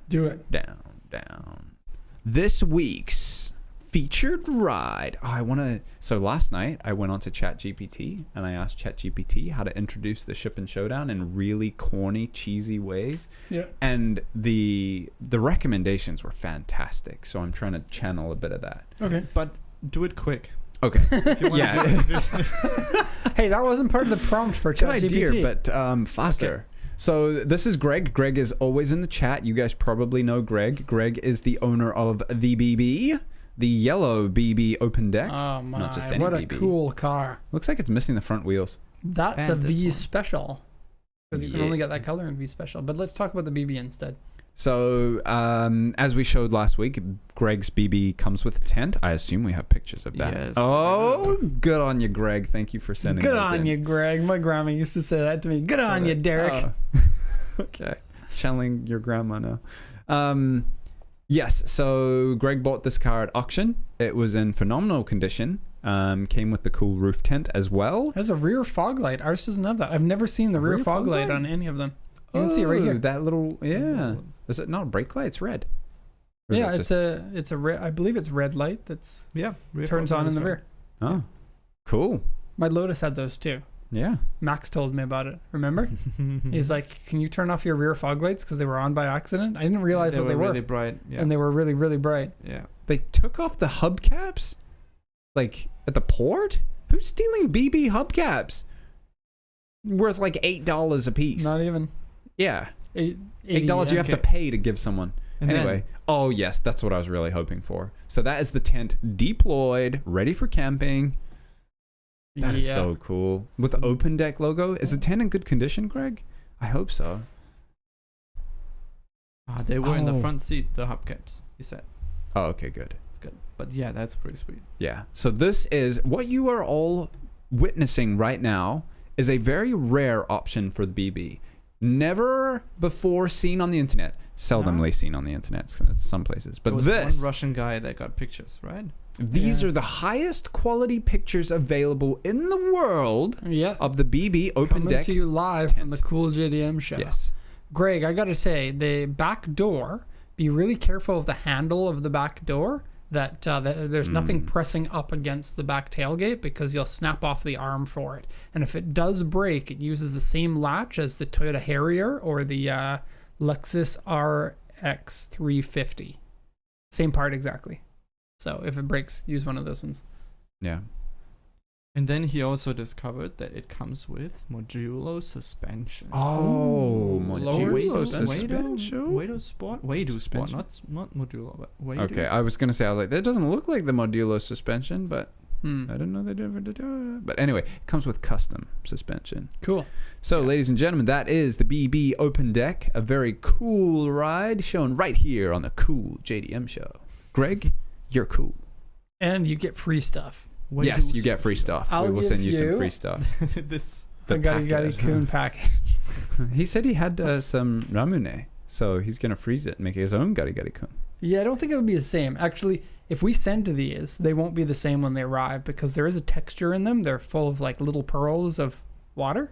Do it. Down. This week's featured ride. So last night I went on to ChatGPT and I asked ChatGPT how to introduce the ship and showdown in really corny, cheesy ways. Yeah. And the recommendations were fantastic. So I'm trying to channel a bit of that. Okay. But do it quick. Okay. Yeah. Hey, that wasn't part of the prompt for ChatGPT. Good idea, but faster. Okay. So this is Greg. Greg is always in the chat. You guys probably know Greg. Greg is the owner of the BB, the yellow BB open deck. Oh my! Not just any what a BB. cool car. Looks like it's missing the front wheels. That's And a this V one. special. Because you can only get that color in V special. But let's talk about the BB instead. So, as we showed last week, Greg's BB comes with a tent. I assume we have pictures of that. Yes. Oh, good on you, Greg. Thank you for sending Good those on in. you, Greg. My grandma used to say that to me. Good on you, Derek. Oh. Okay. Channeling your grandma now. Yes, so Greg bought this car at auction. It was in phenomenal condition. Came with the cool roof tent as well. There's a rear fog light. Ours doesn't have that. I've never seen the rear fog light on any of them. You can see it right here. That little, yeah. Is it not a brake light? It's red. Or is Yeah, it it's a red. I believe it's red light that's Yeah. turns on in the rear. Oh, cool. My Lotus had those too. Yeah. Max told me about it. Remember? He's like, "Can you turn off your rear fog lights because they were on by accident?" I didn't realize what they were, really bright. Yeah. and they were really, really bright. yeah. They took off the hubcaps? Like, at the port? Who's stealing BB hubcaps? Worth like $8 a piece. Not even Yeah. $8 $8 you have to pay to give someone. And Anyway, oh yes, that's what I was really hoping for. So that is the tent deployed, ready for camping. That is so cool. With the open deck logo. Is the tent in good condition, Greg? I hope so. They were in the Oh. front seat, the hubcaps, he said. Oh, okay, good. It's good. But yeah, that's pretty sweet. Yeah. So this is what you are all witnessing right now is a very rare option for the BB. Never before seen on the internet. Seldomly seen on the internet in some places. But There was this, one Russian guy that got pictures, right? these Yeah. are the highest quality pictures available in the world Yeah. of the BB open Coming deck. to you live from the Cool JDM show. Yes. Greg, I gotta say, the back door, be really careful of the handle of the back door, that there's nothing pressing up against the back tailgate because you'll snap off the arm for it. And if it does break, it uses the same latch as the Toyota Harrier or the Lexus RX 350. Same part exactly. So if it breaks, use one of those ones. Yeah. And then he also discovered that it comes with modulo suspension. Oh, lower modulo suspension. suspension. Wado Sport? Wado Sport, Suspension. not modulo, but Wado. Okay, I was gonna say, I was like, that doesn't look like the modulo suspension, but Hmm. I didn't know they did. But anyway, it comes with custom suspension. Cool. So, ladies and gentlemen, that is the BB Open Deck, a very cool ride shown right here on the Cool JDM show. Greg, you're cool. And you get free stuff. Wado Yes, you get free stuff. I'll We will give send you some you- free stuff. this. The I got package. Coon package. He said he had some ramune, so he's gonna freeze it and make his own gari gari kun. Yeah, I don't think it would be the same. Actually, if we send these, they won't be the same when they arrive because there is a texture in them. They're full of like little pearls of water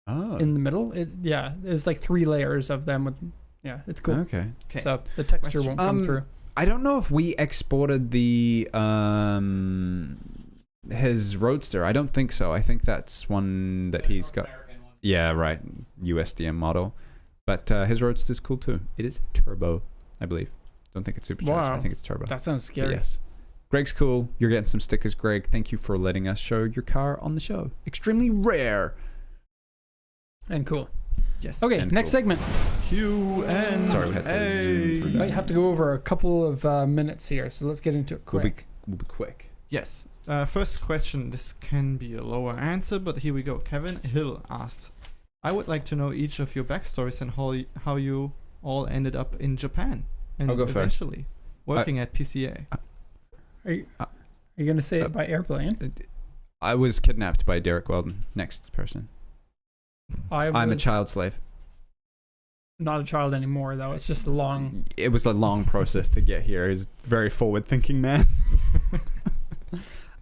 Oh, in the middle. There's like 3 layers of them. It's cool. okay. So the texture won't come through. I don't know if we exported the his Roadster. I don't think so. I think that's one that he's got. Yeah, right. USDM model. But his Roadster's cool too. It is turbo, I believe. Don't think it's supercharged. Wow. I think it's turbo. That sounds But scary. yes. Greg's cool. You're getting some stickers, Greg. Thank you for letting us show your car on the show. Extremely rare. And cool. Yes. Okay, And next cool. segment. Q and Sorry, we had to zoom through that. Might have to go over a couple of minutes here, so let's get into it quick. We'll be quick. Yes. First question. This can be a lower answer, but here we go. Kevin Hill asked, "I would like to know each of your backstories and how you all ended up in Japan and I'll go first. eventually working at PCA." Are you going to say it by airplane? I was kidnapped by Derek Weldon. Next person. I'm a was child slave. Not a child anymore, though. It's just a long... It was a long process to get here. He's a very forward-thinking man.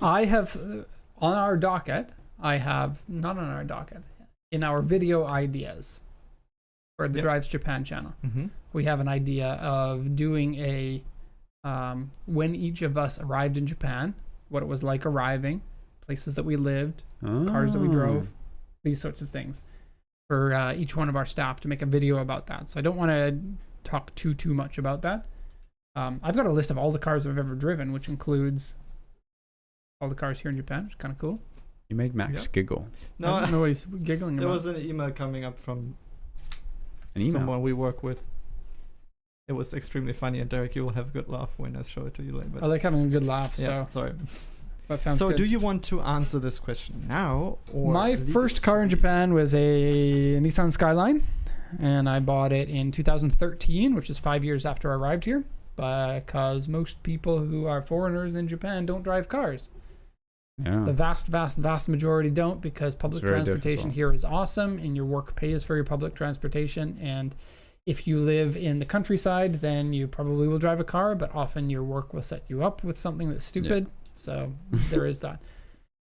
I have, on our docket, not on our docket, in our video ideas for the Yep. Drives Japan channel, Mm-hmm. we have an idea of doing a, when each of us arrived in Japan, what it was like arriving, places that we lived, cars that we drove, these sorts of things, for each one of our staff to make a video about that. So I don't want to talk too much about that. I've got a list of all the cars I've ever driven, which includes all the cars here in Japan, which is kind of cool. You made Max Yep. giggle. No, I don't know what he's giggling there about. was an email coming up from An email. someone we work with. It was extremely funny, and Derek, you will have a good laugh when I show it to you later. I like having a good laugh, yeah, so sorry. that sounds So good. do you want to answer this question now, or My leave first it car to in me? Japan was a Nissan Skyline, and I bought it in 2013, which is 5 years after I arrived here, because most people who are foreigners in Japan don't drive cars. Yeah. The vast majority don't, because public very transportation difficult. here is awesome, and your work pays for your public transportation. And if you live in the countryside, then you probably will drive a car, but often your work will set you up with something that's stupid. So there is that.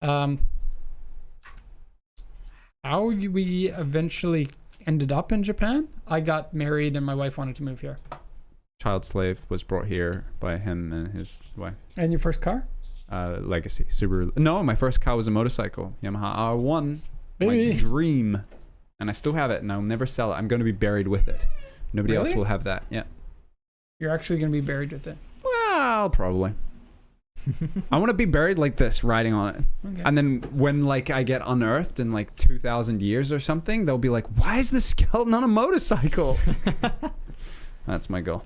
How we eventually ended up in Japan? I got married, and my wife wanted to move here. Child slave was brought here by him and his wife. And your first car? Legacy Subaru. No, my first car was a motorcycle, Yamaha R1. Baby. My dream, and I still have it, and I'll never sell it. I'm going to be buried with it. Nobody else Really? will have that. Yeah. You're actually going to be buried with it. Well, probably. I want to be buried like this, riding on it. Okay. And then when like I get unearthed in like 2,000 years or something, they'll be like, "Why is the skeleton on a motorcycle?" That's my goal.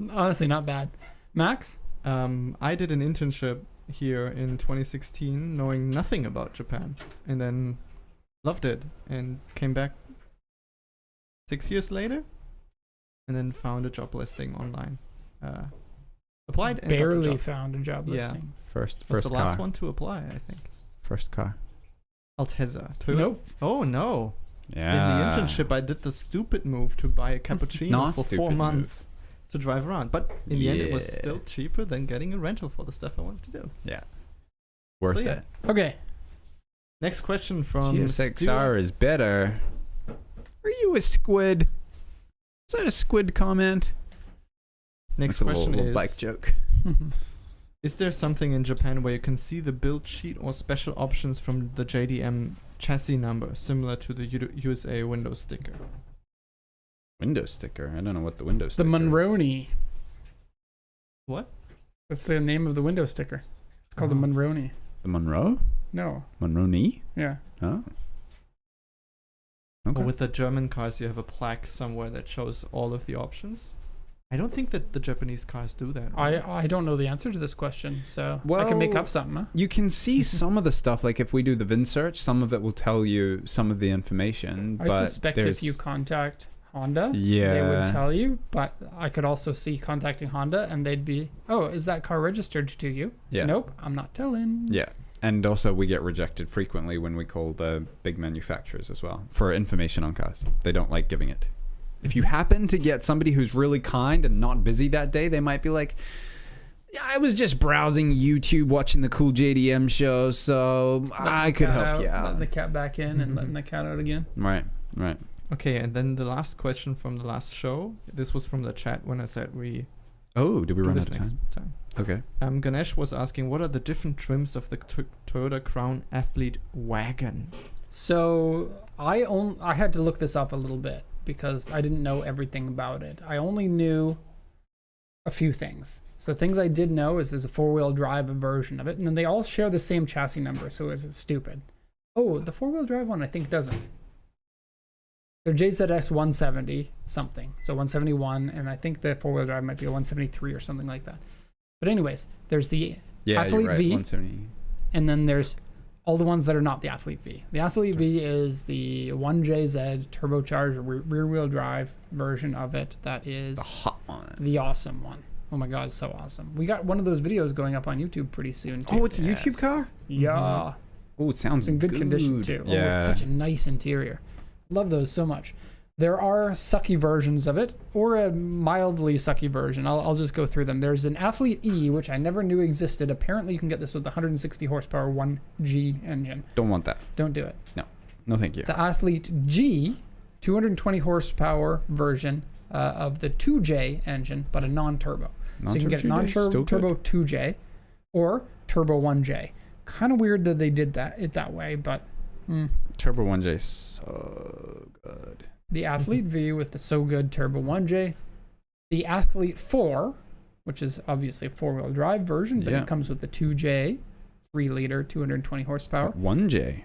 Honestly, not bad. Max? I did an internship here in 2016, knowing nothing about Japan, and then loved it, and came back 6 years later, and then found a job listing online. Applied and got the Barely job. found a job Yeah. listing. First Was the last car. one to apply, I think. First car. Altezza. Toyota. Nope. Oh no! Yeah. In the internship, I did the stupid move to buy a cappuccino Not for 4 stupid move. months to drive around. But in the end, it was Yeah. still cheaper than getting a rental for the stuff I wanted to do. Yeah. Worth So, yeah. it. Okay. Next question from GSXR is better. Are you a squid? Is that a squid comment? Next That's a question little is: bike joke. Is there something in Japan where you can see the build sheet or special options from the JDM chassis number, similar to the USA window sticker? Window sticker. I don't know what the window The sticker. Monroney. What? That's the name of the window sticker. It's called a Oh. Monroney. The Monroe? No. Monroney? Yeah. Oh. Okay. Or with the German cars, you have a plaque somewhere that shows all of the options. I don't think that the Japanese cars do that. right? I don't know the answer to this question, so I can make Well, up something, huh? You can see some of the stuff, like if we do the VIN search, some of it will tell you some of the information. I but suspect if there's- you contact Honda, they Yeah. would tell you, but I could also see contacting Honda and they'd be, "Oh, is that car registered to you?" Yeah. Nope, I'm not telling. Yeah. And also we get rejected frequently when we call the big manufacturers as well for information on cars. They don't like giving it. If you happen to get somebody who's really kind and not busy that day, they might be like, "Yeah, I was just browsing YouTube watching the cool JDM show, so Letting I the could cat help out, you out." Letting the cat back in and letting the cat out again. Right. Okay, and then the last question from the last show. This was from the chat when I said we Oh, did we do run this out of next time? time. Okay. Ganesh was asking, what are the different trims of the Toyota Crown Athlete wagon? So I had to look this up a little bit because I didn't know everything about it. I only knew a few things. So things I did know is there's a 4-wheel drive version of it, and then they all share the same chassis number, so it's stupid. Oh, the 4-wheel drive one I think doesn't. They're JZS 170 something, so 171, and I think the 4-wheel drive might be a 173 or something like that. But anyways, there's the Yeah, Athlete you're right. V. 170. and then there's all the ones that are not the Athlete V. The Athlete V is the 1JZ turbocharged rear-wheel drive version of it. That The is hot one. the awesome one. Oh my god, it's so awesome. We got one of those videos going up on YouTube pretty soon too. Oh, it's a YouTube car? Yeah. Oh, it sounds It's in good condition too. Oh, Yeah. it's such a nice interior. Love those so much. There are sucky versions of it, or a mildly sucky version. I'll just go through them. There's an Athlete E, which I never knew existed. Apparently, you can get this with the 160 horsepower 1G engine. Don't want that. Don't do it. No, thank you. The Athlete G, 220 horsepower version of the 2J engine, but a non-turbo. So you can get a non-turbo 2J or turbo 1J. Kind of weird that they did that way, but Turbo 1J is so good. the Athlete V with the so good turbo 1J, the Athlete 4, which is obviously a 4-wheel drive version, but Yeah. it comes with the 2J, 3-liter, 220 horsepower. 1J.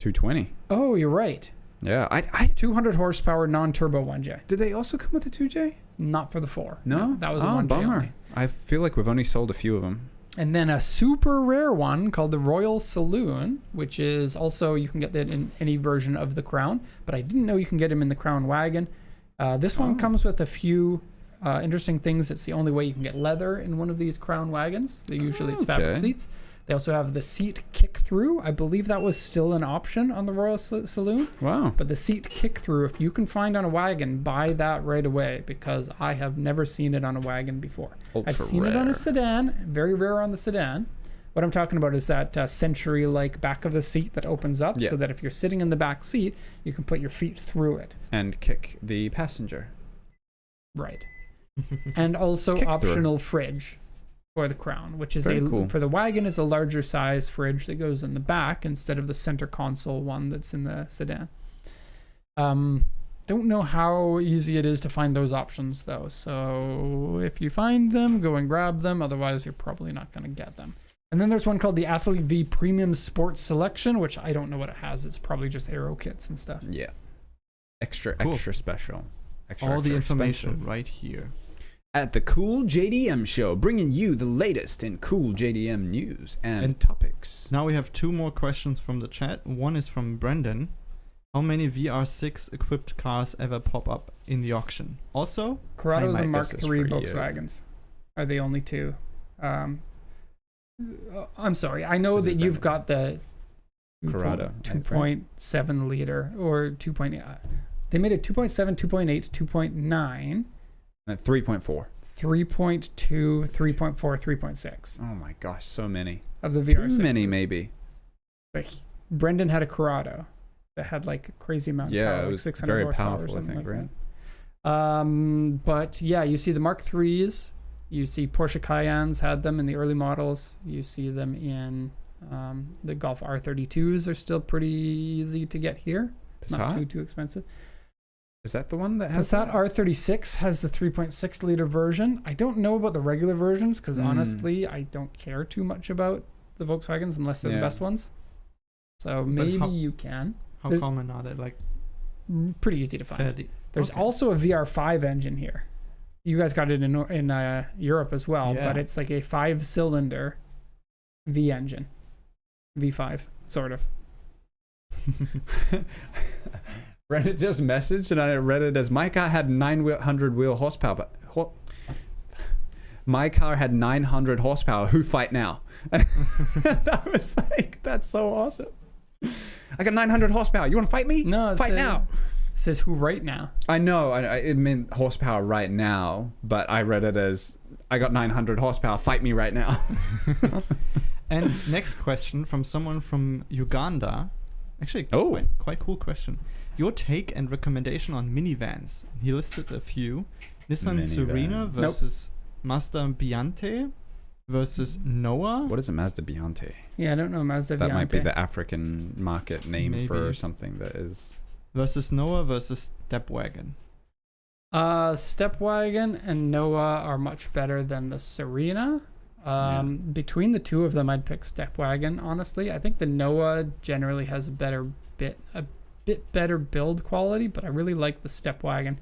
220. Oh, you're right. Yeah, I 200 horsepower non-turbo 1J. did they also come with a 2J? not for the 4. No? That was a oh, 1J bummer. only. I feel like we've only sold a few of them. And then a super rare one called the Royal Saloon, which is also, you can get that in any version of the Crown, but I didn't know you can get them in the Crown wagon. This one comes with a few interesting things. It's the only way you can get leather in one of these Crown wagons. Usually it's fabric seats. They also have the seat kick-through. I believe that was still an option on the Royal Saloon. Wow. But the seat kick-through, if you can find on a wagon, buy that right away, because I have never seen it on a wagon before. I've seen it on a sedan, very rare on the sedan. What I'm talking about is that Century-like back of the seat that opens up, so that if you're sitting in the back seat, you can put your feet through it. And kick the passenger. Right. And also optional fridge for the Crown, which is for the wagon is a larger size fridge that goes in the back instead of the center console one that's in the sedan. Don't know how easy it is to find those options though. So if you find them, go and grab them. Otherwise, you're probably not going to get them. And then there's one called the Athlete V Premium Sports Selection, which I don't know what it has. It's probably just aero kits and stuff. Yeah. Extra special. All the information right here. At the Cool JDM Show, bringing you the latest in cool JDM news and topics. Now we have 2 more questions from the chat. One is from Brendan. How many VR6 equipped cars ever pop up in the auction? Also, Corrados and Mark III Volkswagens are the only 2. I'm sorry. I know that you've got the Corrado 2.7 liter or 2.8. They made a 2.7, 2.8, 2.9. 3.4. 3.2, 3.4, 3.6. Oh my gosh, so many. Of the VR6s. Too many, maybe. But Brendan had a Corrado that had like a crazy amount of power. Yeah, it was 600 very powerful, I think, right? But yeah, you see the Mark IIIs. You see Porsche Cayennes had them in the early models. You see them in the Golf R32s are still pretty easy to get here. Passat? Not too expensive. Is that the one that has Passat R36 has the 3.6 liter version. I don't know about the regular versions because honestly, I don't care too much about the Volkswagens unless they're the best ones. So maybe you can. How common are they? Like pretty easy to find. There's also a VR5 engine here. You guys got it in Europe as well, but it's like a 5-cylinder V engine, V5 sort of. Reddit just messaged and I read it as my car had 900 wheel horsepower. My car had 900 horsepower. Who fight now? And I was like, that's so awesome. I got 900 horsepower. You want to fight me? No, fight now. It says who right now. I know. It meant horsepower right now, but I read it as I got 900 horsepower. Fight me right now. And next question from someone from Uganda. Actually, quite cool question. Your take and recommendation on minivans. He listed a few. Nissan Serena versus Mazda Biante versus Noah. What is a Mazda Biante? Yeah, I don't know Mazda Biante. That might be the African market name for something that is... Versus Noah versus Stepwagon. Stepwagon and Noah are much better than the Serena. Between the two of them, I'd pick Stepwagon, honestly. I think the Noah generally has a bit better build quality, but I really like the Stepwagon.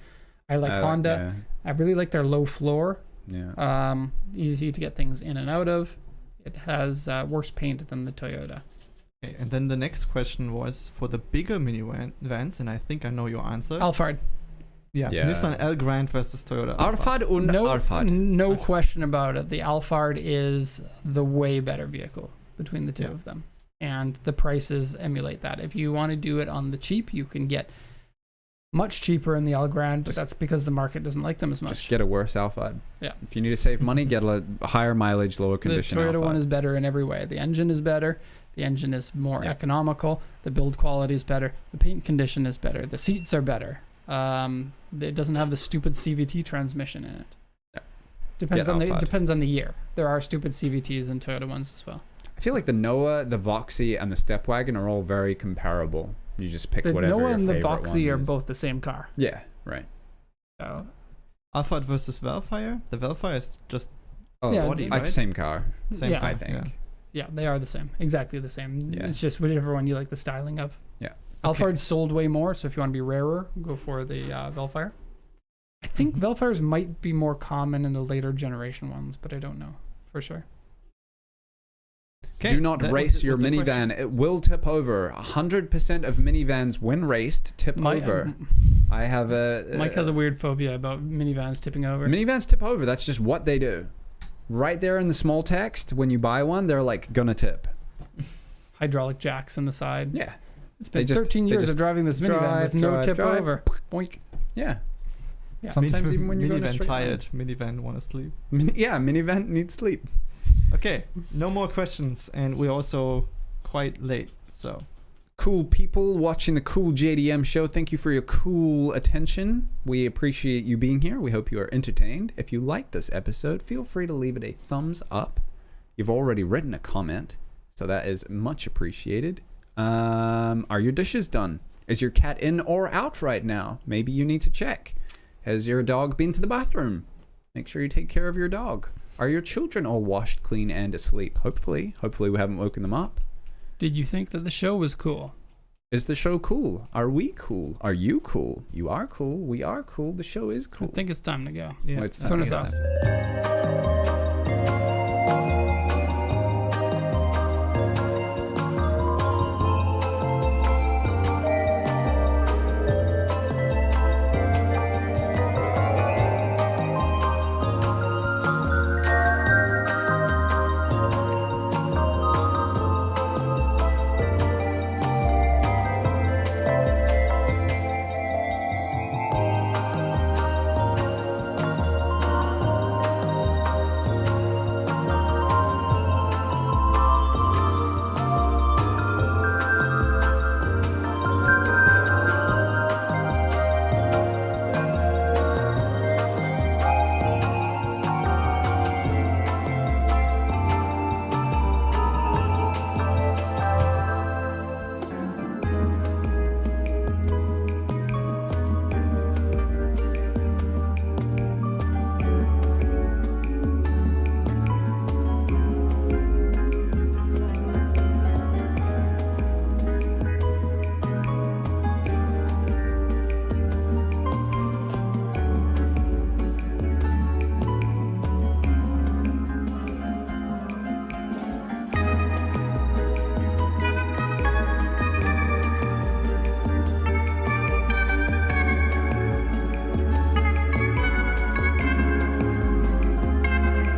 I like Honda. I really like their low floor. Yeah. Easy to get things in and out of. It has worse paint than the Toyota. Okay, and then the next question was for the bigger minivans, and I think I know your answer. Alphard. Yeah. Nissan Elgrand versus Toyota Alphard und Alphard. No question about it. The Alphard is the way better vehicle between the two of them. And the prices emulate that. If you want to do it on the cheap, you can get much cheaper in the Elgrand, but that's because the market doesn't like them as much. Just get a worse Alphard. Yeah. If you need to save money, get a higher mileage, lower condition Alphard. The Toyota Alphard. one is better in every way. The engine is better. The engine is more economical. The build quality is better. The paint condition is better. The seats are better. It doesn't have the stupid CVT transmission in it. Yeah. Depends on the year. There are stupid CVTs in Toyota ones as well. I feel like the Noah, the Voxy, and the Stepwagon are all very comparable. You just pick whatever Noah your and the favorite Voxy one are is. both the same car. Yeah, right. So, Alphard versus Velfire. The Velfire is just body, right? Same car. Same car, I think. Yeah, they are the same. Exactly the same. Yeah. It's just whichever one you like the styling of. Yeah. Alphard sold way more, so if you want to be rarer, go for the Velfire. I think Vellfires might be more common in the later generation ones, but I don't know for sure. Do not race your minivan. It will tip over. 100% of minivans, when raced, tip over. I have Mike has a weird phobia about minivans tipping over. Minivans tip over. That's just what they do. Right there in the small text, when you buy one, they're like, gonna tip. Hydraulic jacks in the side. Yeah. It's been 13 years of driving this minivan with no tip over. Boink. Yeah. Yeah. Sometimes even when you're going a minivan straight tired, minivan want to sleep. Minivan needs sleep. Okay, no more questions, and we're also quite late, so. Cool people watching the Cool JDM show, thank you for your cool attention. We appreciate you being here. We hope you are entertained. If you like this episode, feel free to leave it a thumbs up. You've already written a comment, so that is much appreciated. Are your dishes done? Is your cat in or out right now? Maybe you need to check. Has your dog been to the bathroom? Make sure you take care of your dog. Are your children all washed, clean, and asleep? Hopefully. Hopefully we haven't woken them up. Did you think that the show was cool? Is the show cool? Are we cool? Are you cool? You are cool. We are cool. The show is cool. I think it's time to go. Yeah. Well, it's Turn us time. off.